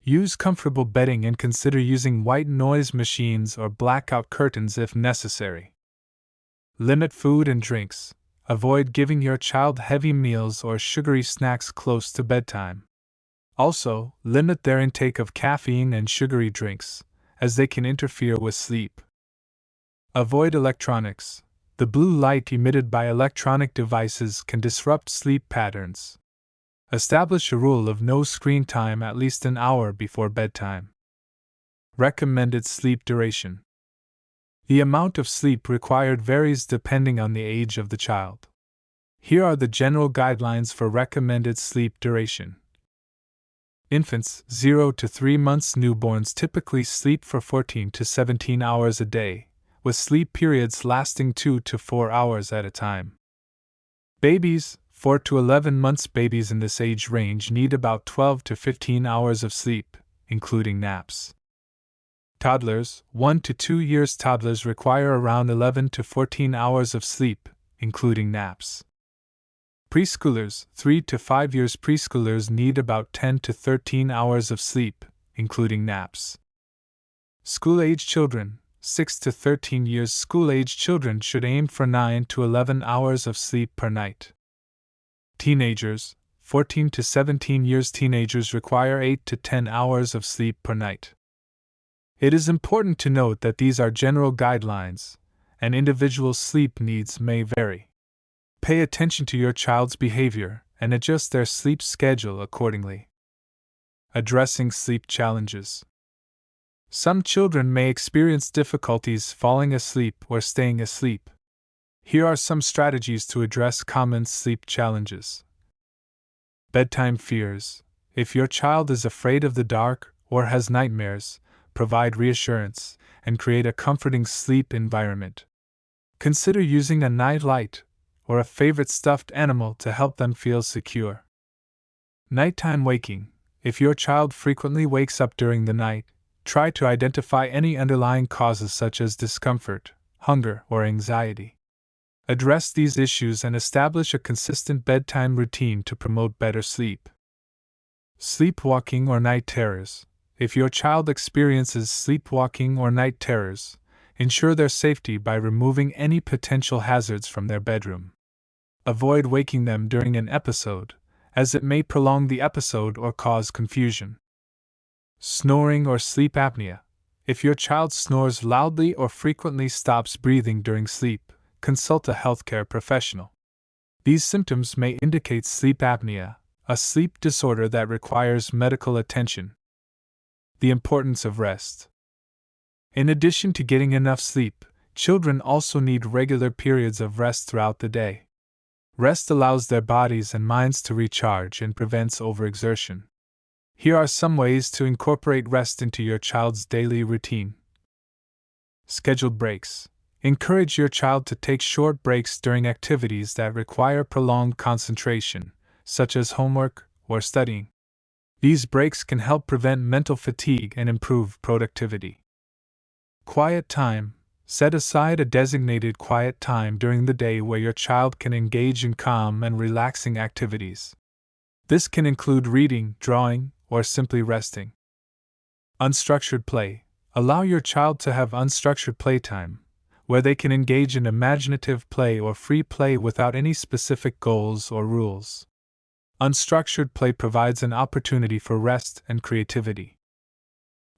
Use comfortable bedding and consider using white noise machines or blackout curtains if necessary. Limit food and drinks. Avoid giving your child heavy meals or sugary snacks close to bedtime. Also, limit their intake of caffeine and sugary drinks, as they can interfere with sleep. Avoid electronics. The blue light emitted by electronic devices can disrupt sleep patterns. Establish a rule of no screen time at least an hour before bedtime. Recommended sleep duration. The amount of sleep required varies depending on the age of the child. Here are the general guidelines for recommended sleep duration. Infants, 0 to 3 months. Newborns typically sleep for 14 to 17 hours a day, with sleep periods lasting 2 to 4 hours at a time. Babies, 4 to 11 months. Babies in this age range need about 12 to 15 hours of sleep, including naps. Toddlers, 1 to 2 years. Toddlers require around 11 to 14 hours of sleep, including naps. Preschoolers, 3 to 5 years. Preschoolers need about 10 to 13 hours of sleep, including naps. School-age children, 6 to 13 years. School-age children should aim for 9 to 11 hours of sleep per night. Teenagers, 14 to 17 years. Teenagers require 8 to 10 hours of sleep per night. It is important to note that these are general guidelines, and individual sleep needs may vary. Pay attention to your child's behavior and adjust their sleep schedule accordingly. Addressing sleep challenges. Some children may experience difficulties falling asleep or staying asleep. Here are some strategies to address common sleep challenges. Bedtime fears. If your child is afraid of the dark or has nightmares, provide reassurance and create a comforting sleep environment. Consider using a night light or a favorite stuffed animal to help them feel secure. Nighttime waking. If your child frequently wakes up during the night, try to identify any underlying causes such as discomfort, hunger, or anxiety. Address these issues and establish a consistent bedtime routine to promote better sleep. Sleepwalking or night terrors. If your child experiences sleepwalking or night terrors, ensure their safety by removing any potential hazards from their bedroom. Avoid waking them during an episode, as it may prolong the episode or cause confusion. Snoring or sleep apnea. If your child snores loudly or frequently stops breathing during sleep, consult a healthcare professional. These symptoms may indicate sleep apnea, a sleep disorder that requires medical attention. The importance of rest. In addition to getting enough sleep, children also need regular periods of rest throughout the day. Rest allows their bodies and minds to recharge and prevents overexertion. Here are some ways to incorporate rest into your child's daily routine. Scheduled breaks. Encourage your child to take short breaks during activities that require prolonged concentration, such as homework or studying. These breaks can help prevent mental fatigue and improve productivity. Quiet time. Set aside a designated quiet time during the day where your child can engage in calm and relaxing activities. This can include reading, drawing, or simply resting. Unstructured play. Allow your child to have unstructured playtime, where they can engage in imaginative play or free play without any specific goals or rules. Unstructured play provides an opportunity for rest and creativity.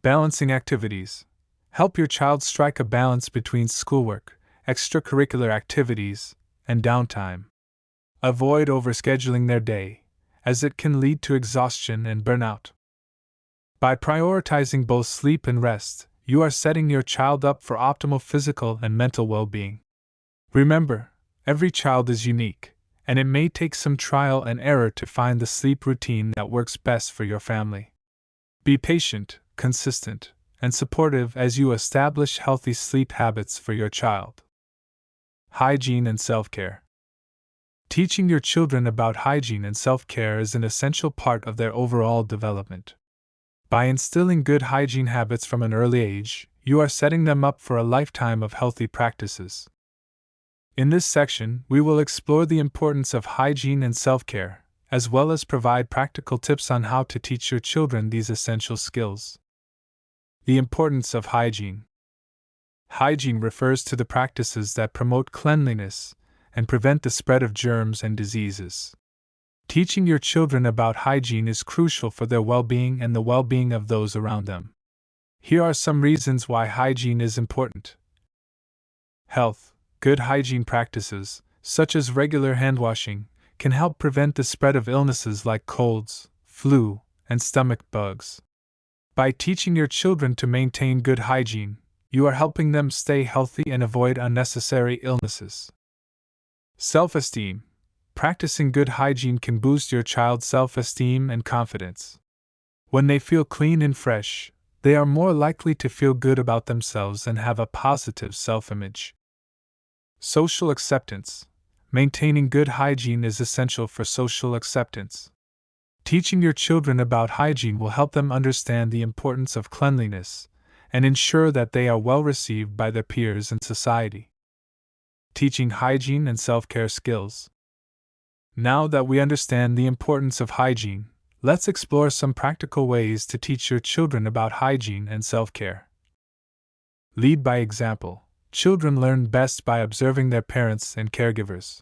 Balancing activities. Help your child strike a balance between schoolwork, extracurricular activities, and downtime. Avoid overscheduling their day, as it can lead to exhaustion and burnout. By prioritizing both sleep and rest, you are setting your child up for optimal physical and mental well-being. Remember, every child is unique, and it may take some trial and error to find the sleep routine that works best for your family. Be patient, consistent, and supportive as you establish healthy sleep habits for your child. Hygiene and self-care. Teaching your children about hygiene and self-care is an essential part of their overall development. By instilling good hygiene habits from an early age, you are setting them up for a lifetime of healthy practices. In this section, we will explore the importance of hygiene and self-care, as well as provide practical tips on how to teach your children these essential skills. The importance of hygiene. Hygiene refers to the practices that promote cleanliness and prevent the spread of germs and diseases. Teaching your children about hygiene is crucial for their well-being and the well-being of those around them. Here are some reasons why hygiene is important. Health. Good hygiene practices, such as regular hand washing, can help prevent the spread of illnesses like colds, flu, and stomach bugs. By teaching your children to maintain good hygiene, you are helping them stay healthy and avoid unnecessary illnesses. Self-esteem. Practicing good hygiene can boost your child's self-esteem and confidence. When they feel clean and fresh, they are more likely to feel good about themselves and have a positive self-image. Social acceptance. Maintaining good hygiene is essential for social acceptance. Teaching your children about hygiene will help them understand the importance of cleanliness and ensure that they are well received by their peers and society. Teaching hygiene and self-care skills. Now that we understand the importance of hygiene, let's explore some practical ways to teach your children about hygiene and self-care. Lead by example. Children learn best by observing their parents and caregivers.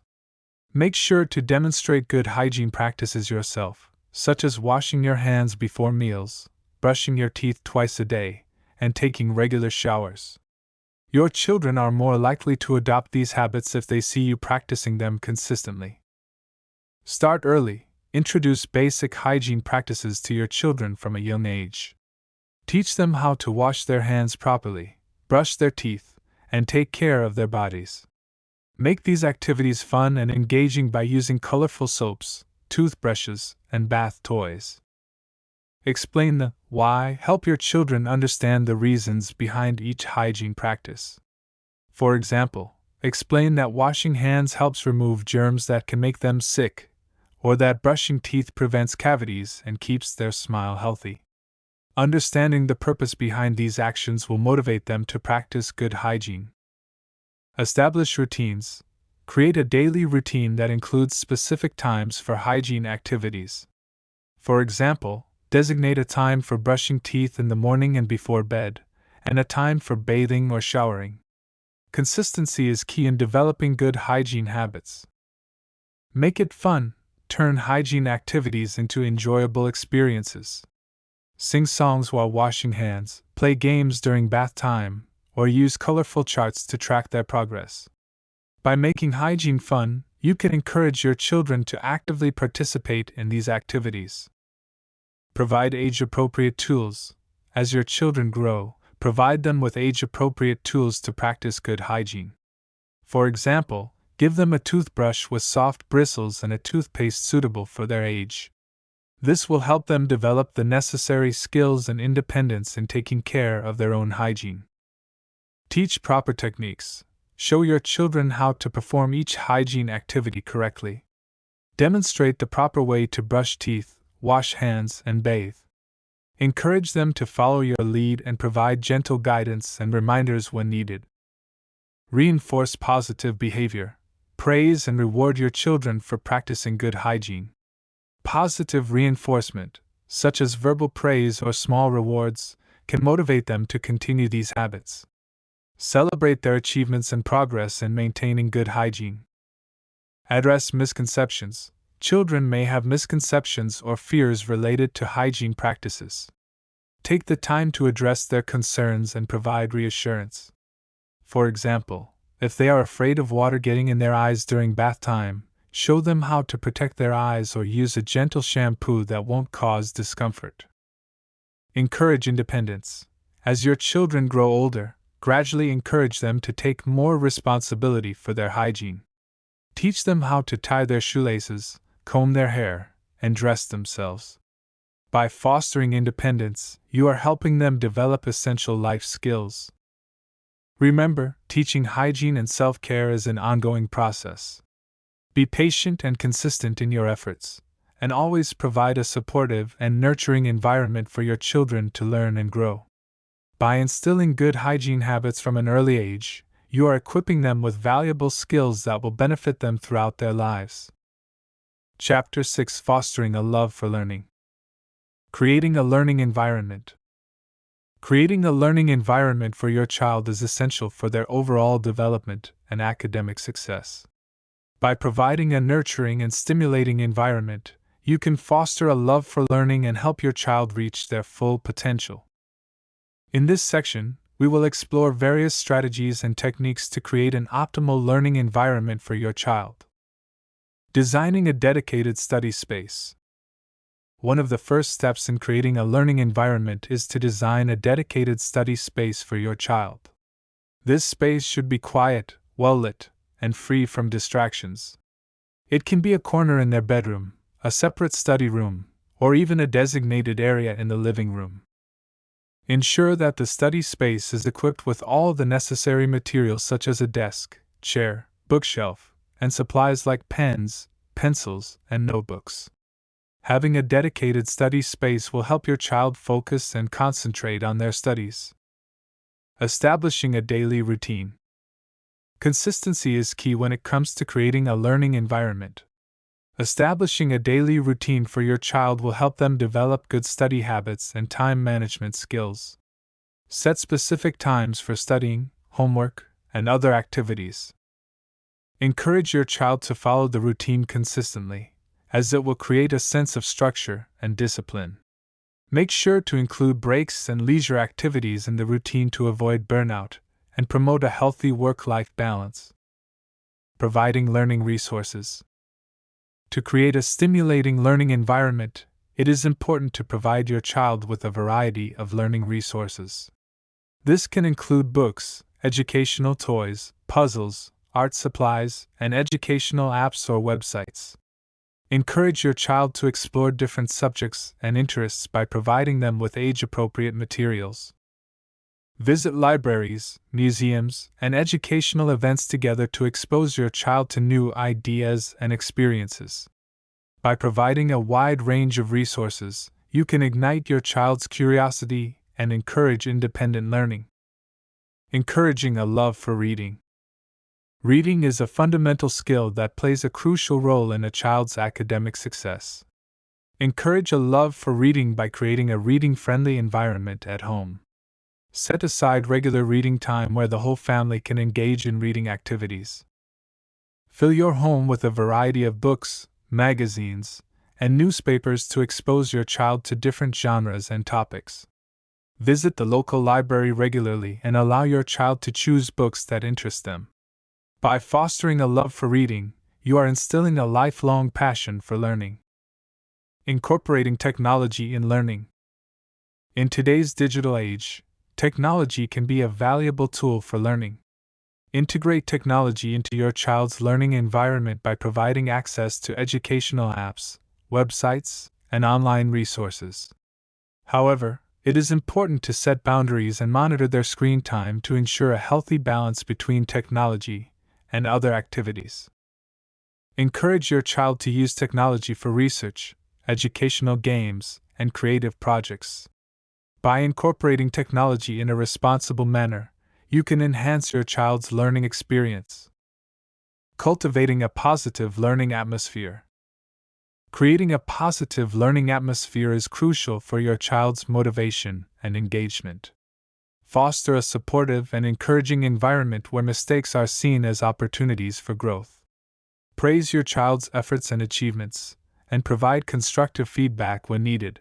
Make sure to demonstrate good hygiene practices yourself, such as washing your hands before meals, brushing your teeth twice a day, and taking regular showers. Your children are more likely to adopt these habits if they see you practicing them consistently. Start early. Introduce basic hygiene practices to your children from a young age. Teach them how to wash their hands properly, brush their teeth, and take care of their bodies. Make these activities fun and engaging by using colorful soaps, toothbrushes, and bath toys. Explain the why. Help your children understand the reasons behind each hygiene practice. For example, explain that washing hands helps remove germs that can make them sick, or that brushing teeth prevents cavities and keeps their smile healthy. Understanding the purpose behind these actions will motivate them to practice good hygiene. Establish routines. Create a daily routine that includes specific times for hygiene activities. For example, designate a time for brushing teeth in the morning and before bed, and a time for bathing or showering. Consistency is key in developing good hygiene habits. Make it fun. Turn hygiene activities into enjoyable experiences. Sing songs while washing hands, play games during bath time, or use colorful charts to track their progress. By making hygiene fun, you can encourage your children to actively participate in these activities. Provide age-appropriate tools. As your children grow, provide them with age-appropriate tools to practice good hygiene. For example, give them a toothbrush with soft bristles and a toothpaste suitable for their age. This will help them develop the necessary skills and independence in taking care of their own hygiene. Teach proper techniques. Show your children how to perform each hygiene activity correctly. Demonstrate the proper way to brush teeth, wash hands, and bathe. Encourage them to follow your lead and provide gentle guidance and reminders when needed. Reinforce positive behavior. Praise and reward your children for practicing good hygiene. Positive reinforcement, such as verbal praise or small rewards, can motivate them to continue these habits. Celebrate their achievements and progress in maintaining good hygiene. Address misconceptions. Children may have misconceptions or fears related to hygiene practices. Take the time to address their concerns and provide reassurance. For example, if they are afraid of water getting in their eyes during bath time, show them how to protect their eyes or use a gentle shampoo that won't cause discomfort. Encourage independence. As your children grow older, gradually encourage them to take more responsibility for their hygiene. Teach them how to tie their shoelaces, comb their hair, and dress themselves. By fostering independence, you are helping them develop essential life skills. Remember, teaching hygiene and self-care is an ongoing process. Be patient and consistent in your efforts, and always provide a supportive and nurturing environment for your children to learn and grow. By instilling good hygiene habits from an early age, you are equipping them with valuable skills that will benefit them throughout their lives. Chapter 6: Fostering a Love for Learning. Creating a learning environment. Creating a learning environment for your child is essential for their overall development and academic success. By providing a nurturing and stimulating environment, you can foster a love for learning and help your child reach their full potential. In this section, we will explore various strategies and techniques to create an optimal learning environment for your child. Designing a dedicated study space. One of the first steps in creating a learning environment is to design a dedicated study space for your child. This space should be quiet, well-lit, and free from distractions. It can be a corner in their bedroom, a separate study room, or even a designated area in the living room. Ensure that the study space is equipped with all the necessary materials such as a desk, chair, bookshelf, and supplies like pens, pencils, and notebooks. Having a dedicated study space will help your child focus and concentrate on their studies. Establishing a daily routine. Consistency is key when it comes to creating a learning environment. Establishing a daily routine for your child will help them develop good study habits and time management skills. Set specific times for studying, homework, and other activities. Encourage your child to follow the routine consistently, as it will create a sense of structure and discipline. Make sure to include breaks and leisure activities in the routine to avoid burnout and promote a healthy work-life balance. Providing learning resources. To create a stimulating learning environment, it is important to provide your child with a variety of learning resources. This can include books, educational toys, puzzles, art supplies, and educational apps or websites. Encourage your child to explore different subjects and interests by providing them with age-appropriate materials. Visit libraries, museums, and educational events together to expose your child to new ideas and experiences. By providing a wide range of resources, you can ignite your child's curiosity and encourage independent learning. Encouraging a love for reading. Reading is a fundamental skill that plays a crucial role in a child's academic success. Encourage a love for reading by creating a reading-friendly environment at home. Set aside regular reading time where the whole family can engage in reading activities. Fill your home with a variety of books, magazines, and newspapers to expose your child to different genres and topics. Visit the local library regularly and allow your child to choose books that interest them. By fostering a love for reading, you are instilling a lifelong passion for learning. Incorporating technology in learning. In today's digital age, technology can be a valuable tool for learning. Integrate technology into your child's learning environment by providing access to educational apps, websites, and online resources. However, it is important to set boundaries and monitor their screen time to ensure a healthy balance between technology and other activities. Encourage your child to use technology for research, educational games, and creative projects. By incorporating technology in a responsible manner, you can enhance your child's learning experience. Cultivating a positive learning atmosphere. Creating a positive learning atmosphere is crucial for your child's motivation and engagement. Foster a supportive and encouraging environment where mistakes are seen as opportunities for growth. Praise your child's efforts and achievements, and provide constructive feedback when needed.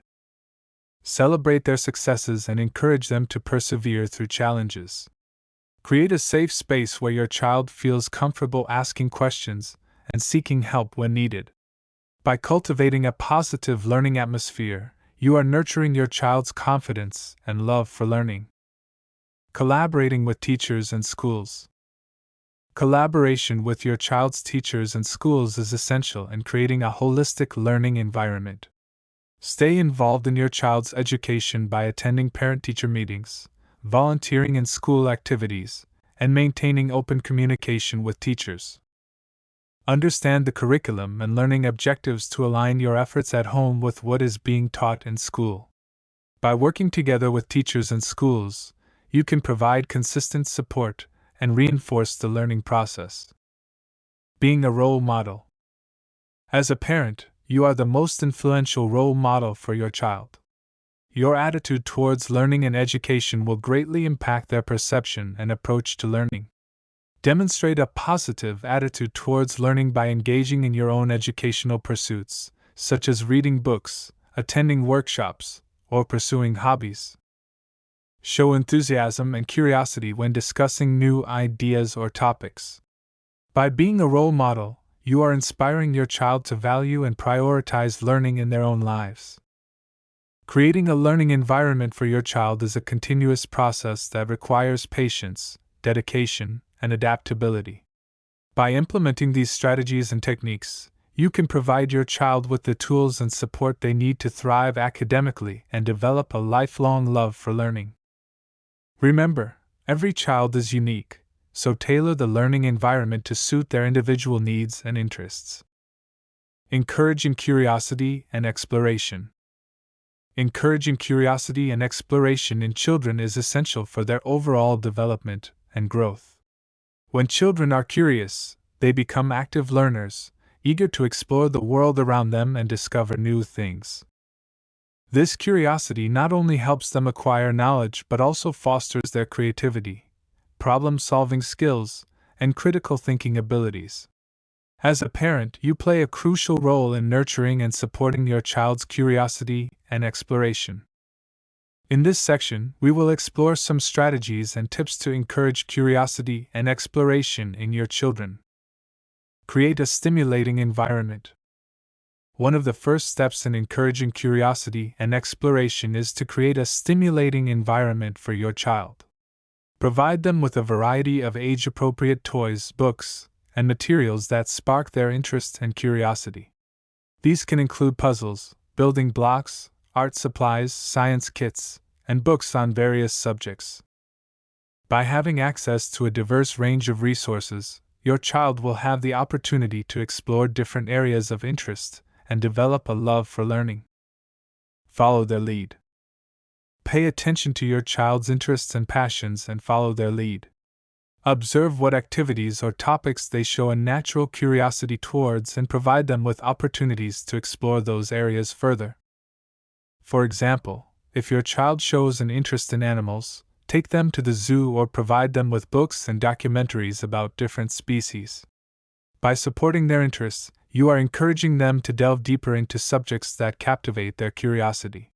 Celebrate their successes and encourage them to persevere through challenges. Create a safe space where your child feels comfortable asking questions and seeking help when needed. By cultivating a positive learning atmosphere, you are nurturing your child's confidence and love for learning. Collaborating with teachers and schools. Collaboration with your child's teachers and schools is essential in creating a holistic learning environment. Stay involved in your child's education by attending parent-teacher meetings, volunteering in school activities, and maintaining open communication with teachers. Understand the curriculum and learning objectives to align your efforts at home with what is being taught in school. By working together with teachers and schools, you can provide consistent support and reinforce the learning process. Being a role model. As a parent, you are the most influential role model for your child. Your attitude towards learning and education will greatly impact their perception and approach to learning. Demonstrate a positive attitude towards learning by engaging in your own educational pursuits, such as reading books, attending workshops, or pursuing hobbies. Show enthusiasm and curiosity when discussing new ideas or topics. By being a role model, you are inspiring your child to value and prioritize learning in their own lives. Creating a learning environment for your child is a continuous process that requires patience, dedication, and adaptability. By implementing these strategies and techniques, you can provide your child with the tools and support they need to thrive academically and develop a lifelong love for learning. Remember, every child is unique, so tailor the learning environment to suit their individual needs and interests. Encouraging curiosity and exploration. Encouraging curiosity and exploration in children is essential for their overall development and growth. When children are curious, they become active learners, eager to explore the world around them and discover new things. This curiosity not only helps them acquire knowledge but also fosters their creativity, problem-solving skills, and critical thinking abilities. As a parent, you play a crucial role in nurturing and supporting your child's curiosity and exploration. In this section, we will explore some strategies and tips to encourage curiosity and exploration in your children. Create a stimulating environment. One of the first steps in encouraging curiosity and exploration is to create a stimulating environment for your child. Provide them with a variety of age-appropriate toys, books, and materials that spark their interest and curiosity. These can include puzzles, building blocks, art supplies, science kits, and books on various subjects. By having access to a diverse range of resources, your child will have the opportunity to explore different areas of interest and develop a love for learning. Follow their lead. Pay attention to your child's interests and passions and follow their lead. Observe what activities or topics they show a natural curiosity towards and provide them with opportunities to explore those areas further. For example, if your child shows an interest in animals, take them to the zoo or provide them with books and documentaries about different species. By supporting their interests, you are encouraging them to delve deeper into subjects that captivate their curiosity.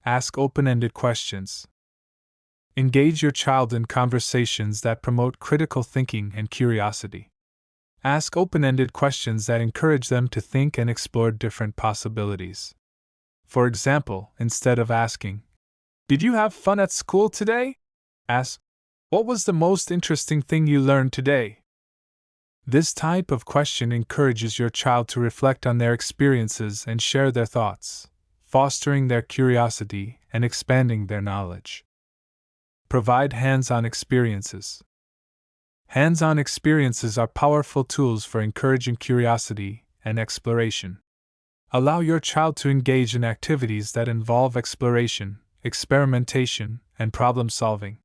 Ask open-ended questions. Engage your child in conversations that promote critical thinking and curiosity. Ask open-ended questions that encourage them to think and explore different possibilities. For example, instead of asking, Did you have fun at school today? Ask, what was the most interesting thing you learned today? This type of question encourages your child to reflect on their experiences and share their thoughts, fostering their curiosity and expanding their knowledge. Provide hands-on experiences. Hands-on experiences are powerful tools for encouraging curiosity and exploration. Allow your child to engage in activities that involve exploration, experimentation, and problem-solving.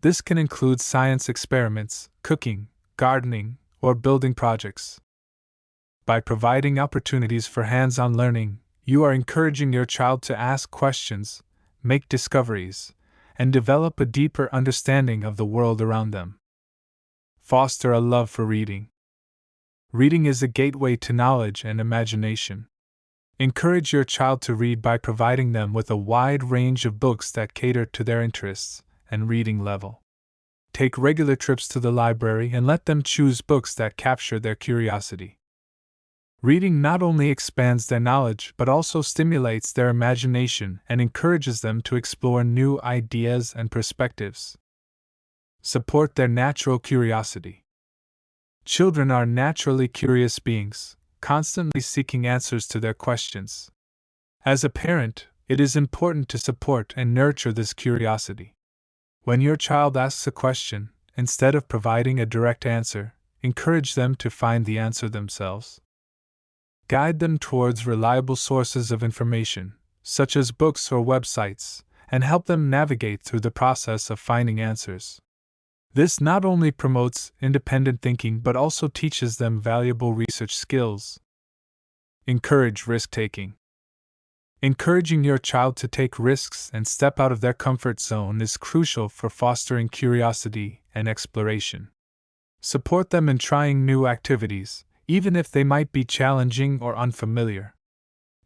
This can include science experiments, cooking, gardening, or building projects. By providing opportunities for hands-on learning, you are encouraging your child to ask questions, make discoveries, and develop a deeper understanding of the world around them. Foster a love for reading. Reading is a gateway to knowledge and imagination. Encourage your child to read by providing them with a wide range of books that cater to their interests and reading level. Take regular trips to the library and let them choose books that capture their curiosity. Reading not only expands their knowledge but also stimulates their imagination and encourages them to explore new ideas and perspectives. Support their natural curiosity. Children are naturally curious beings, constantly seeking answers to their questions. As a parent, it is important to support and nurture this curiosity. When your child asks a question, instead of providing a direct answer, encourage them to find the answer themselves. Guide them towards reliable sources of information, such as books or websites, and help them navigate through the process of finding answers. This not only promotes independent thinking but also teaches them valuable research skills. Encourage risk-taking. Encouraging your child to take risks and step out of their comfort zone is crucial for fostering curiosity and exploration. Support them in trying new activities, even if they might be challenging or unfamiliar.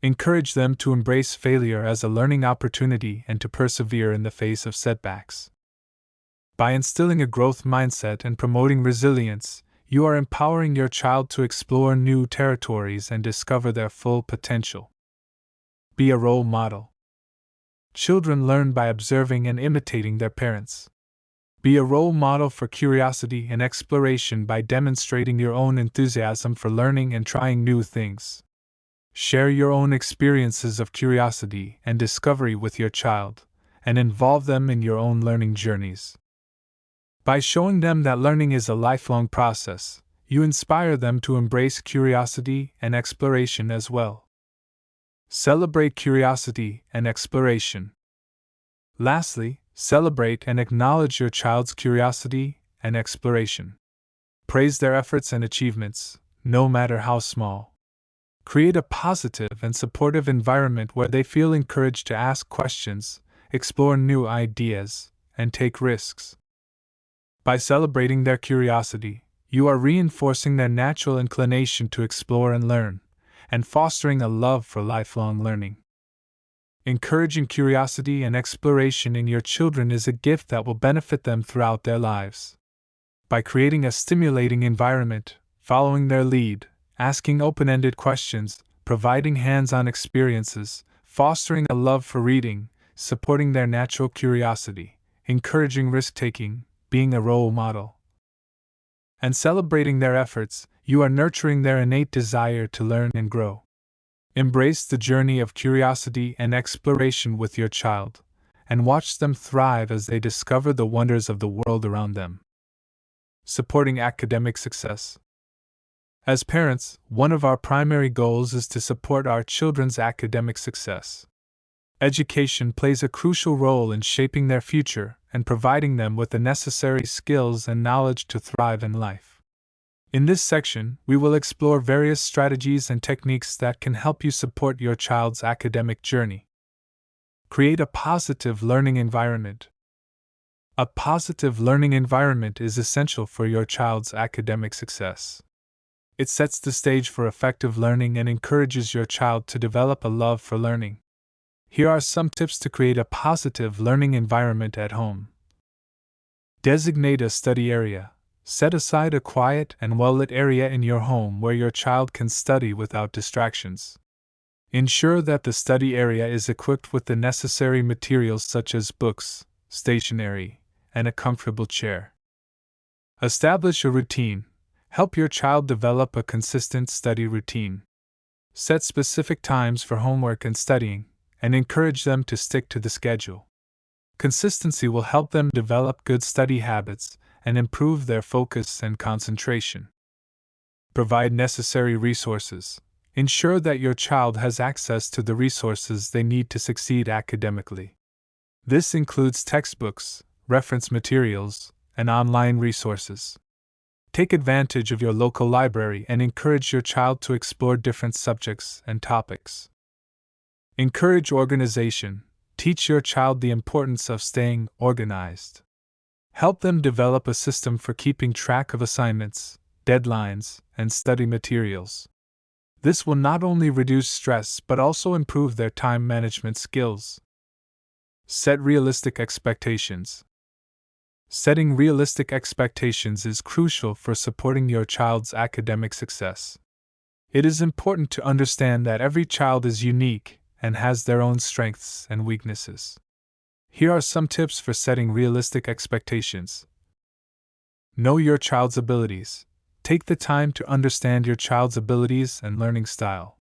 Encourage them to embrace failure as a learning opportunity and to persevere in the face of setbacks. By instilling a growth mindset and promoting resilience, you are empowering your child to explore new territories and discover their full potential. Be a role model. Children learn by observing and imitating their parents. Be a role model for curiosity and exploration by demonstrating your own enthusiasm for learning and trying new things. Share your own experiences of curiosity and discovery with your child, and involve them in your own learning journeys. By showing them that learning is a lifelong process, you inspire them to embrace curiosity and exploration as well. Celebrate curiosity and exploration. Lastly, celebrate and acknowledge your child's curiosity and exploration. Praise their efforts and achievements, no matter how small. Create a positive and supportive environment where they feel encouraged to ask questions, explore new ideas, and take risks. By celebrating their curiosity, you are reinforcing their natural inclination to explore and learn, and fostering a love for lifelong learning. Encouraging curiosity and exploration in your children is a gift that will benefit them throughout their lives. By creating a stimulating environment, following their lead, asking open-ended questions, providing hands-on experiences, fostering a love for reading, supporting their natural curiosity, encouraging risk-taking, being a role model, and celebrating their efforts, you are nurturing their innate desire to learn and grow. Embrace the journey of curiosity and exploration with your child, and watch them thrive as they discover the wonders of the world around them. Supporting academic success. As parents, one of our primary goals is to support our children's academic success. Education plays a crucial role in shaping their future and providing them with the necessary skills and knowledge to thrive in life. In this section, we will explore various strategies and techniques that can help you support your child's academic journey. Create a positive learning environment. A positive learning environment is essential for your child's academic success. It sets the stage for effective learning and encourages your child to develop a love for learning. Here are some tips to create a positive learning environment at home. Designate a study area. Set aside a quiet and well-lit area in your home where your child can study without distractions. Ensure that the study area is equipped with the necessary materials such as books, stationery, and a comfortable chair. Establish a routine. Help your child develop a consistent study routine. Set specific times for homework and studying, and encourage them to stick to the schedule. Consistency will help them develop good study habits and improve their focus and concentration. Provide necessary resources. Ensure that your child has access to the resources they need to succeed academically. This includes textbooks, reference materials, and online resources. Take advantage of your local library and encourage your child to explore different subjects and topics. Encourage organization. Teach your child the importance of staying organized. Help them develop a system for keeping track of assignments, deadlines, and study materials. This will not only reduce stress but also improve their time management skills. Set realistic expectations. Setting realistic expectations is crucial for supporting your child's academic success. It is important to understand that every child is unique and has their own strengths and weaknesses. Here are some tips for setting realistic expectations. Know your child's abilities. Take the time to understand your child's abilities and learning style.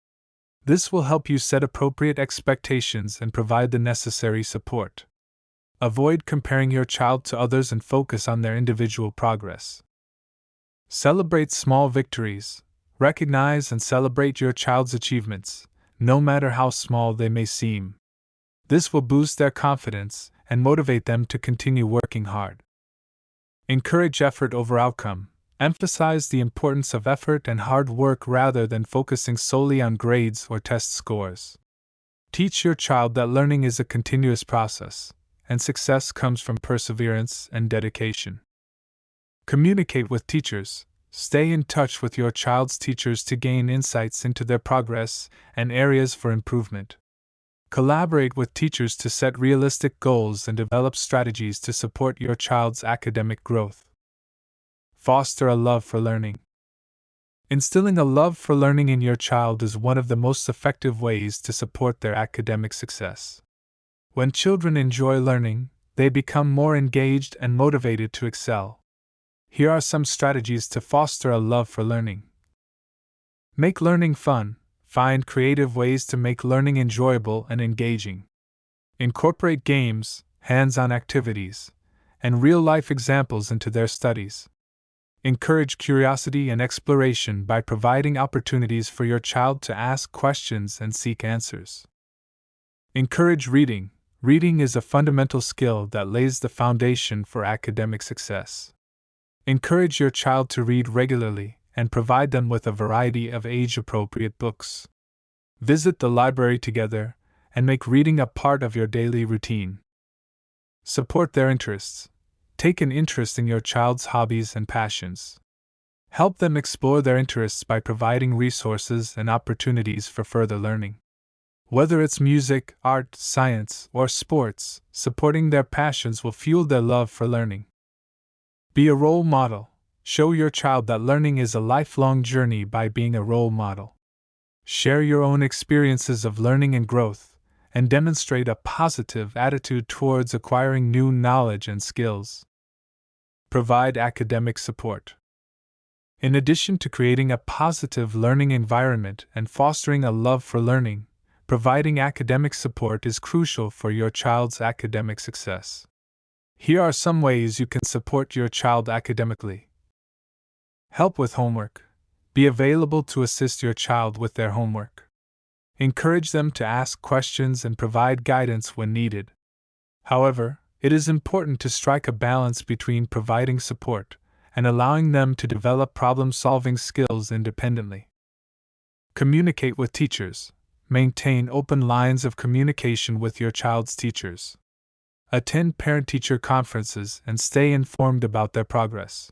This will help you set appropriate expectations and provide the necessary support. Avoid comparing your child to others and focus on their individual progress. Celebrate small victories. Recognize and celebrate your child's achievements, no matter how small they may seem. This will boost their confidence and motivate them to continue working hard. Encourage effort over outcome. Emphasize the importance of effort and hard work rather than focusing solely on grades or test scores. Teach your child that learning is a continuous process, and success comes from perseverance and dedication. Communicate with teachers. Stay in touch with your child's teachers to gain insights into their progress and areas for improvement. Collaborate with teachers to set realistic goals and develop strategies to support your child's academic growth. Foster a love for learning. Instilling a love for learning in your child is one of the most effective ways to support their academic success. When children enjoy learning, they become more engaged and motivated to excel. Here are some strategies to foster a love for learning. Make learning fun. Find creative ways to make learning enjoyable and engaging. Incorporate games, hands-on activities, and real-life examples into their studies. Encourage curiosity and exploration by providing opportunities for your child to ask questions and seek answers. Encourage reading. Reading is a fundamental skill that lays the foundation for academic success. Encourage your child to read regularly and provide them with a variety of age-appropriate books. Visit the library together and make reading a part of your daily routine. Support their interests. Take an interest in your child's hobbies and passions. Help them explore their interests by providing resources and opportunities for further learning. Whether it's music, art, science, or sports, supporting their passions will fuel their love for learning. Be a role model. Show your child that learning is a lifelong journey by being a role model. Share your own experiences of learning and growth, and demonstrate a positive attitude towards acquiring new knowledge and skills. Provide academic support. In addition to creating a positive learning environment and fostering a love for learning, providing academic support is crucial for your child's academic success. Here are some ways you can support your child academically. Help with homework. Be available to assist your child with their homework. Encourage them to ask questions and provide guidance when needed. However, it is important to strike a balance between providing support and allowing them to develop problem-solving skills independently. Communicate with teachers. Maintain open lines of communication with your child's teachers. Attend parent-teacher conferences and stay informed about their progress.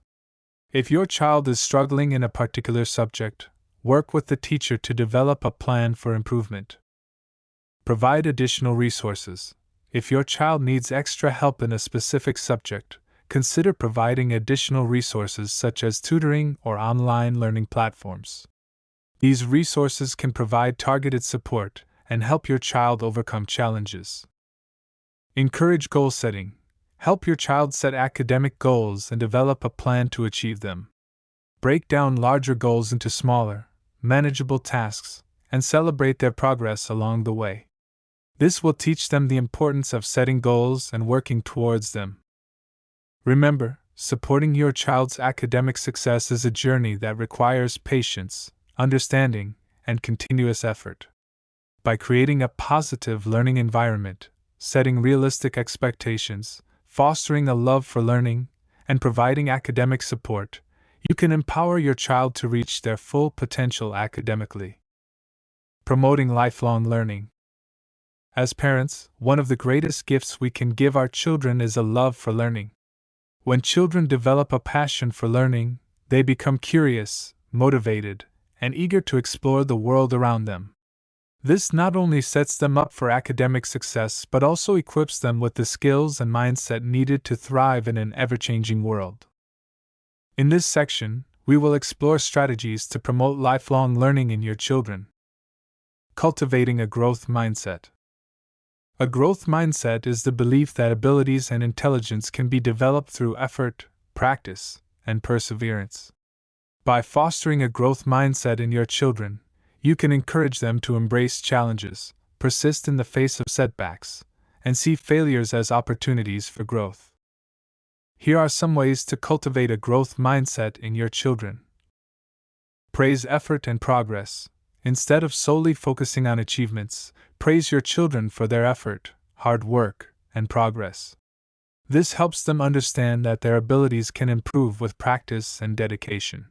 If your child is struggling in a particular subject, work with the teacher to develop a plan for improvement. Provide additional resources. If your child needs extra help in a specific subject, consider providing additional resources such as tutoring or online learning platforms. These resources can provide targeted support and help your child overcome challenges. Encourage goal setting. Help your child set academic goals and develop a plan to achieve them. Break down larger goals into smaller, manageable tasks, and celebrate their progress along the way. This will teach them the importance of setting goals and working towards them. Remember, supporting your child's academic success is a journey that requires patience, understanding, and continuous effort. By creating a positive learning environment, setting realistic expectations, fostering a love for learning, and providing academic support, you can empower your child to reach their full potential academically. Promoting lifelong learning. As parents, one of the greatest gifts we can give our children is a love for learning. When children develop a passion for learning, they become curious, motivated, and eager to explore the world around them. This not only sets them up for academic success but also equips them with the skills and mindset needed to thrive in an ever-changing world. In this section, we will explore strategies to promote lifelong learning in your children. Cultivating a growth mindset. A growth mindset is the belief that abilities and intelligence can be developed through effort, practice, and perseverance. By fostering a growth mindset in your children, you can encourage them to embrace challenges, persist in the face of setbacks, and see failures as opportunities for growth. Here are some ways to cultivate a growth mindset in your children. Praise effort and progress. Instead of solely focusing on achievements, praise your children for their effort, hard work, and progress. This helps them understand that their abilities can improve with practice and dedication.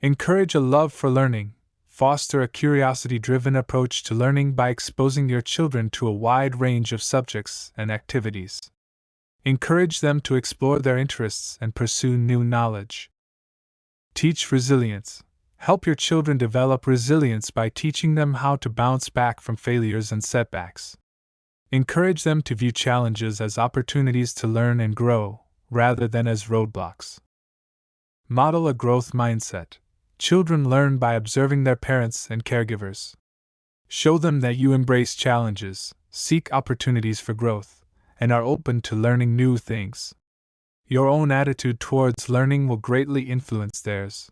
Encourage a love for learning. Foster a curiosity-driven approach to learning by exposing your children to a wide range of subjects and activities. Encourage them to explore their interests and pursue new knowledge. Teach resilience. Help your children develop resilience by teaching them how to bounce back from failures and setbacks. Encourage them to view challenges as opportunities to learn and grow, rather than as roadblocks. Model a growth mindset. Children learn by observing their parents and caregivers. Show them that you embrace challenges, seek opportunities for growth, and are open to learning new things. Your own attitude towards learning will greatly influence theirs.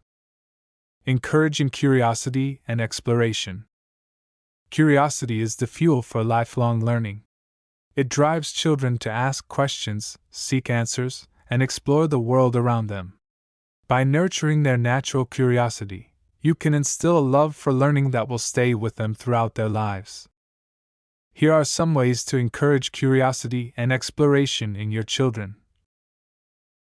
Encouraging curiosity and exploration. Curiosity is the fuel for lifelong learning. It drives children to ask questions, seek answers, and explore the world around them. By nurturing their natural curiosity, you can instill a love for learning that will stay with them throughout their lives. Here are some ways to encourage curiosity and exploration in your children.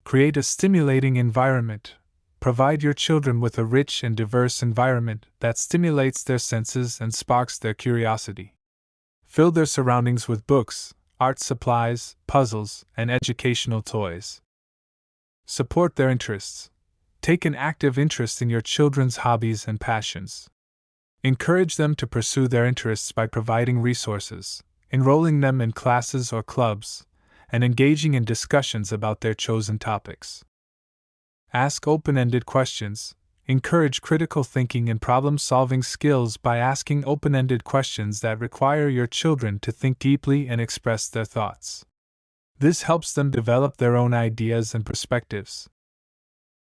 Create a stimulating environment. Provide your children with a rich and diverse environment that stimulates their senses and sparks their curiosity. Fill their surroundings with books, art supplies, puzzles, and educational toys. Support their interests. Take an active interest in your children's hobbies and passions. Encourage them to pursue their interests by providing resources, enrolling them in classes or clubs, and engaging in discussions about their chosen topics. Ask open-ended questions. Encourage critical thinking and problem-solving skills by asking open-ended questions that require your children to think deeply and express their thoughts. This helps them develop their own ideas and perspectives.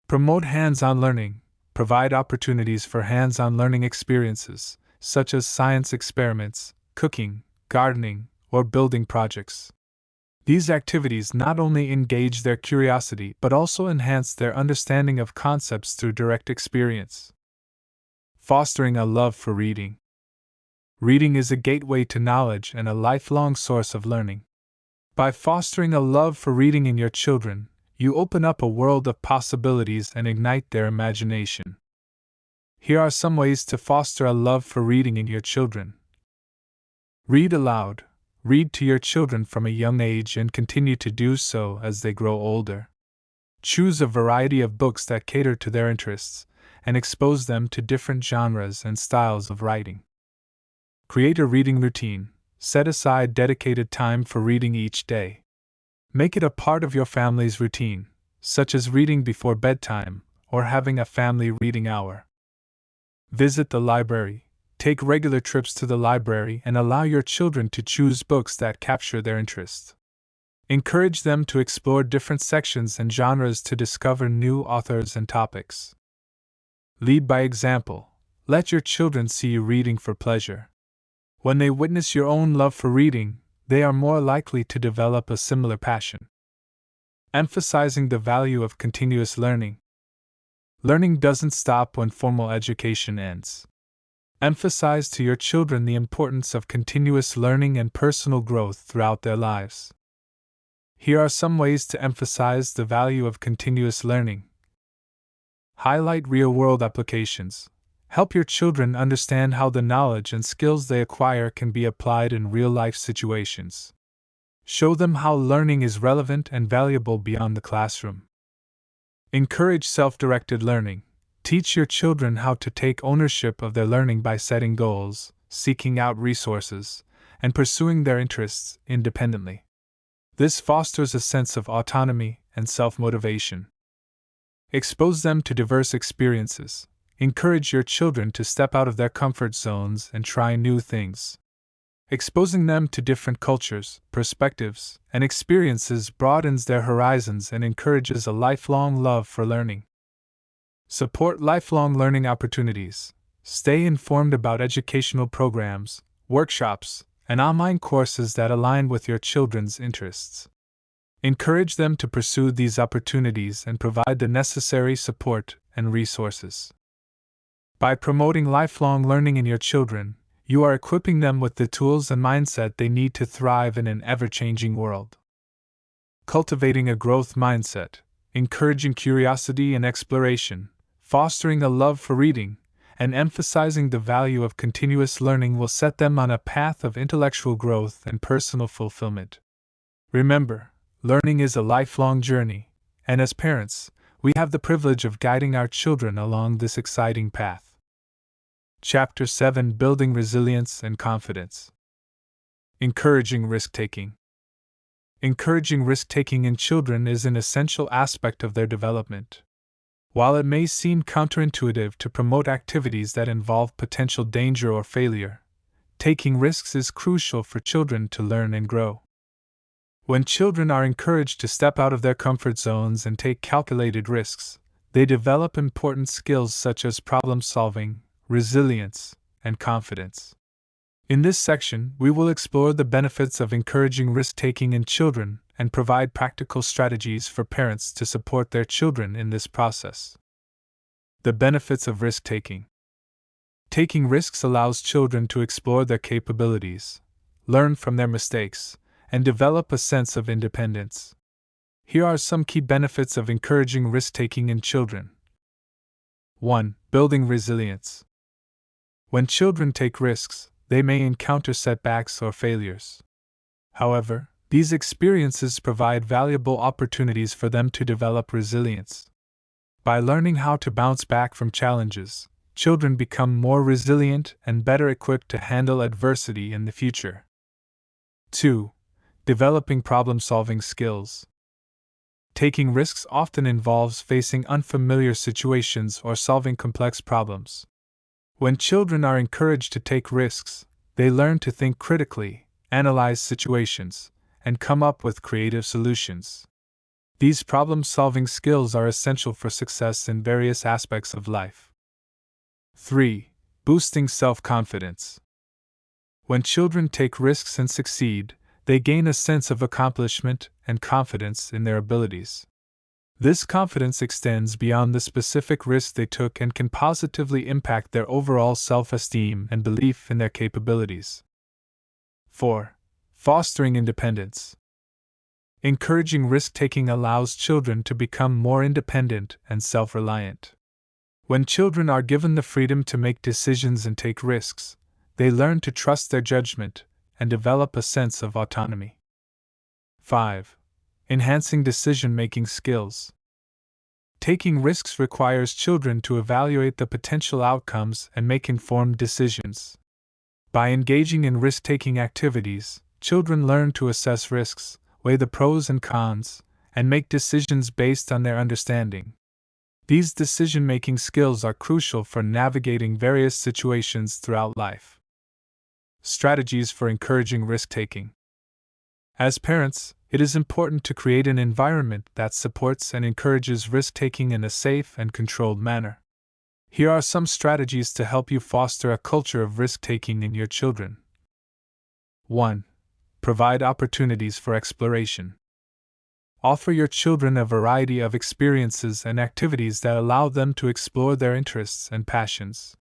Promote hands-on learning. Provide opportunities for hands-on learning experiences, such as science experiments, cooking, gardening, or building projects. These activities not only engage their curiosity but also enhance their understanding of concepts through direct experience. Fostering a love for reading. Reading is a gateway to knowledge and a lifelong source of learning. By fostering a love for reading in your children, you open up a world of possibilities and ignite their imagination. Here are some ways to foster a love for reading in your children. Read aloud. Read to your children from a young age and continue to do so as they grow older. Choose a variety of books that cater to their interests and expose them to different genres and styles of writing. Create a reading routine. Set aside dedicated time for reading each day. Make it a part of your family's routine, such as reading before bedtime or having a family reading hour. Visit the library. Take regular trips to the library and allow your children to choose books that capture their interest. Encourage them to explore different sections and genres to discover new authors and topics. Lead by example. Let your children see you reading for pleasure. When they witness your own love for reading, they are more likely to develop a similar passion. Emphasizing the value of continuous learning. Learning doesn't stop when formal education ends. Emphasize to your children the importance of continuous learning and personal growth throughout their lives. Here are some ways to emphasize the value of continuous learning. Highlight real-world applications. Help your children understand how the knowledge and skills they acquire can be applied in real-life situations. Show them how learning is relevant and valuable beyond the classroom. Encourage self-directed learning. Teach your children how to take ownership of their learning by setting goals, seeking out resources, and pursuing their interests independently. This fosters a sense of autonomy and self-motivation. Expose them to diverse experiences. Encourage your children to step out of their comfort zones and try new things. Exposing them to different cultures, perspectives, and experiences broadens their horizons and encourages a lifelong love for learning. Support lifelong learning opportunities. Stay informed about educational programs, workshops, and online courses that align with your children's interests. Encourage them to pursue these opportunities and provide the necessary support and resources. By promoting lifelong learning in your children, you are equipping them with the tools and mindset they need to thrive in an ever-changing world. Cultivating a growth mindset, encouraging curiosity and exploration, fostering a love for reading, and emphasizing the value of continuous learning will set them on a path of intellectual growth and personal fulfillment. Remember, learning is a lifelong journey, and as parents, we have the privilege of guiding our children along this exciting path. Chapter 7: Building Resilience and Confidence. Encouraging risk-taking. Encouraging risk-taking in children is an essential aspect of their development. While it may seem counterintuitive to promote activities that involve potential danger or failure, taking risks is crucial for children to learn and grow. When children are encouraged to step out of their comfort zones and take calculated risks, they develop important skills such as problem-solving, resilience, and confidence. In this section, we will explore the benefits of encouraging risk-taking in children and provide practical strategies for parents to support their children in this process. The benefits of risk-taking. Taking risks allows children to explore their capabilities, learn from their mistakes, and develop a sense of independence. Here are some key benefits of encouraging risk-taking in children. 1. Building resilience. When children take risks, they may encounter setbacks or failures. However, these experiences provide valuable opportunities for them to develop resilience. By learning how to bounce back from challenges, children become more resilient and better equipped to handle adversity in the future. 2. Developing problem-solving skills. Taking risks often involves facing unfamiliar situations or solving complex problems. When children are encouraged to take risks, they learn to think critically, analyze situations, and come up with creative solutions. These problem-solving skills are essential for success in various aspects of life. 3. Boosting self-confidence. When children take risks and succeed, they gain a sense of accomplishment and confidence in their abilities. This confidence extends beyond the specific risk they took and can positively impact their overall self-esteem and belief in their capabilities. 4. Fostering independence. Encouraging risk-taking allows children to become more independent and self-reliant. When children are given the freedom to make decisions and take risks, they learn to trust their judgment and develop a sense of autonomy. 5. Enhancing decision-making skills. Taking risks requires children to evaluate the potential outcomes and make informed decisions. By engaging in risk-taking activities, children learn to assess risks, weigh the pros and cons, and make decisions based on their understanding. These decision-making skills are crucial for navigating various situations throughout life. Strategies for encouraging risk-taking. As parents, it is important to create an environment that supports and encourages risk-taking in a safe and controlled manner. Here are some strategies to help you foster a culture of risk-taking in your children. 1. Provide opportunities for exploration. Offer your children a variety of experiences and activities that allow them to explore their interests and passions.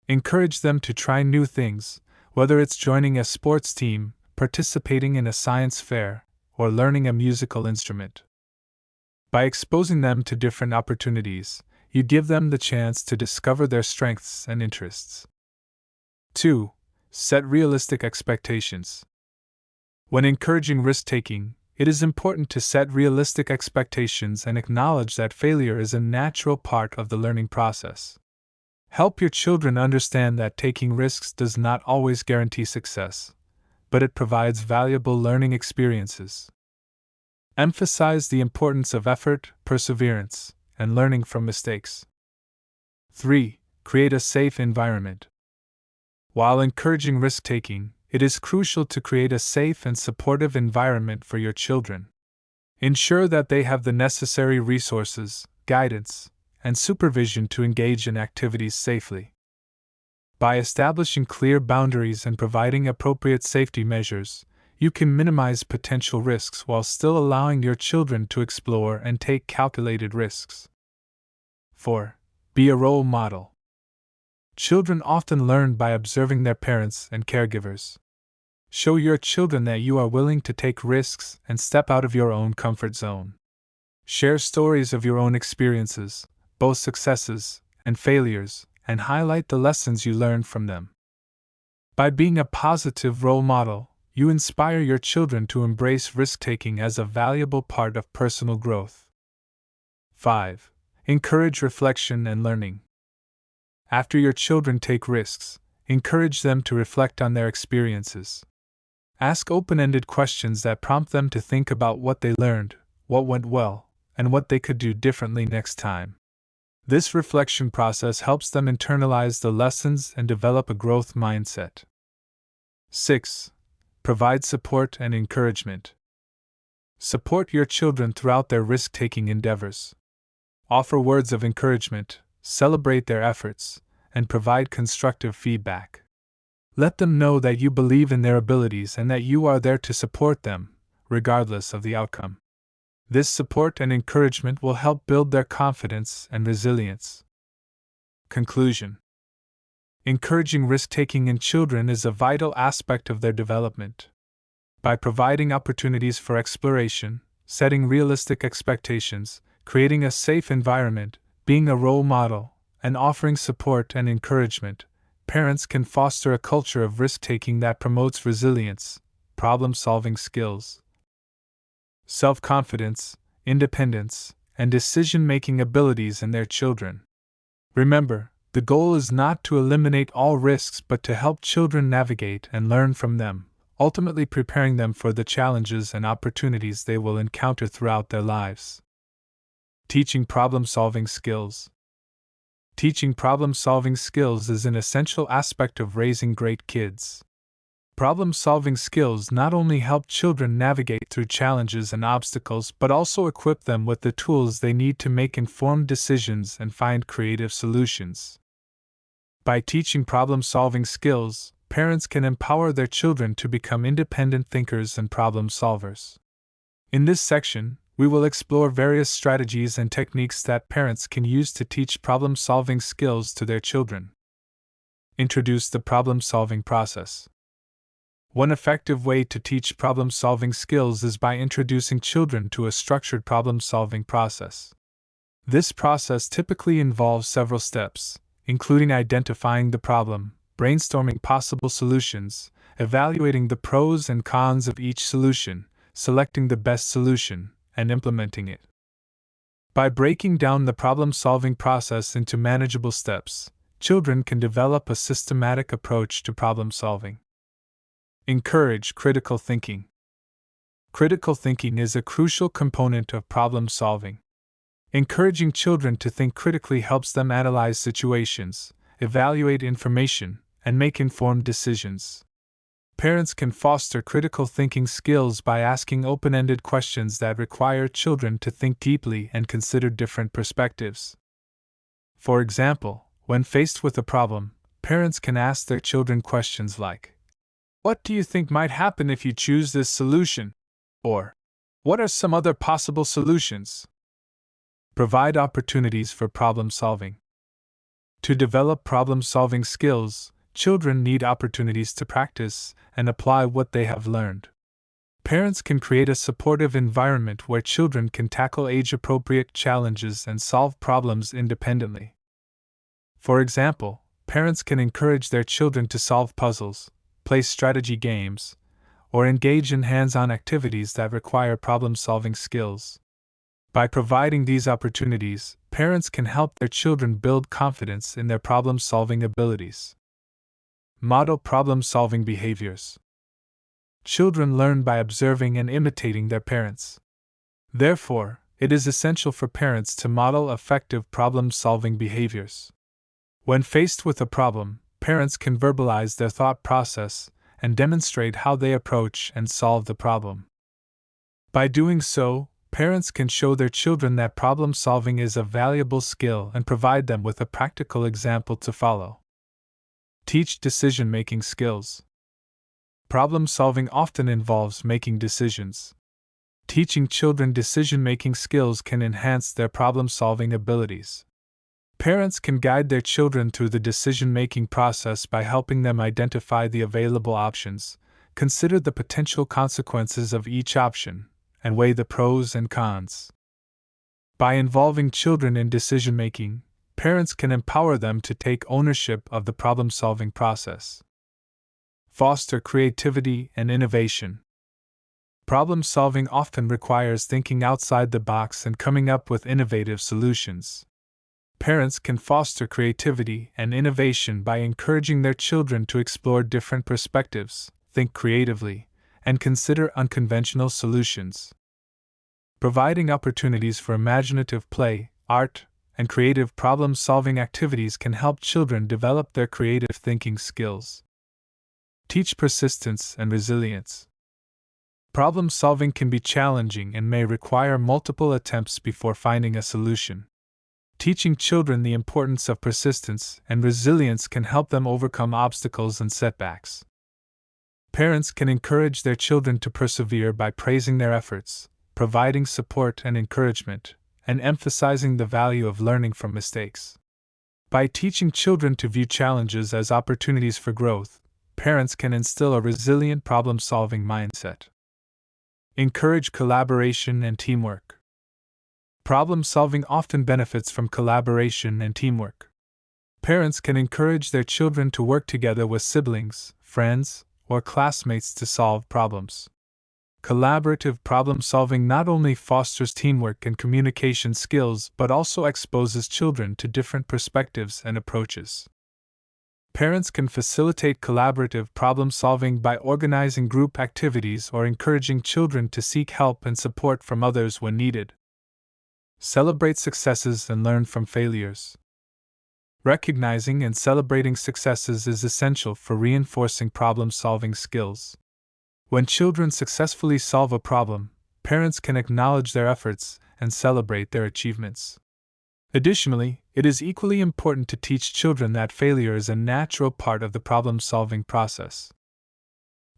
Encourage them to try new things, whether it's joining a sports team, participating in a science fair, or learning a musical instrument. By exposing them to different opportunities, you give them the chance to discover their strengths and interests. 2. Set realistic expectations. When encouraging risk-taking, it is important to set realistic expectations and acknowledge that failure is a natural part of the learning process. Help your children understand that taking risks does not always guarantee success, but it provides valuable learning experiences. Emphasize the importance of effort, perseverance, and learning from mistakes. 3. Create a safe environment. While encouraging risk-taking, it is crucial to create a safe and supportive environment for your children. Ensure that they have the necessary resources, guidance, and supervision to engage in activities safely. By establishing clear boundaries and providing appropriate safety measures, you can minimize potential risks while still allowing your children to explore and take calculated risks. 4. Be a role model. Children often learn by observing their parents and caregivers. Show your children that you are willing to take risks and step out of your own comfort zone. Share stories of your own experiences, both successes and failures, and highlight the lessons you learned from them. By being a positive role model, you inspire your children to embrace risk-taking as a valuable part of personal growth. 5. Encourage reflection and learning. After your children take risks, encourage them to reflect on their experiences. Ask open-ended questions that prompt them to think about what they learned, what went well, and what they could do differently next time. This reflection process helps them internalize the lessons and develop a growth mindset. 6. Provide support and encouragement. Support your children throughout their risk-taking endeavors. Offer words of encouragement, celebrate their efforts, and provide constructive feedback. Let them know that you believe in their abilities and that you are there to support them, regardless of the outcome. This support and encouragement will help build their confidence and resilience. Conclusion. Encouraging risk-taking in children is a vital aspect of their development. By providing opportunities for exploration, setting realistic expectations, creating a safe environment, being a role model, and offering support and encouragement, parents can foster a culture of risk-taking that promotes resilience, problem-solving skills, self-confidence, independence, and decision-making abilities in their children. Remember, the goal is not to eliminate all risks but to help children navigate and learn from them, ultimately preparing them for the challenges and opportunities they will encounter throughout their lives. Teaching problem-solving skills. Teaching problem-solving skills is an essential aspect of raising great kids. Problem-solving skills not only help children navigate through challenges and obstacles but also equip them with the tools they need to make informed decisions and find creative solutions. By teaching problem-solving skills, parents can empower their children to become independent thinkers and problem solvers. In this section, we will explore various strategies and techniques that parents can use to teach problem-solving skills to their children. Introduce the problem-solving process. One effective way to teach problem-solving skills is by introducing children to a structured problem-solving process. This process typically involves several steps, including identifying the problem, brainstorming possible solutions, evaluating the pros and cons of each solution, selecting the best solution, and implementing it. By breaking down the problem-solving process into manageable steps, children can develop a systematic approach to problem-solving. Encourage critical thinking. Critical thinking is a crucial component of problem-solving. Encouraging children to think critically helps them analyze situations, evaluate information, and make informed decisions. Parents can foster critical thinking skills by asking open-ended questions that require children to think deeply and consider different perspectives. For example, when faced with a problem, parents can ask their children questions like, "What do you think might happen if you choose this solution?" Or, "What are some other possible solutions?" Provide opportunities for problem solving. To develop problem-solving skills, children need opportunities to practice and apply what they have learned. Parents can create a supportive environment where children can tackle age-appropriate challenges and solve problems independently. For example, parents can encourage their children to solve puzzles, play strategy games, or engage in hands-on activities that require problem-solving skills. By providing these opportunities, parents can help their children build confidence in their problem-solving abilities. Model problem-solving behaviors. Children learn by observing and imitating their parents. Therefore, it is essential for parents to model effective problem-solving behaviors. When faced with a problem, parents can verbalize their thought process and demonstrate how they approach and solve the problem. By doing so, parents can show their children that problem-solving is a valuable skill and provide them with a practical example to follow. Teach decision-making skills. Problem-solving often involves making decisions. Teaching children decision-making skills can enhance their problem-solving abilities. Parents can guide their children through the decision-making process by helping them identify the available options, consider the potential consequences of each option, and weigh the pros and cons. By involving children in decision-making, parents can empower them to take ownership of the problem-solving process. Foster creativity and innovation. Problem-solving often requires thinking outside the box and coming up with innovative solutions. Parents can foster creativity and innovation by encouraging their children to explore different perspectives, think creatively, and consider unconventional solutions. Providing opportunities for imaginative play, art, and creative problem-solving activities can help children develop their creative thinking skills. Teach persistence and resilience. Problem-solving can be challenging and may require multiple attempts before finding a solution. Teaching children the importance of persistence and resilience can help them overcome obstacles and setbacks. Parents can encourage their children to persevere by praising their efforts, providing support and encouragement, and emphasizing the value of learning from mistakes. By teaching children to view challenges as opportunities for growth, parents can instill a resilient problem-solving mindset. Encourage collaboration and teamwork. Problem-solving often benefits from collaboration and teamwork. Parents can encourage their children to work together with siblings, friends, or classmates to solve problems. Collaborative problem-solving not only fosters teamwork and communication skills but also exposes children to different perspectives and approaches. Parents can facilitate collaborative problem-solving by organizing group activities or encouraging children to seek help and support from others when needed. Celebrate successes and learn from failures. Recognizing and celebrating successes is essential for reinforcing problem-solving skills. When children successfully solve a problem, parents can acknowledge their efforts and celebrate their achievements. Additionally, it is equally important to teach children that failure is a natural part of the problem-solving process.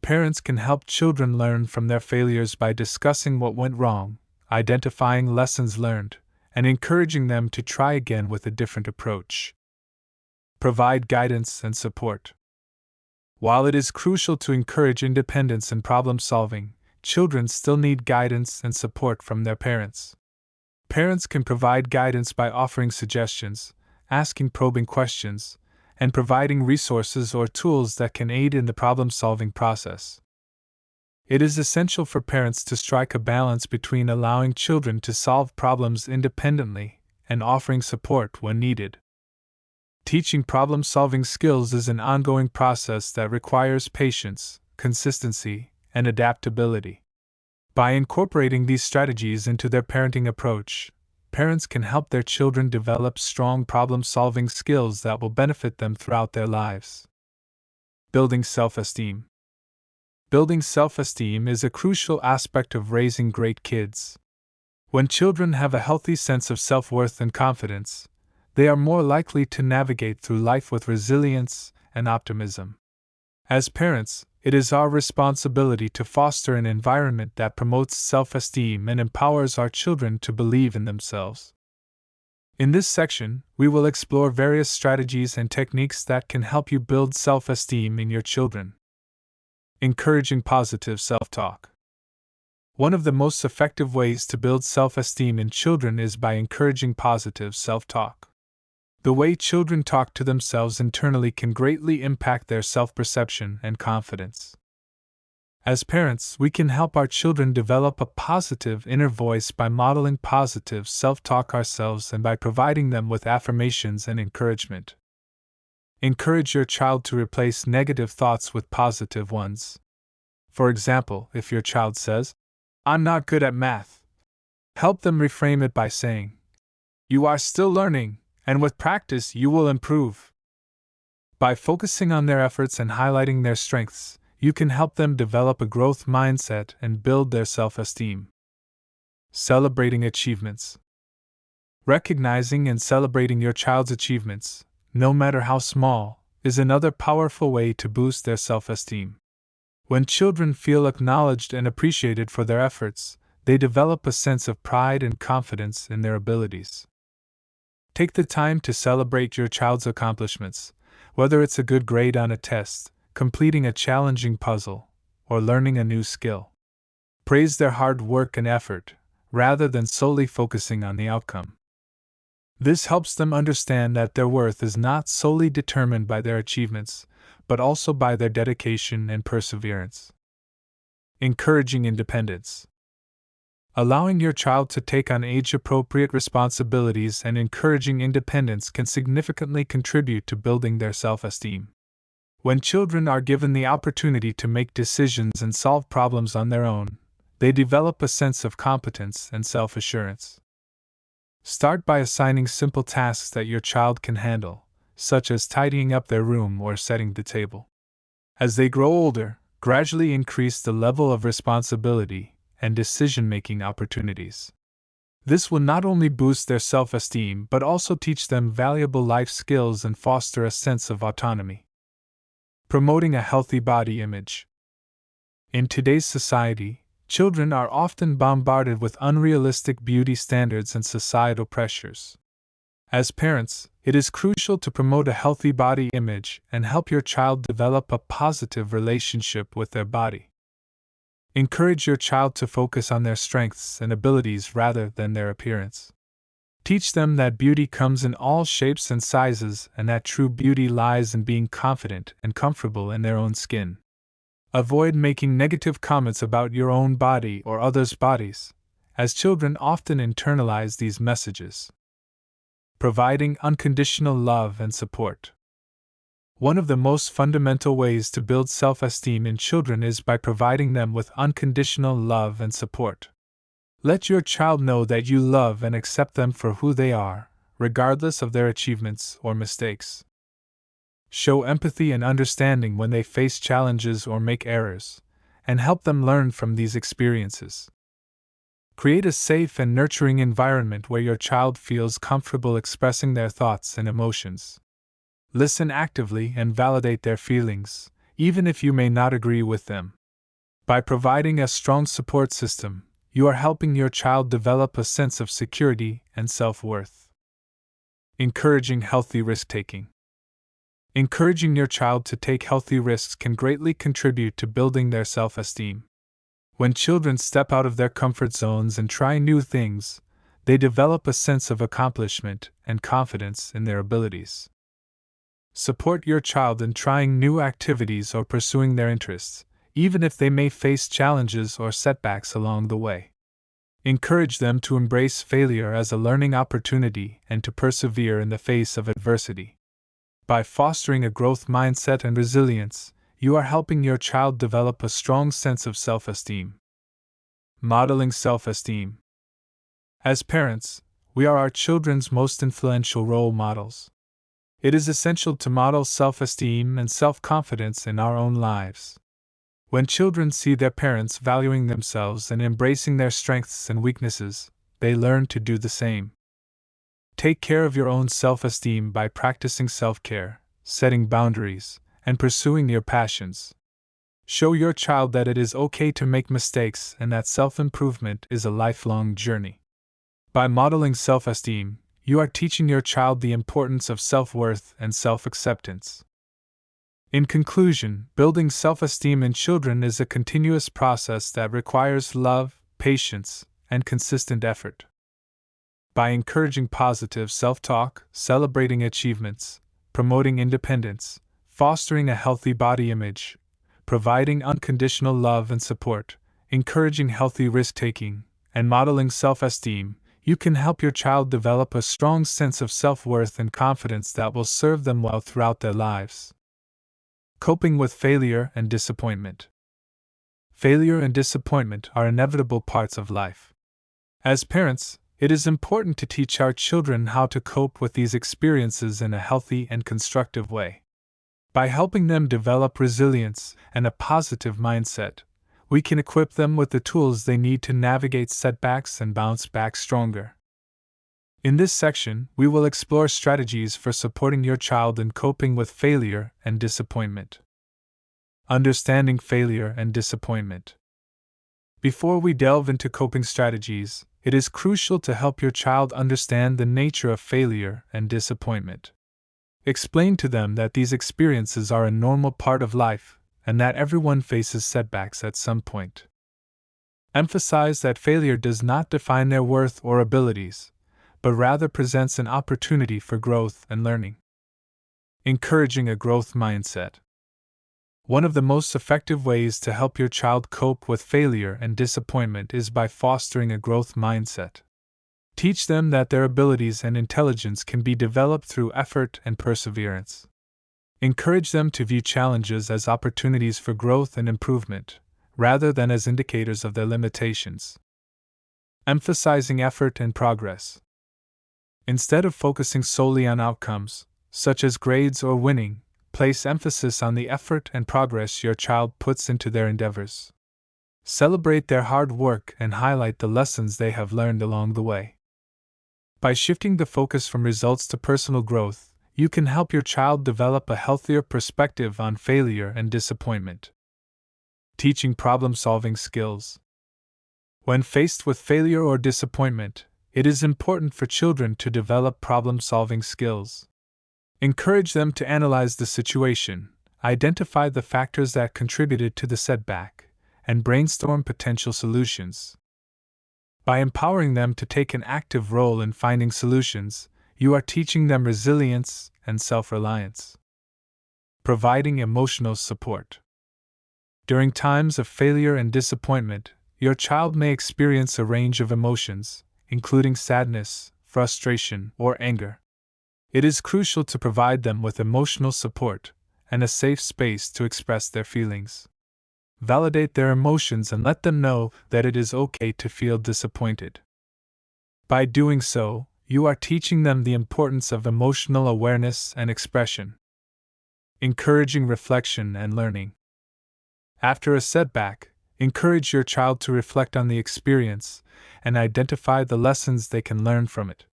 Parents can help children learn from their failures by discussing what went wrong, identifying lessons learned, and encouraging them to try again with a different approach. Provide guidance and support. While it is crucial to encourage independence and problem-solving, children still need guidance and support from their parents. Parents can provide guidance by offering suggestions, asking probing questions, and providing resources or tools that can aid in the problem-solving process. It is essential for parents to strike a balance between allowing children to solve problems independently and offering support when needed. Teaching problem-solving skills is an ongoing process that requires patience, consistency, and adaptability. By incorporating these strategies into their parenting approach, parents can help their children develop strong problem-solving skills that will benefit them throughout their lives. Building self-esteem. Building self-esteem is a crucial aspect of raising great kids. When children have a healthy sense of self-worth and confidence, they are more likely to navigate through life with resilience and optimism. As parents, it is our responsibility to foster an environment that promotes self-esteem and empowers our children to believe in themselves. In this section, we will explore various strategies and techniques that can help you build self-esteem in your children. Encouraging positive self-talk. One of the most effective ways to build self-esteem in children is by encouraging positive self-talk. The way children talk to themselves internally can greatly impact their self-perception and confidence. As parents, we can help our children develop a positive inner voice by modeling positive self-talk ourselves and by providing them with affirmations and encouragement. Encourage your child to replace negative thoughts with positive ones. For example, if your child says, "I'm not good at math," help them reframe it by saying, "You are still learning, and with practice you will improve." By focusing on their efforts and highlighting their strengths, you can help them develop a growth mindset and build their self-esteem. Celebrating achievements. Recognizing and celebrating your child's achievements, no matter how small, is another powerful way to boost their self-esteem. When children feel acknowledged and appreciated for their efforts, they develop a sense of pride and confidence in their abilities. Take the time to celebrate your child's accomplishments, whether it's a good grade on a test, completing a challenging puzzle, or learning a new skill. Praise their hard work and effort, rather than solely focusing on the outcome. This helps them understand that their worth is not solely determined by their achievements, but also by their dedication and perseverance. Encouraging independence. Allowing your child to take on age-appropriate responsibilities and encouraging independence can significantly contribute to building their self-esteem. When children are given the opportunity to make decisions and solve problems on their own, they develop a sense of competence and self-assurance. Start by assigning simple tasks that your child can handle, such as tidying up their room or setting the table. As they grow older, gradually increase the level of responsibility and decision-making opportunities. This will not only boost their self-esteem but also teach them valuable life skills and foster a sense of autonomy. Promoting a healthy body image. In today's society, children are often bombarded with unrealistic beauty standards and societal pressures. As parents, it is crucial to promote a healthy body image and help your child develop a positive relationship with their body. Encourage your child to focus on their strengths and abilities rather than their appearance. Teach them that beauty comes in all shapes and sizes and that true beauty lies in being confident and comfortable in their own skin. Avoid making negative comments about your own body or others' bodies, as children often internalize these messages. Providing unconditional love and support. One of the most fundamental ways to build self-esteem in children is by providing them with unconditional love and support. Let your child know that you love and accept them for who they are, regardless of their achievements or mistakes. Show empathy and understanding when they face challenges or make errors, and help them learn from these experiences. Create a safe and nurturing environment where your child feels comfortable expressing their thoughts and emotions. Listen actively and validate their feelings, even if you may not agree with them. By providing a strong support system, you are helping your child develop a sense of security and self-worth. Encouraging healthy risk-taking. Encouraging your child to take healthy risks can greatly contribute to building their self-esteem. When children step out of their comfort zones and try new things, they develop a sense of accomplishment and confidence in their abilities. Support your child in trying new activities or pursuing their interests, even if they may face challenges or setbacks along the way. Encourage them to embrace failure as a learning opportunity and to persevere in the face of adversity. By fostering a growth mindset and resilience, you are helping your child develop a strong sense of self-esteem. Modeling self-esteem. As parents, we are our children's most influential role models. It is essential to model self-esteem and self-confidence in our own lives. When children see their parents valuing themselves and embracing their strengths and weaknesses, they learn to do the same. Take care of your own self-esteem by practicing self-care, setting boundaries, and pursuing your passions. Show your child that it is okay to make mistakes and that self-improvement is a lifelong journey. By modeling self-esteem, you are teaching your child the importance of self-worth and self-acceptance. In conclusion, building self-esteem in children is a continuous process that requires love, patience, and consistent effort. By encouraging positive self-talk, celebrating achievements, promoting independence, fostering a healthy body image, providing unconditional love and support, encouraging healthy risk-taking, and modeling self-esteem, you can help your child develop a strong sense of self-worth and confidence that will serve them well throughout their lives. Coping with failure and disappointment. Failure and disappointment are inevitable parts of life. As parents, it is important to teach our children how to cope with these experiences in a healthy and constructive way. By helping them develop resilience and a positive mindset, we can equip them with the tools they need to navigate setbacks and bounce back stronger. In this section, we will explore strategies for supporting your child in coping with failure and disappointment. Understanding failure and disappointment. Before we delve into coping strategies, it is crucial to help your child understand the nature of failure and disappointment. Explain to them that these experiences are a normal part of life, and that everyone faces setbacks at some point. Emphasize that failure does not define their worth or abilities, but rather presents an opportunity for growth and learning. Encouraging a growth mindset. One of the most effective ways to help your child cope with failure and disappointment is by fostering a growth mindset. Teach them that their abilities and intelligence can be developed through effort and perseverance. Encourage them to view challenges as opportunities for growth and improvement, rather than as indicators of their limitations. Emphasizing effort and progress. Instead of focusing solely on outcomes, such as grades or winning, place emphasis on the effort and progress your child puts into their endeavors. Celebrate their hard work and highlight the lessons they have learned along the way. By shifting the focus from results to personal growth, you can help your child develop a healthier perspective on failure and disappointment. Teaching problem-solving skills. When faced with failure or disappointment, it is important for children to develop problem-solving skills. Encourage them to analyze the situation, identify the factors that contributed to the setback, and brainstorm potential solutions. By empowering them to take an active role in finding solutions, you are teaching them resilience and self-reliance. Providing emotional support. During times of failure and disappointment, your child may experience a range of emotions, including sadness, frustration, or anger. It is crucial to provide them with emotional support and a safe space to express their feelings. Validate their emotions and let them know that it is okay to feel disappointed. By doing so, you are teaching them the importance of emotional awareness and expression. Encouraging reflection and learning. After a setback, encourage your child to reflect on the experience and identify the lessons they can learn from it.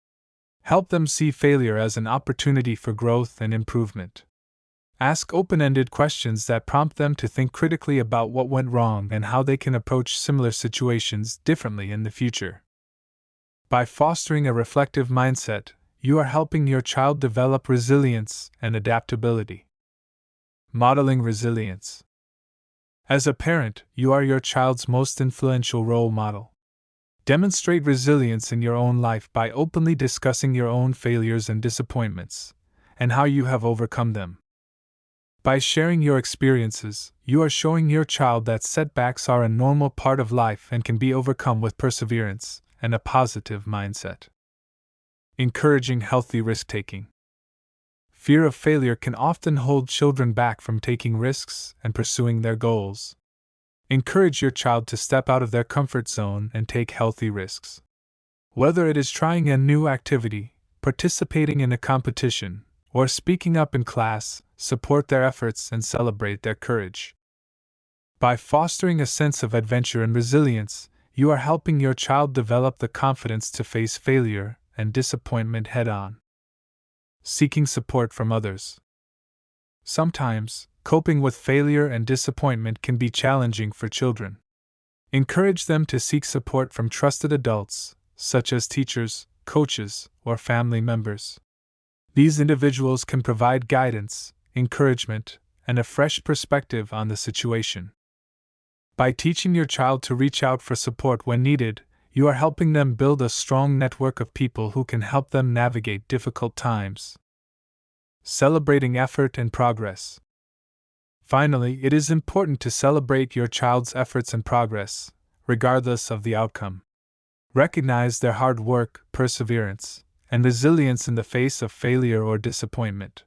Help them see failure as an opportunity for growth and improvement. Ask open-ended questions that prompt them to think critically about what went wrong and how they can approach similar situations differently in the future. By fostering a reflective mindset, you are helping your child develop resilience and adaptability. Modeling resilience. As a parent, you are your child's most influential role model. Demonstrate resilience in your own life by openly discussing your own failures and disappointments, and how you have overcome them. By sharing your experiences, you are showing your child that setbacks are a normal part of life and can be overcome with perseverance and a positive mindset. Encouraging healthy risk-taking. Fear of failure can often hold children back from taking risks and pursuing their goals. Encourage your child to step out of their comfort zone and take healthy risks. Whether it is trying a new activity, participating in a competition, or speaking up in class, support their efforts and celebrate their courage. By fostering a sense of adventure and resilience, you are helping your child develop the confidence to face failure and disappointment head on. Seeking support from others. Sometimes, coping with failure and disappointment can be challenging for children. Encourage them to seek support from trusted adults, such as teachers, coaches, or family members. These individuals can provide guidance, encouragement, and a fresh perspective on the situation. By teaching your child to reach out for support when needed, you are helping them build a strong network of people who can help them navigate difficult times. Celebrating effort and progress. Finally, it is important to celebrate your child's efforts and progress, regardless of the outcome. Recognize their hard work, perseverance, and resilience in the face of failure or disappointment.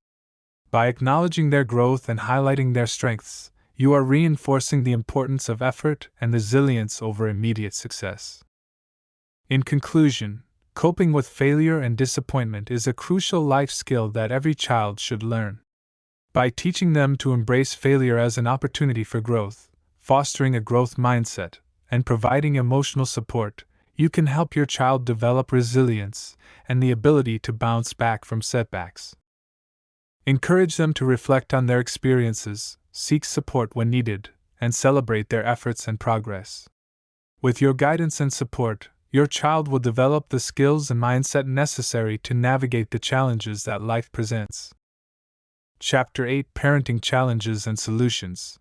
By acknowledging their growth and highlighting their strengths, you are reinforcing the importance of effort and resilience over immediate success. In conclusion, coping with failure and disappointment is a crucial life skill that every child should learn. By teaching them to embrace failure as an opportunity for growth, fostering a growth mindset, and providing emotional support, you can help your child develop resilience and the ability to bounce back from setbacks. Encourage them to reflect on their experiences, seek support when needed, and celebrate their efforts and progress. With your guidance and support, your child will develop the skills and mindset necessary to navigate the challenges that life presents. Chapter 8: Parenting Challenges and Solutions.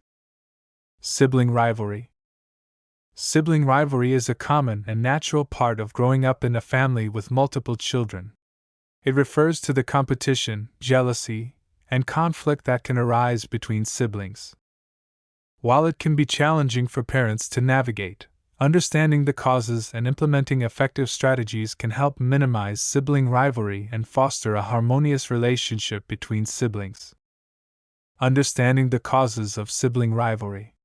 Sibling rivalry. Sibling rivalry is a common and natural part of growing up in a family with multiple children. It refers to the competition, jealousy, and conflict that can arise between siblings. While it can be challenging for parents to navigate, understanding the causes and implementing effective strategies can help minimize sibling rivalry and foster a harmonious relationship between siblings. Understanding the causes of sibling rivalry.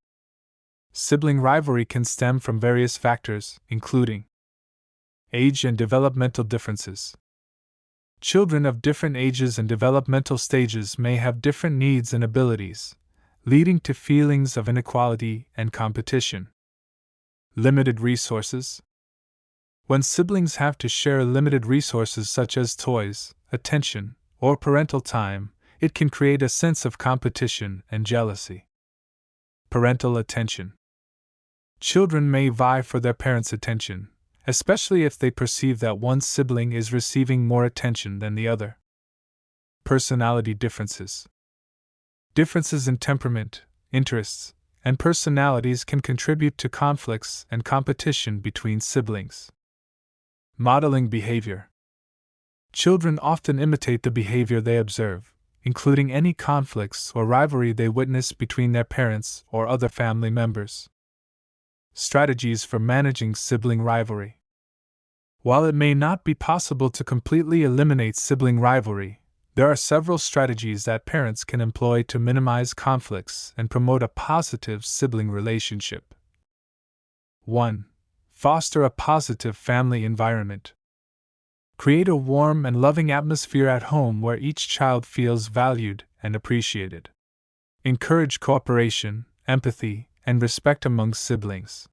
Sibling rivalry can stem from various factors, including age and developmental differences. Children of different ages and developmental stages may have different needs and abilities, leading to feelings of inequality and competition. Limited resources. When siblings have to share limited resources such as toys, attention, or parental time, it can create a sense of competition and jealousy. Parental attention. Children may vie for their parents' attention, especially if they perceive that one sibling is receiving more attention than the other. Personality differences. Differences in temperament, interests, and personalities can contribute to conflicts and competition between siblings. Modeling behavior. Children often imitate the behavior they observe, including any conflicts or rivalry they witness between their parents or other family members. Strategies for managing sibling rivalry. While it may not be possible to completely eliminate sibling rivalry, there are several strategies that parents can employ to minimize conflicts and promote a positive sibling relationship. 1. Foster a positive family environment. Create a warm and loving atmosphere at home where each child feels valued and appreciated. Encourage cooperation, empathy, and respect among siblings.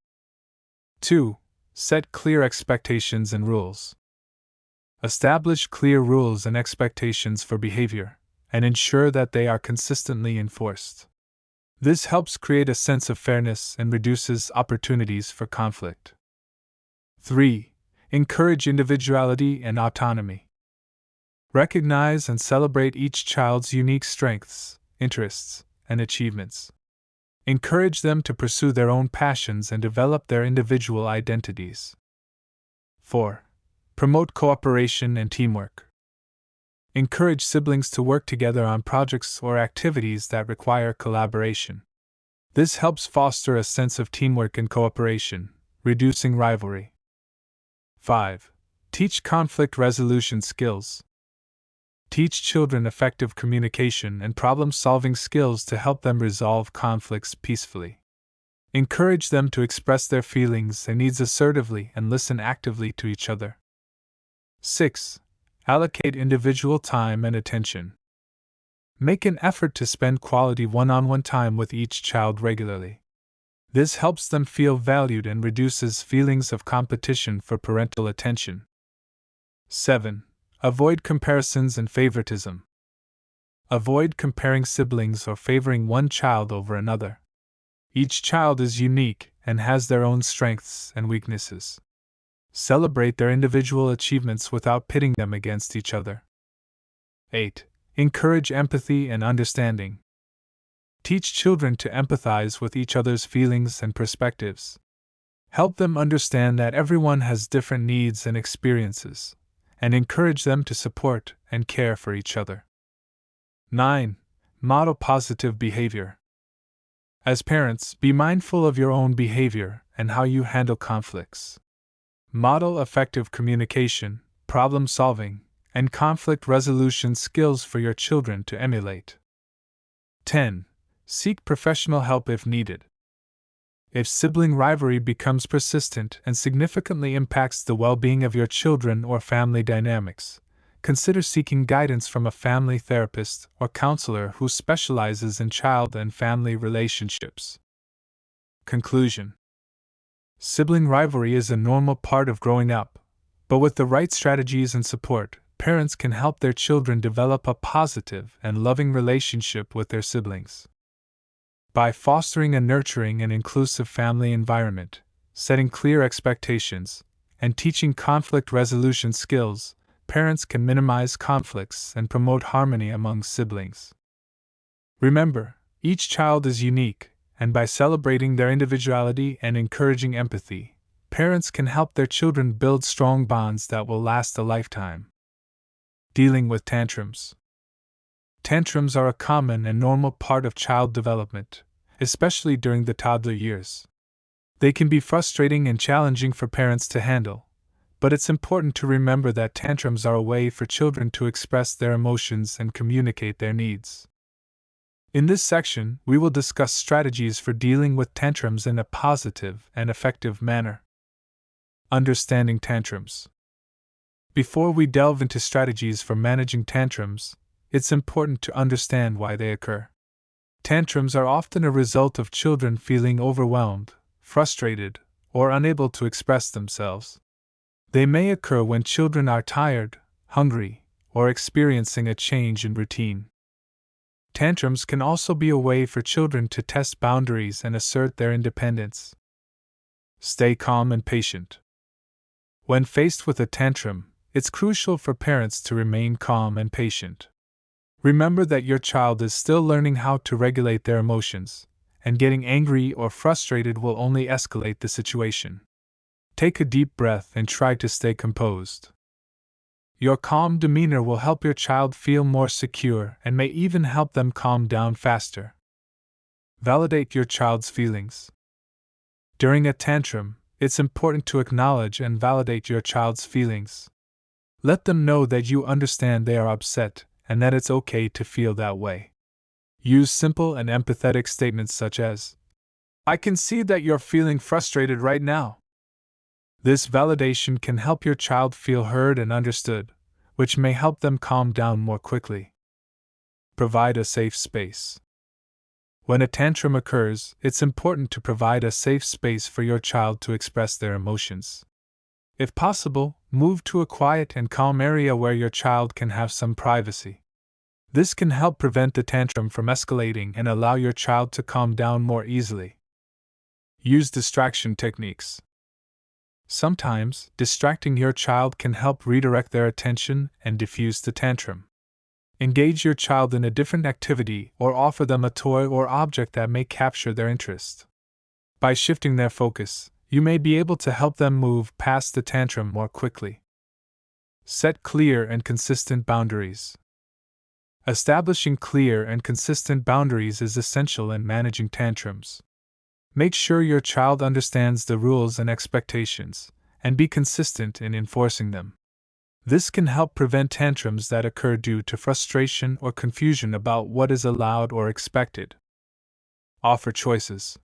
2. Set clear expectations and rules. Establish clear rules and expectations for behavior, and ensure that they are consistently enforced. This helps create a sense of fairness and reduces opportunities for conflict. 3. Encourage individuality and autonomy. Recognize and celebrate each child's unique strengths, interests, and achievements. Encourage them to pursue their own passions and develop their individual identities. 4. Promote cooperation and teamwork. Encourage siblings to work together on projects or activities that require collaboration. This helps foster a sense of teamwork and cooperation, reducing rivalry. 5. Teach conflict resolution skills. Teach children effective communication and problem-solving skills to help them resolve conflicts peacefully. Encourage them to express their feelings and needs assertively and listen actively to each other. 6. Allocate individual time and attention. Make an effort to spend quality one-on-one time with each child regularly. This helps them feel valued and reduces feelings of competition for parental attention. 7. Avoid comparisons and favoritism. Avoid comparing siblings or favoring one child over another. Each child is unique and has their own strengths and weaknesses. Celebrate their individual achievements without pitting them against each other. 8. Encourage empathy and understanding. Teach children to empathize with each other's feelings and perspectives. Help them understand that everyone has different needs and experiences, and encourage them to support and care for each other. 9. Model positive behavior. As parents, be mindful of your own behavior and how you handle conflicts. Model effective communication, problem solving, and conflict resolution skills for your children to emulate. 10. Seek professional help if needed. If sibling rivalry becomes persistent and significantly impacts the well-being of your children or family dynamics, consider seeking guidance from a family therapist or counselor who specializes in child and family relationships. Conclusion: sibling rivalry is a normal part of growing up, but with the right strategies and support, parents can help their children develop a positive and loving relationship with their siblings. By fostering a nurturing and inclusive family environment, setting clear expectations, and teaching conflict resolution skills, parents can minimize conflicts and promote harmony among siblings. Remember, each child is unique, and by celebrating their individuality and encouraging empathy, parents can help their children build strong bonds that will last a lifetime. Dealing with tantrums. Tantrums are a common and normal part of child development, especially during the toddler years. They can be frustrating and challenging for parents to handle, but it's important to remember that tantrums are a way for children to express their emotions and communicate their needs. In this section, we will discuss strategies for dealing with tantrums in a positive and effective manner. Understanding tantrums. Before we delve into strategies for managing tantrums, it's important to understand why they occur. Tantrums are often a result of children feeling overwhelmed, frustrated, or unable to express themselves. They may occur when children are tired, hungry, or experiencing a change in routine. Tantrums can also be a way for children to test boundaries and assert their independence. Stay calm and patient. When faced with a tantrum, it's crucial for parents to remain calm and patient. Remember that your child is still learning how to regulate their emotions, and getting angry or frustrated will only escalate the situation. Take a deep breath and try to stay composed. Your calm demeanor will help your child feel more secure and may even help them calm down faster. Validate your child's feelings. During a tantrum, it's important to acknowledge and validate your child's feelings. Let them know that you understand they are upset and that it's okay to feel that way. Use simple and empathetic statements such as, "I can see that you're feeling frustrated right now." This validation can help your child feel heard and understood, which may help them calm down more quickly. Provide a safe space. When a tantrum occurs, it's important to provide a safe space for your child to express their emotions. If possible, move to a quiet and calm area where your child can have some privacy. This can help prevent the tantrum from escalating and allow your child to calm down more easily. Use distraction techniques. Sometimes, distracting your child can help redirect their attention and diffuse the tantrum. Engage your child in a different activity or offer them a toy or object that may capture their interest. By shifting their focus, you may be able to help them move past the tantrum more quickly. Set clear and consistent boundaries. Establishing clear and consistent boundaries is essential in managing tantrums. Make sure your child understands the rules and expectations, and be consistent in enforcing them. This can help prevent tantrums that occur due to frustration or confusion about what is allowed or expected. Offer choices.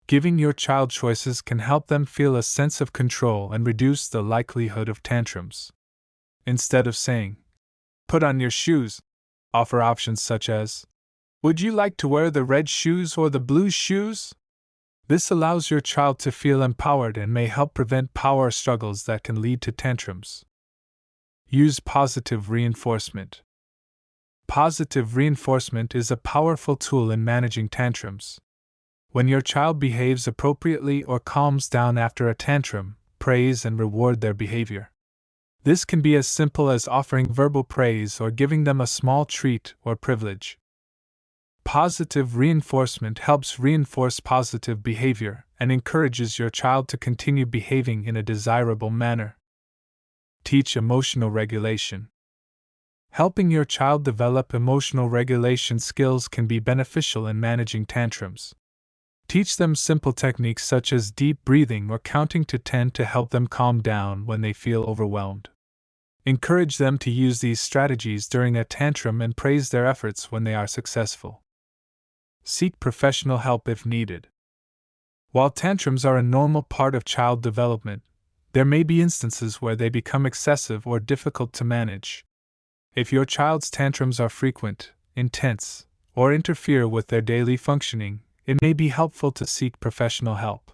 Giving your child choices can help them feel a sense of control and reduce the likelihood of tantrums. Instead of saying, "Put on your shoes," offer options such as, "Would you like to wear the red shoes or the blue shoes?" This allows your child to feel empowered and may help prevent power struggles that can lead to tantrums. Use positive reinforcement. Positive reinforcement is a powerful tool in managing tantrums. When your child behaves appropriately or calms down after a tantrum, praise and reward their behavior. This can be as simple as offering verbal praise or giving them a small treat or privilege. Positive reinforcement helps reinforce positive behavior and encourages your child to continue behaving in a desirable manner. Teach emotional regulation. Helping your child develop emotional regulation skills can be beneficial in managing tantrums. Teach them simple techniques such as deep breathing or counting to 10 to help them calm down when they feel overwhelmed. Encourage them to use these strategies during a tantrum and praise their efforts when they are successful. Seek professional help if needed. While tantrums are a normal part of child development, there may be instances where they become excessive or difficult to manage. If your child's tantrums are frequent, intense, or interfere with their daily functioning, it may be helpful to seek professional help.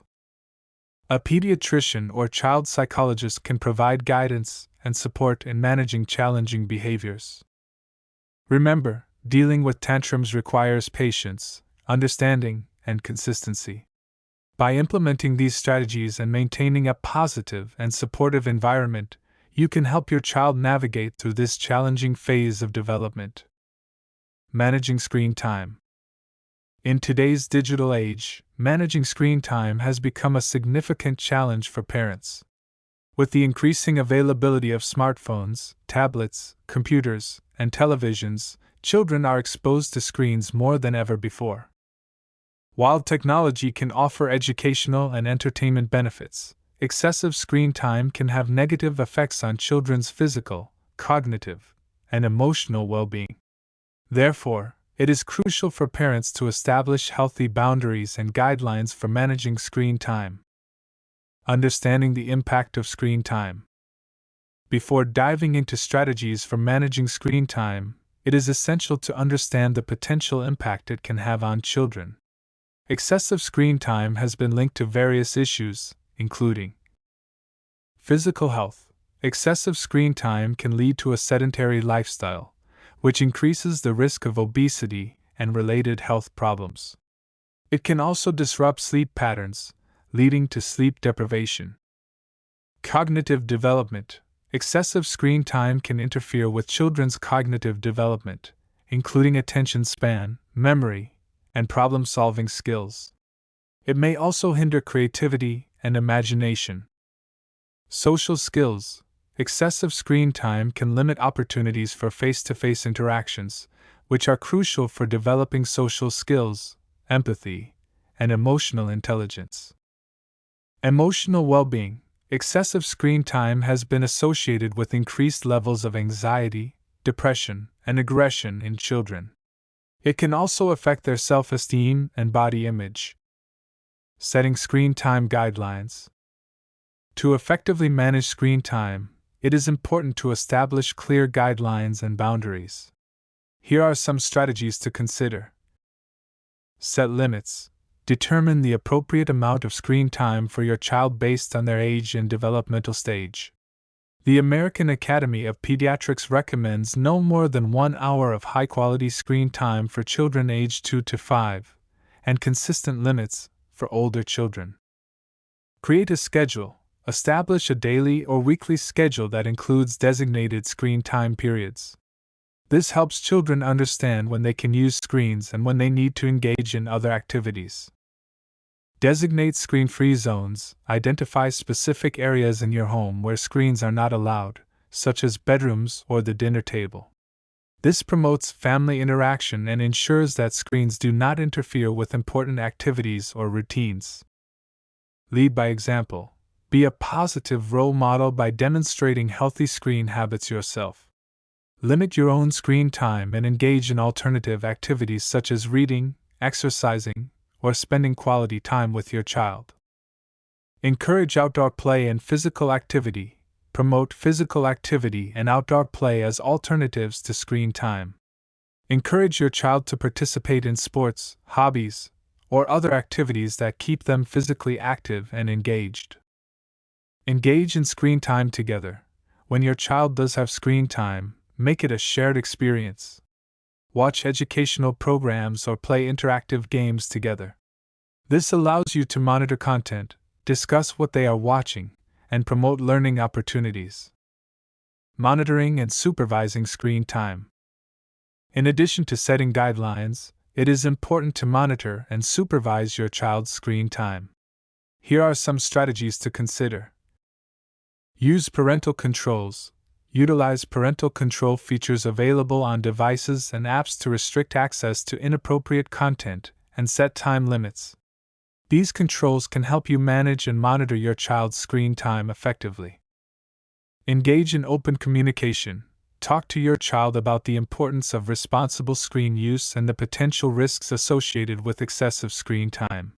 A pediatrician or child psychologist can provide guidance and support in managing challenging behaviors. Remember, dealing with tantrums requires patience, understanding, and consistency. By implementing these strategies and maintaining a positive and supportive environment, you can help your child navigate through this challenging phase of development. Managing screen time. In today's digital age, managing screen time has become a significant challenge for parents. With the increasing availability of smartphones, tablets, computers, and televisions, children are exposed to screens more than ever before. While technology can offer educational and entertainment benefits, excessive screen time can have negative effects on children's physical, cognitive, and emotional well-being. Therefore, it is crucial for parents to establish healthy boundaries and guidelines for managing screen time. Understanding the impact of screen time. Before diving into strategies for managing screen time, it is essential to understand the potential impact it can have on children. Excessive screen time has been linked to various issues, including physical health. Excessive screen time can lead to a sedentary lifestyle, which increases the risk of obesity and related health problems. It can also disrupt sleep patterns, leading to sleep deprivation. Cognitive development. Excessive screen time can interfere with children's cognitive development, including attention span, memory, and problem-solving skills. It may also hinder creativity and imagination. Social skills. Excessive screen time can limit opportunities for face-to-face interactions, which are crucial for developing social skills, empathy, and emotional intelligence. Emotional well-being. Excessive screen time has been associated with increased levels of anxiety, depression, and aggression in children. It can also affect their self-esteem and body image. Setting screen time guidelines. To effectively manage screen time, it is important to establish clear guidelines and boundaries. Here are some strategies to consider. Set limits. Determine the appropriate amount of screen time for your child based on their age and developmental stage. The American Academy of Pediatrics recommends no more than 1 hour of high-quality screen time for children aged 2 to 5, and consistent limits for older children. Create a schedule. Establish a daily or weekly schedule that includes designated screen time periods. This helps children understand when they can use screens and when they need to engage in other activities. Designate screen-free zones. Identify specific areas in your home where screens are not allowed, such as bedrooms or the dinner table. This promotes family interaction and ensures that screens do not interfere with important activities or routines. Lead by example. Be a positive role model by demonstrating healthy screen habits yourself. Limit your own screen time and engage in alternative activities such as reading, exercising, or spending quality time with your child. Encourage outdoor play and physical activity. promote physical activity and outdoor play as alternatives to screen time. Encourage your child to participate in sports, hobbies, or other activities that keep them physically active and engaged. Engage in screen time together. When your child does have screen time, make it a shared experience. Watch educational programs or play interactive games together. This allows you to monitor content, discuss what they are watching, and promote learning opportunities. Monitoring and supervising screen time. In addition to setting guidelines, it is important to monitor and supervise your child's screen time. Here are some strategies to consider. Use parental controls. Utilize parental control features available on devices and apps to restrict access to inappropriate content and set time limits. These controls can help you manage and monitor your child's screen time effectively. Engage in open communication. Talk to your child about the importance of responsible screen use and the potential risks associated with excessive screen time.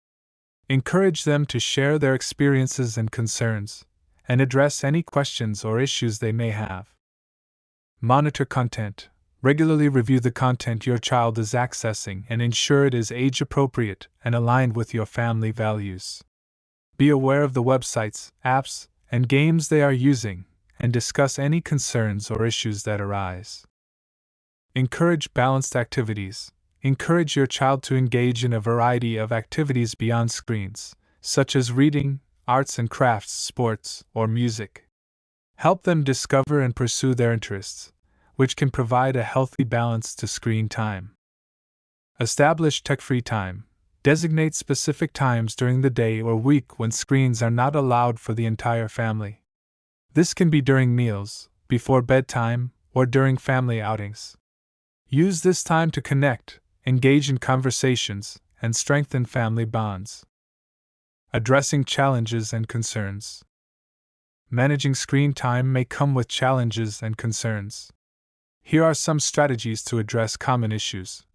Encourage them to share their experiences and concerns, and address any questions or issues they may have. Monitor content. Regularly review the content your child is accessing and ensure it is age-appropriate and aligned with your family values. Be aware of the websites, apps, and games they are using, and discuss any concerns or issues that arise. Encourage balanced activities. Encourage your child to engage in a variety of activities beyond screens, such as reading, arts and crafts, sports, or music. Help them discover and pursue their interests, which can provide a healthy balance to screen time. Establish tech-free time. Designate specific times during the day or week when screens are not allowed for the entire family. This can be during meals, before bedtime, or during family outings. Use this time to connect, engage in conversations, and strengthen family bonds. Addressing challenges and concerns. Managing screen time may come with challenges and concerns. Here are some strategies to address common issues.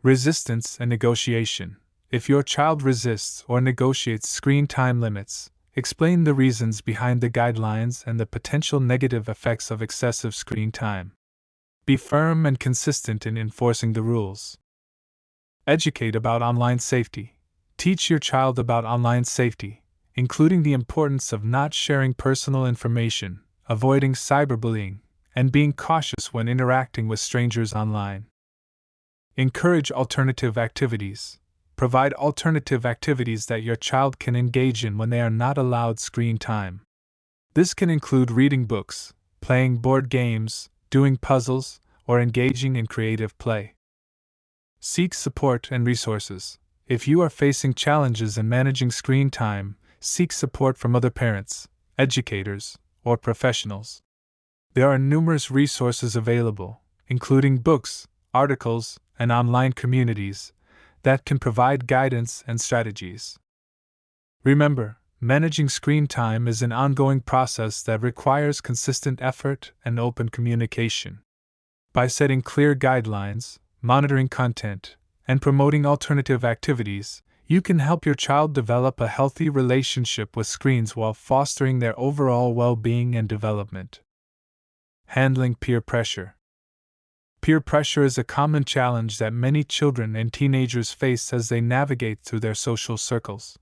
Resistance and negotiation. If your child resists or negotiates screen time limits, explain the reasons behind the guidelines and the potential negative effects of excessive screen time. Be firm and consistent in enforcing the rules. Educate about online safety. Teach your child about online safety, including the importance of not sharing personal information, avoiding cyberbullying, and being cautious when interacting with strangers online. Encourage alternative activities. Provide alternative activities that your child can engage in when they are not allowed screen time. This can include reading books, playing board games, doing puzzles, or engaging in creative play. Seek support and resources. If you are facing challenges in managing screen time, seek support from other parents, educators, or professionals. There are numerous resources available, including books, articles, and online communities, that can provide guidance and strategies. Remember, managing screen time is an ongoing process that requires consistent effort and open communication. By setting clear guidelines, monitoring content, and promoting alternative activities, you can help your child develop a healthy relationship with screens while fostering their overall well-being and development. Handling peer pressure. Peer pressure is a common challenge that many children and teenagers face as they navigate through their social circles.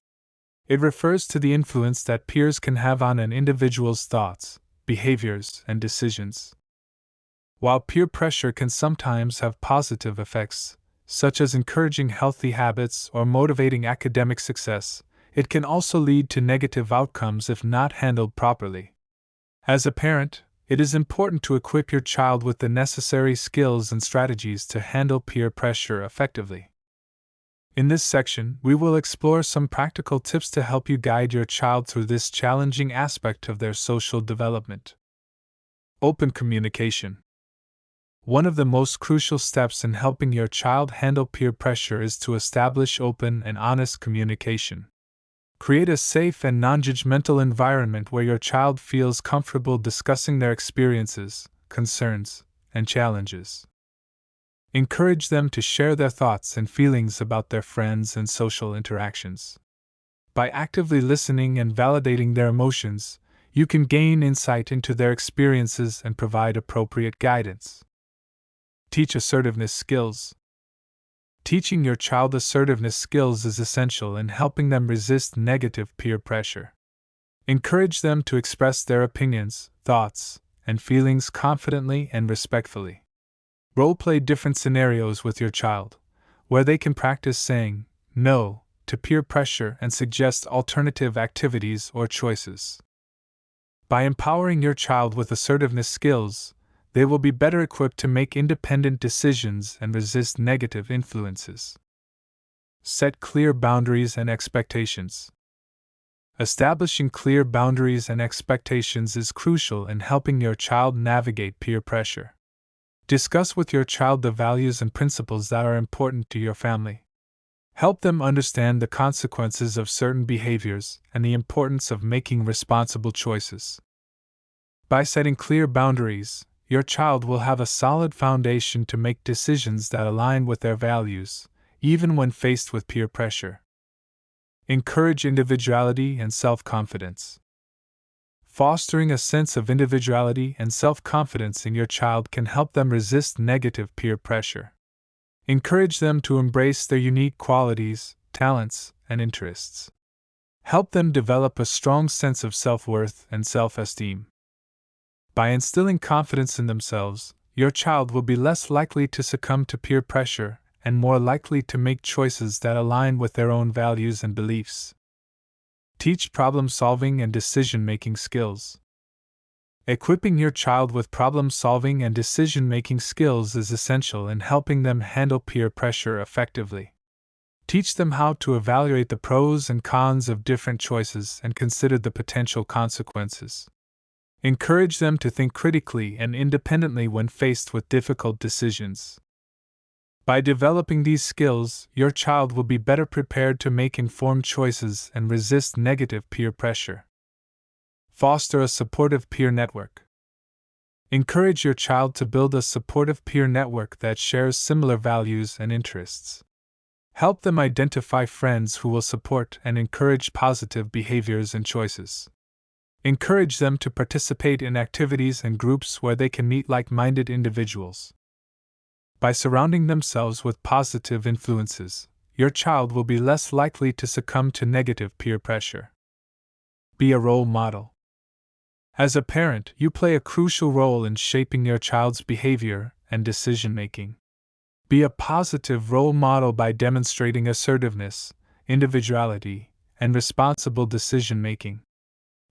It refers to the influence that peers can have on an individual's thoughts, behaviors, and decisions. While peer pressure can sometimes have positive effects, such as encouraging healthy habits or motivating academic success, it can also lead to negative outcomes if not handled properly. As a parent, it is important to equip your child with the necessary skills and strategies to handle peer pressure effectively. In this section, we will explore some practical tips to help you guide your child through this challenging aspect of their social development. Open communication. One of the most crucial steps in helping your child handle peer pressure is to establish open and honest communication. Create a safe and non-judgmental environment where your child feels comfortable discussing their experiences, concerns, and challenges. Encourage them to share their thoughts and feelings about their friends and social interactions. By actively listening and validating their emotions, you can gain insight into their experiences and provide appropriate guidance. Teach assertiveness skills. Teaching your child assertiveness skills is essential in helping them resist negative peer pressure. Encourage them to express their opinions, thoughts, and feelings confidently and respectfully. Role-play different scenarios with your child, where they can practice saying no to peer pressure and suggest alternative activities or choices. By empowering your child with assertiveness skills, they will be better equipped to make independent decisions and resist negative influences. Set clear boundaries and expectations. Establishing clear boundaries and expectations is crucial in helping your child navigate peer pressure. Discuss with your child the values and principles that are important to your family. Help them understand the consequences of certain behaviors and the importance of making responsible choices. By setting clear boundaries, your child will have a solid foundation to make decisions that align with their values, even when faced with peer pressure. Encourage individuality and self-confidence. Fostering a sense of individuality and self-confidence in your child can help them resist negative peer pressure. Encourage them to embrace their unique qualities, talents, and interests. Help them develop a strong sense of self-worth and self-esteem. By instilling confidence in themselves, your child will be less likely to succumb to peer pressure and more likely to make choices that align with their own values and beliefs. Teach problem-solving and decision-making skills. Equipping your child with problem-solving and decision-making skills is essential in helping them handle peer pressure effectively. Teach them how to evaluate the pros and cons of different choices and consider the potential consequences. Encourage them to think critically and independently when faced with difficult decisions. By developing these skills, your child will be better prepared to make informed choices and resist negative peer pressure. Foster a supportive peer network. Encourage your child to build a supportive peer network that shares similar values and interests. Help them identify friends who will support and encourage positive behaviors and choices. Encourage them to participate in activities and groups where they can meet like-minded individuals. By surrounding themselves with positive influences, your child will be less likely to succumb to negative peer pressure. Be a role model. As a parent, you play a crucial role in shaping your child's behavior and decision-making. Be a positive role model by demonstrating assertiveness, individuality, and responsible decision-making.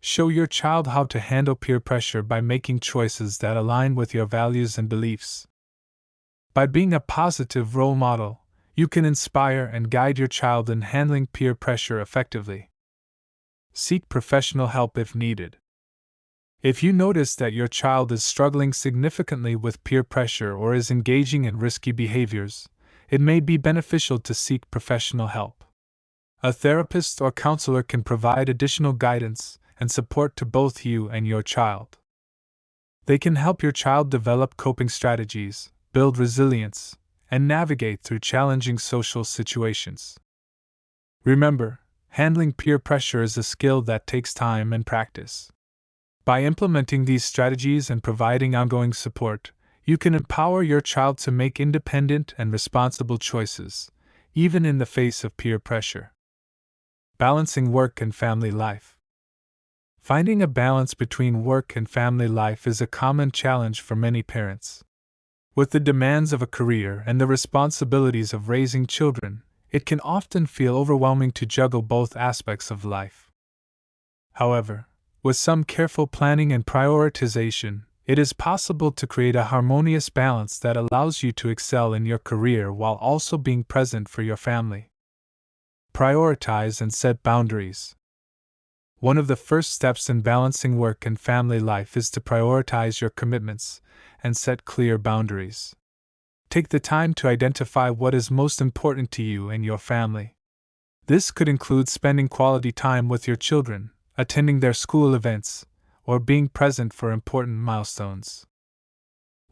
Show your child how to handle peer pressure by making choices that align with your values and beliefs. By being a positive role model, you can inspire and guide your child in handling peer pressure effectively. Seek professional help if needed. If you notice that your child is struggling significantly with peer pressure or is engaging in risky behaviors, it may be beneficial to seek professional help. A therapist or counselor can provide additional guidance and support to both you and your child. They can help your child develop coping strategies, build resilience, and navigate through challenging social situations. Remember, handling peer pressure is a skill that takes time and practice. By implementing these strategies and providing ongoing support, you can empower your child to make independent and responsible choices, even in the face of peer pressure. Balancing work and family life. Finding a balance between work and family life is a common challenge for many parents. With the demands of a career and the responsibilities of raising children, it can often feel overwhelming to juggle both aspects of life. However, with some careful planning and prioritization, it is possible to create a harmonious balance that allows you to excel in your career while also being present for your family. Prioritize and set boundaries. One of the first steps in balancing work and family life is to prioritize your commitments and set clear boundaries. Take the time to identify what is most important to you and your family. This could include spending quality time with your children, attending their school events, or being present for important milestones.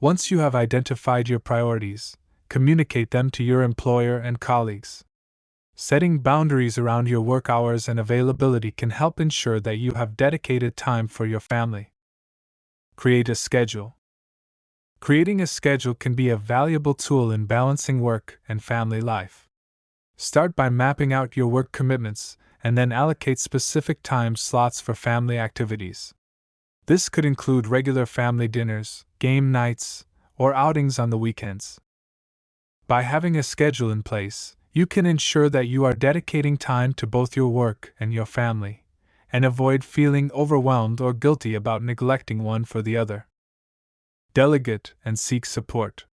Once you have identified your priorities, communicate them to your employer and colleagues. Setting boundaries around your work hours and availability can help ensure that you have dedicated time for your family. Create a schedule. Creating a schedule can be a valuable tool in balancing work and family life. Start by mapping out your work commitments and then allocate specific time slots for family activities. This could include regular family dinners, game nights, or outings on the weekends. By having a schedule in place, you can ensure that you are dedicating time to both your work and your family, and avoid feeling overwhelmed or guilty about neglecting one for the other. Delegate and seek support.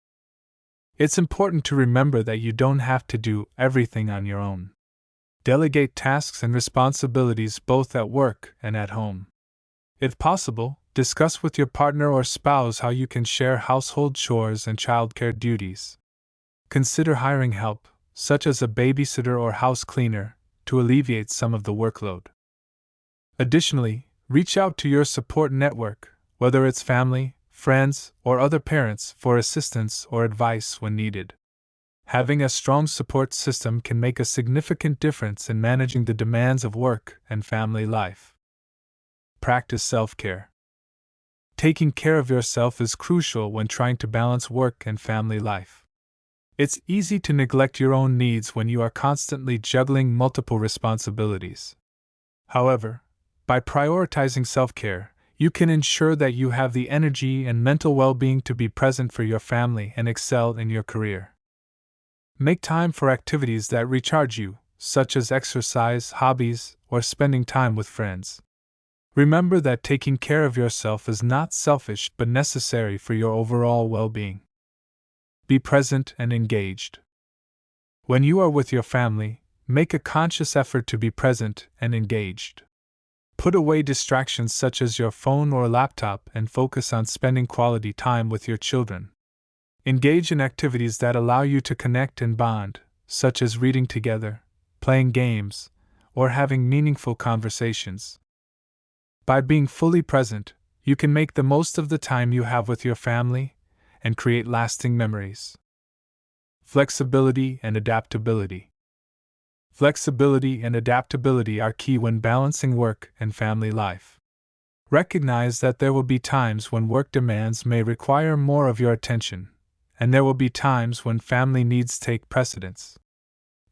It's important to remember that you don't have to do everything on your own. Delegate tasks and responsibilities both at work and at home. If possible, discuss with your partner or spouse how you can share household chores and childcare duties. Consider hiring help, such as a babysitter or house cleaner, to alleviate some of the workload. Additionally, reach out to your support network, whether it's family, friends, or other parents, for assistance or advice when needed. Having a strong support system can make a significant difference in managing the demands of work and family life. Practice self-care. Taking care of yourself is crucial when trying to balance work and family life. It's easy to neglect your own needs when you are constantly juggling multiple responsibilities. However, by prioritizing self-care, you can ensure that you have the energy and mental well-being to be present for your family and excel in your career. Make time for activities that recharge you, such as exercise, hobbies, or spending time with friends. Remember that taking care of yourself is not selfish but necessary for your overall well-being. Be present and engaged. When you are with your family, make a conscious effort to be present and engaged. Put away distractions such as your phone or laptop and focus on spending quality time with your children. Engage in activities that allow you to connect and bond, such as reading together, playing games, or having meaningful conversations. By being fully present, you can make the most of the time you have with your family and create lasting memories. Flexibility and adaptability. Flexibility and adaptability are key when balancing work and family life. Recognize that there will be times when work demands may require more of your attention, and there will be times when family needs take precedence.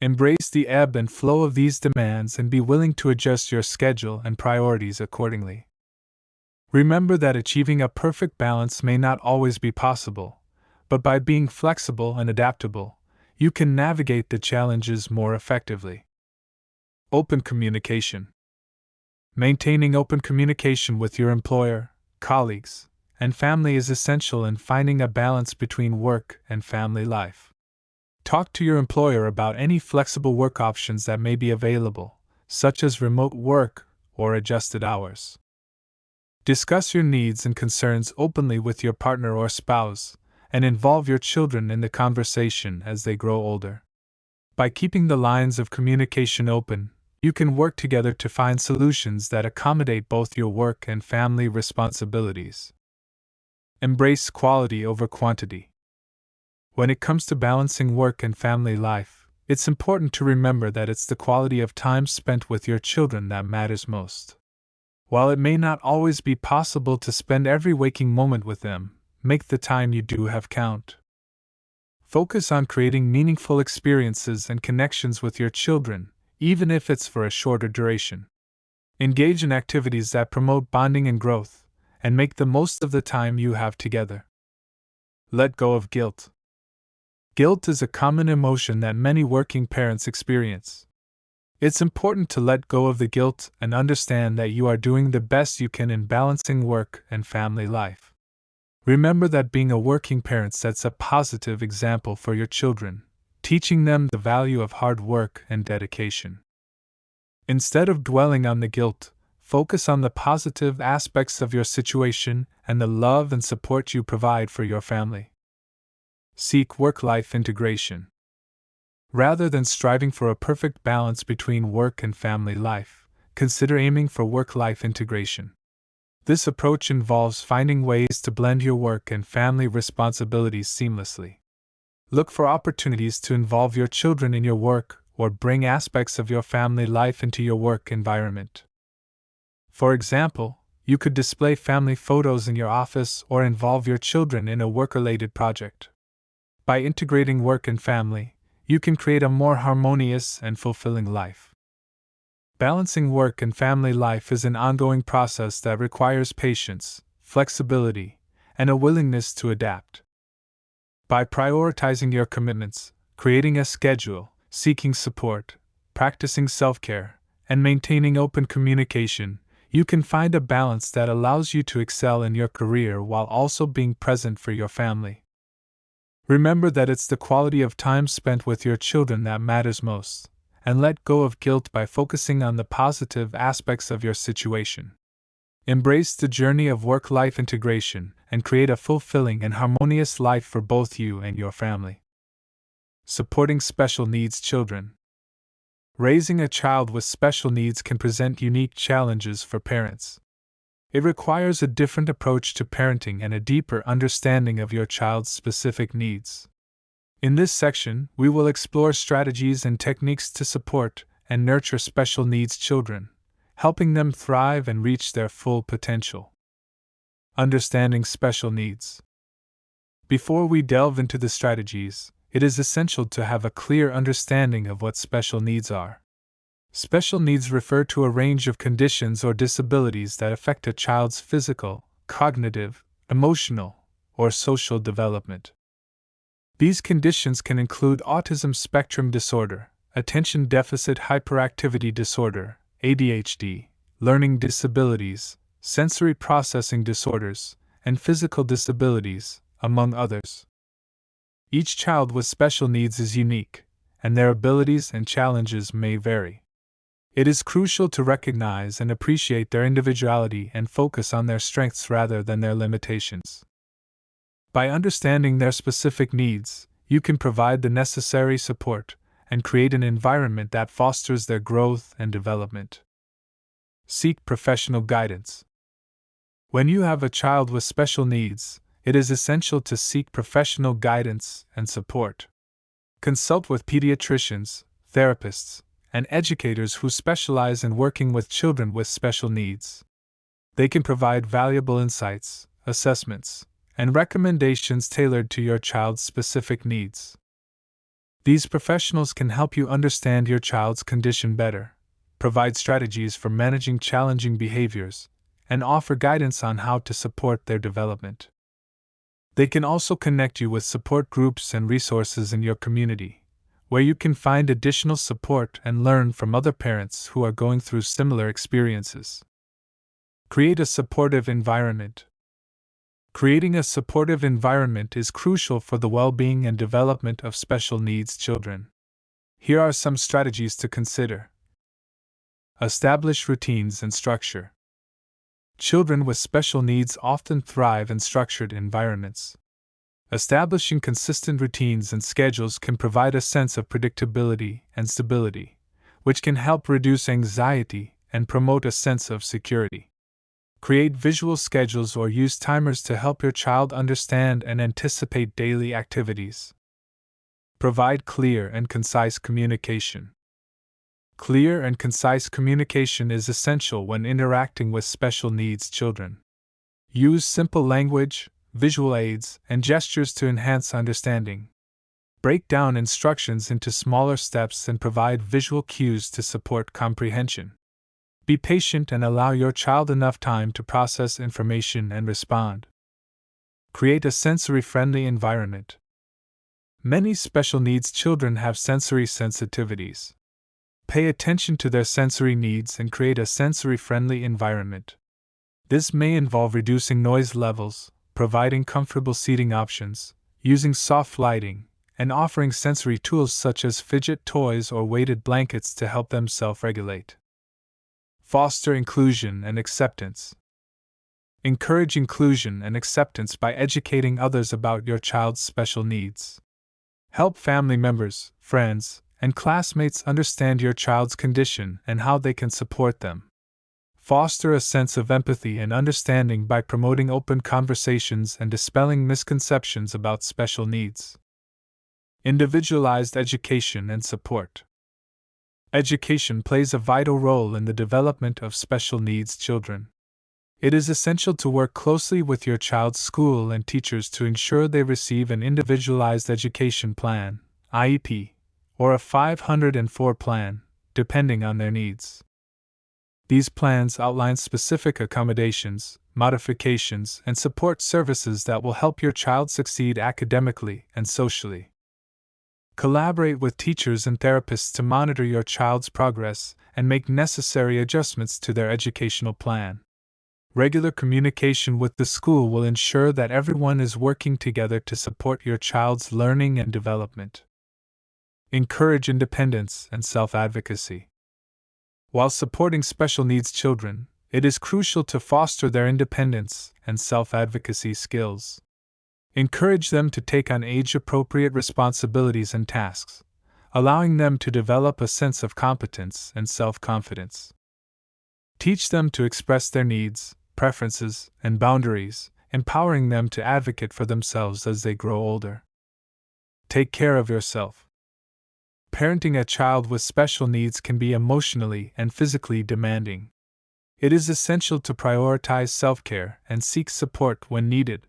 Embrace the ebb and flow of these demands and be willing to adjust your schedule and priorities accordingly. Remember that achieving a perfect balance may not always be possible, but by being flexible and adaptable, you can navigate the challenges more effectively. Open communication. Maintaining open communication with your employer, colleagues, and family is essential in finding a balance between work and family life. Talk to your employer about any flexible work options that may be available, such as remote work or adjusted hours. Discuss your needs and concerns openly with your partner or spouse, and involve your children in the conversation as they grow older. By keeping the lines of communication open, you can work together to find solutions that accommodate both your work and family responsibilities. Embrace quality over quantity. When it comes to balancing work and family life, it's important to remember that it's the quality of time spent with your children that matters most. While it may not always be possible to spend every waking moment with them, make the time you do have count. Focus on creating meaningful experiences and connections with your children, even if it's for a shorter duration. Engage in activities that promote bonding and growth, and make the most of the time you have together. Let go of guilt. Guilt is a common emotion that many working parents experience. It's important to let go of the guilt and understand that you are doing the best you can in balancing work and family life. Remember that being a working parent sets a positive example for your children, teaching them the value of hard work and dedication. Instead of dwelling on the guilt, focus on the positive aspects of your situation and the love and support you provide for your family. Seek work-life integration. Rather than striving for a perfect balance between work and family life, consider aiming for work-life integration. This approach involves finding ways to blend your work and family responsibilities seamlessly. Look for opportunities to involve your children in your work or bring aspects of your family life into your work environment. For example, you could display family photos in your office or involve your children in a work-related project. By integrating work and family, you can create a more harmonious and fulfilling life. Balancing work and family life is an ongoing process that requires patience, flexibility, and a willingness to adapt. By prioritizing your commitments, creating a schedule, seeking support, practicing self-care, and maintaining open communication, you can find a balance that allows you to excel in your career while also being present for your family. Remember that it's the quality of time spent with your children that matters most, and let go of guilt by focusing on the positive aspects of your situation. Embrace the journey of work-life integration and create a fulfilling and harmonious life for both you and your family. Supporting special needs children. Raising a child with special needs can present unique challenges for parents. It requires a different approach to parenting and a deeper understanding of your child's specific needs. In this section, we will explore strategies and techniques to support and nurture special needs children, helping them thrive and reach their full potential. Understanding special needs. Before we delve into the strategies, it is essential to have a clear understanding of what special needs are. Special needs refer to a range of conditions or disabilities that affect a child's physical, cognitive, emotional, or social development. These conditions can include autism spectrum disorder, attention deficit hyperactivity disorder, ADHD, learning disabilities, sensory processing disorders, and physical disabilities, among others. Each child with special needs is unique, and their abilities and challenges may vary. It is crucial to recognize and appreciate their individuality and focus on their strengths rather than their limitations. By understanding their specific needs, you can provide the necessary support and create an environment that fosters their growth and development. Seek professional guidance. When you have a child with special needs, it is essential to seek professional guidance and support. Consult with pediatricians, therapists, and educators who specialize in working with children with special needs. They can provide valuable insights, assessments, and recommendations tailored to your child's specific needs. These professionals can help you understand your child's condition better, provide strategies for managing challenging behaviors, and offer guidance on how to support their development. They can also connect you with support groups and resources in your community, where you can find additional support and learn from other parents who are going through similar experiences. Create a supportive environment. Creating a supportive environment is crucial for the well-being and development of special needs children. Here are some strategies to consider. Establish routines and structure. Children with special needs often thrive in structured environments. Establishing consistent routines and schedules can provide a sense of predictability and stability, which can help reduce anxiety and promote a sense of security. Create visual schedules or use timers to help your child understand and anticipate daily activities. Provide clear and concise communication. Clear and concise communication is essential when interacting with special needs children. Use simple language, visual aids, and gestures to enhance understanding. Break down instructions into smaller steps and provide visual cues to support comprehension. Be patient and allow your child enough time to process information and respond. Create a sensory-friendly environment. Many special needs children have sensory sensitivities. Pay attention to their sensory needs and create a sensory-friendly environment. This may involve reducing noise levels, providing comfortable seating options, using soft lighting, and offering sensory tools such as fidget toys or weighted blankets to help them self-regulate. Foster inclusion and acceptance. Encourage inclusion and acceptance by educating others about your child's special needs. Help family members, friends, and classmates understand your child's condition and how they can support them. Foster a sense of empathy and understanding by promoting open conversations and dispelling misconceptions about special needs. Individualized education and support. Education plays a vital role in the development of special needs children. It is essential to work closely with your child's school and teachers to ensure they receive an individualized education plan, IEP, or a 504 plan, depending on their needs. These plans outline specific accommodations, modifications, and support services that will help your child succeed academically and socially. Collaborate with teachers and therapists to monitor your child's progress and make necessary adjustments to their educational plan. Regular communication with the school will ensure that everyone is working together to support your child's learning and development. Encourage independence and self-advocacy. While supporting special needs children, it is crucial to foster their independence and self-advocacy skills. Encourage them to take on age-appropriate responsibilities and tasks, allowing them to develop a sense of competence and self-confidence. Teach them to express their needs, preferences, and boundaries, empowering them to advocate for themselves as they grow older. Take care of yourself. Parenting a child with special needs can be emotionally and physically demanding. It is essential to prioritize self-care and seek support when needed.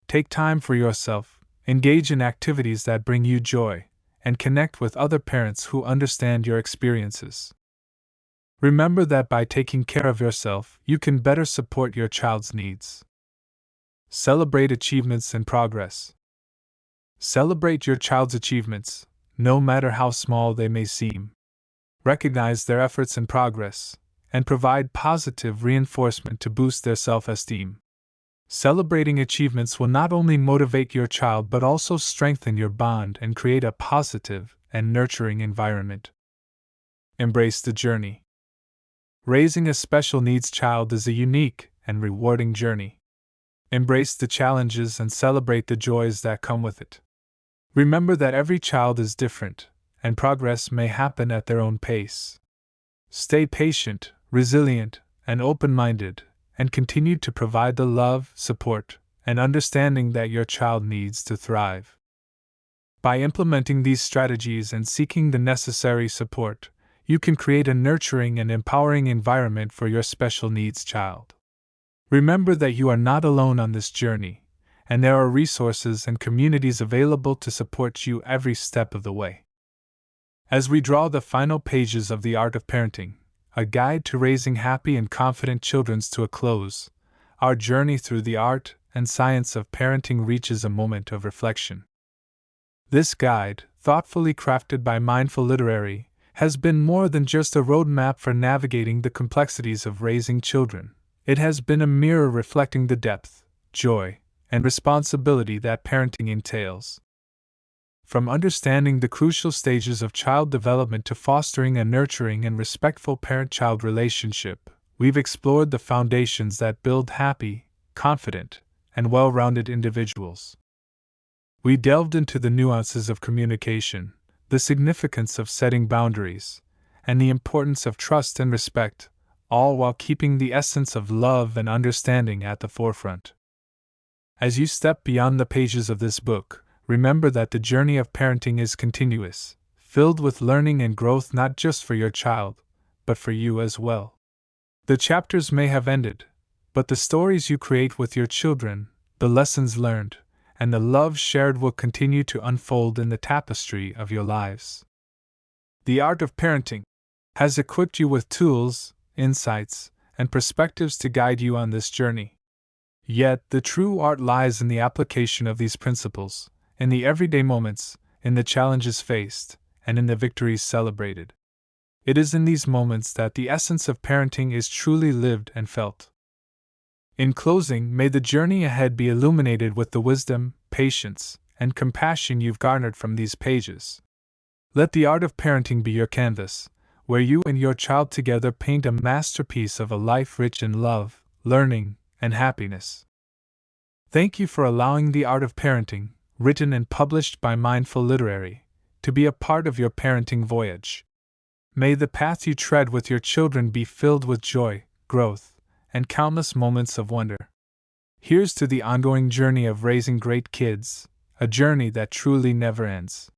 Take time for yourself, engage in activities that bring you joy, and connect with other parents who understand your experiences. Remember that by taking care of yourself, you can better support your child's needs. Celebrate achievements and progress. Celebrate your child's achievements, no matter how small they may seem. Recognize their efforts and progress, and provide positive reinforcement to boost their self-esteem. Celebrating achievements will not only motivate your child but also strengthen your bond and create a positive and nurturing environment. Embrace the journey. Raising a special needs child is a unique and rewarding journey. Embrace the challenges and celebrate the joys that come with it. Remember that every child is different, and progress may happen at their own pace. Stay patient, resilient, and open-minded, and continue to provide the love, support, and understanding that your child needs to thrive. By implementing these strategies and seeking the necessary support, you can create a nurturing and empowering environment for your special needs child. Remember that you are not alone on this journey, and there are resources and communities available to support you every step of the way. As we draw the final pages of The Art of Parenting, a guide to raising happy and confident children to a close, our journey through the art and science of parenting reaches a moment of reflection. This guide, thoughtfully crafted by Mindful Literary, has been more than just a roadmap for navigating the complexities of raising children. It has been a mirror reflecting the depth, joy, and responsibility that parenting entails. From understanding the crucial stages of child development to fostering a nurturing and respectful parent-child relationship, we've explored the foundations that build happy, confident, and well-rounded individuals. We delved into the nuances of communication, the significance of setting boundaries, and the importance of trust and respect, all while keeping the essence of love and understanding at the forefront. As you step beyond the pages of this book, remember that the journey of parenting is continuous, filled with learning and growth not just for your child, but for you as well. The chapters may have ended, but the stories you create with your children, the lessons learned, and the love shared will continue to unfold in the tapestry of your lives. The Art of Parenting has equipped you with tools, insights, and perspectives to guide you on this journey. Yet, the true art lies in the application of these principles, in the everyday moments, in the challenges faced, and in the victories celebrated. It is in these moments that the essence of parenting is truly lived and felt. In closing, may the journey ahead be illuminated with the wisdom, patience, and compassion you've garnered from these pages. Let the art of parenting be your canvas, where you and your child together paint a masterpiece of a life rich in love, learning, and happiness. Thank you for allowing The Art of Parenting, written and published by Mindful Literary, to be a part of your parenting voyage. May the path you tread with your children be filled with joy, growth, and countless moments of wonder. Here's to the ongoing journey of raising great kids, a journey that truly never ends.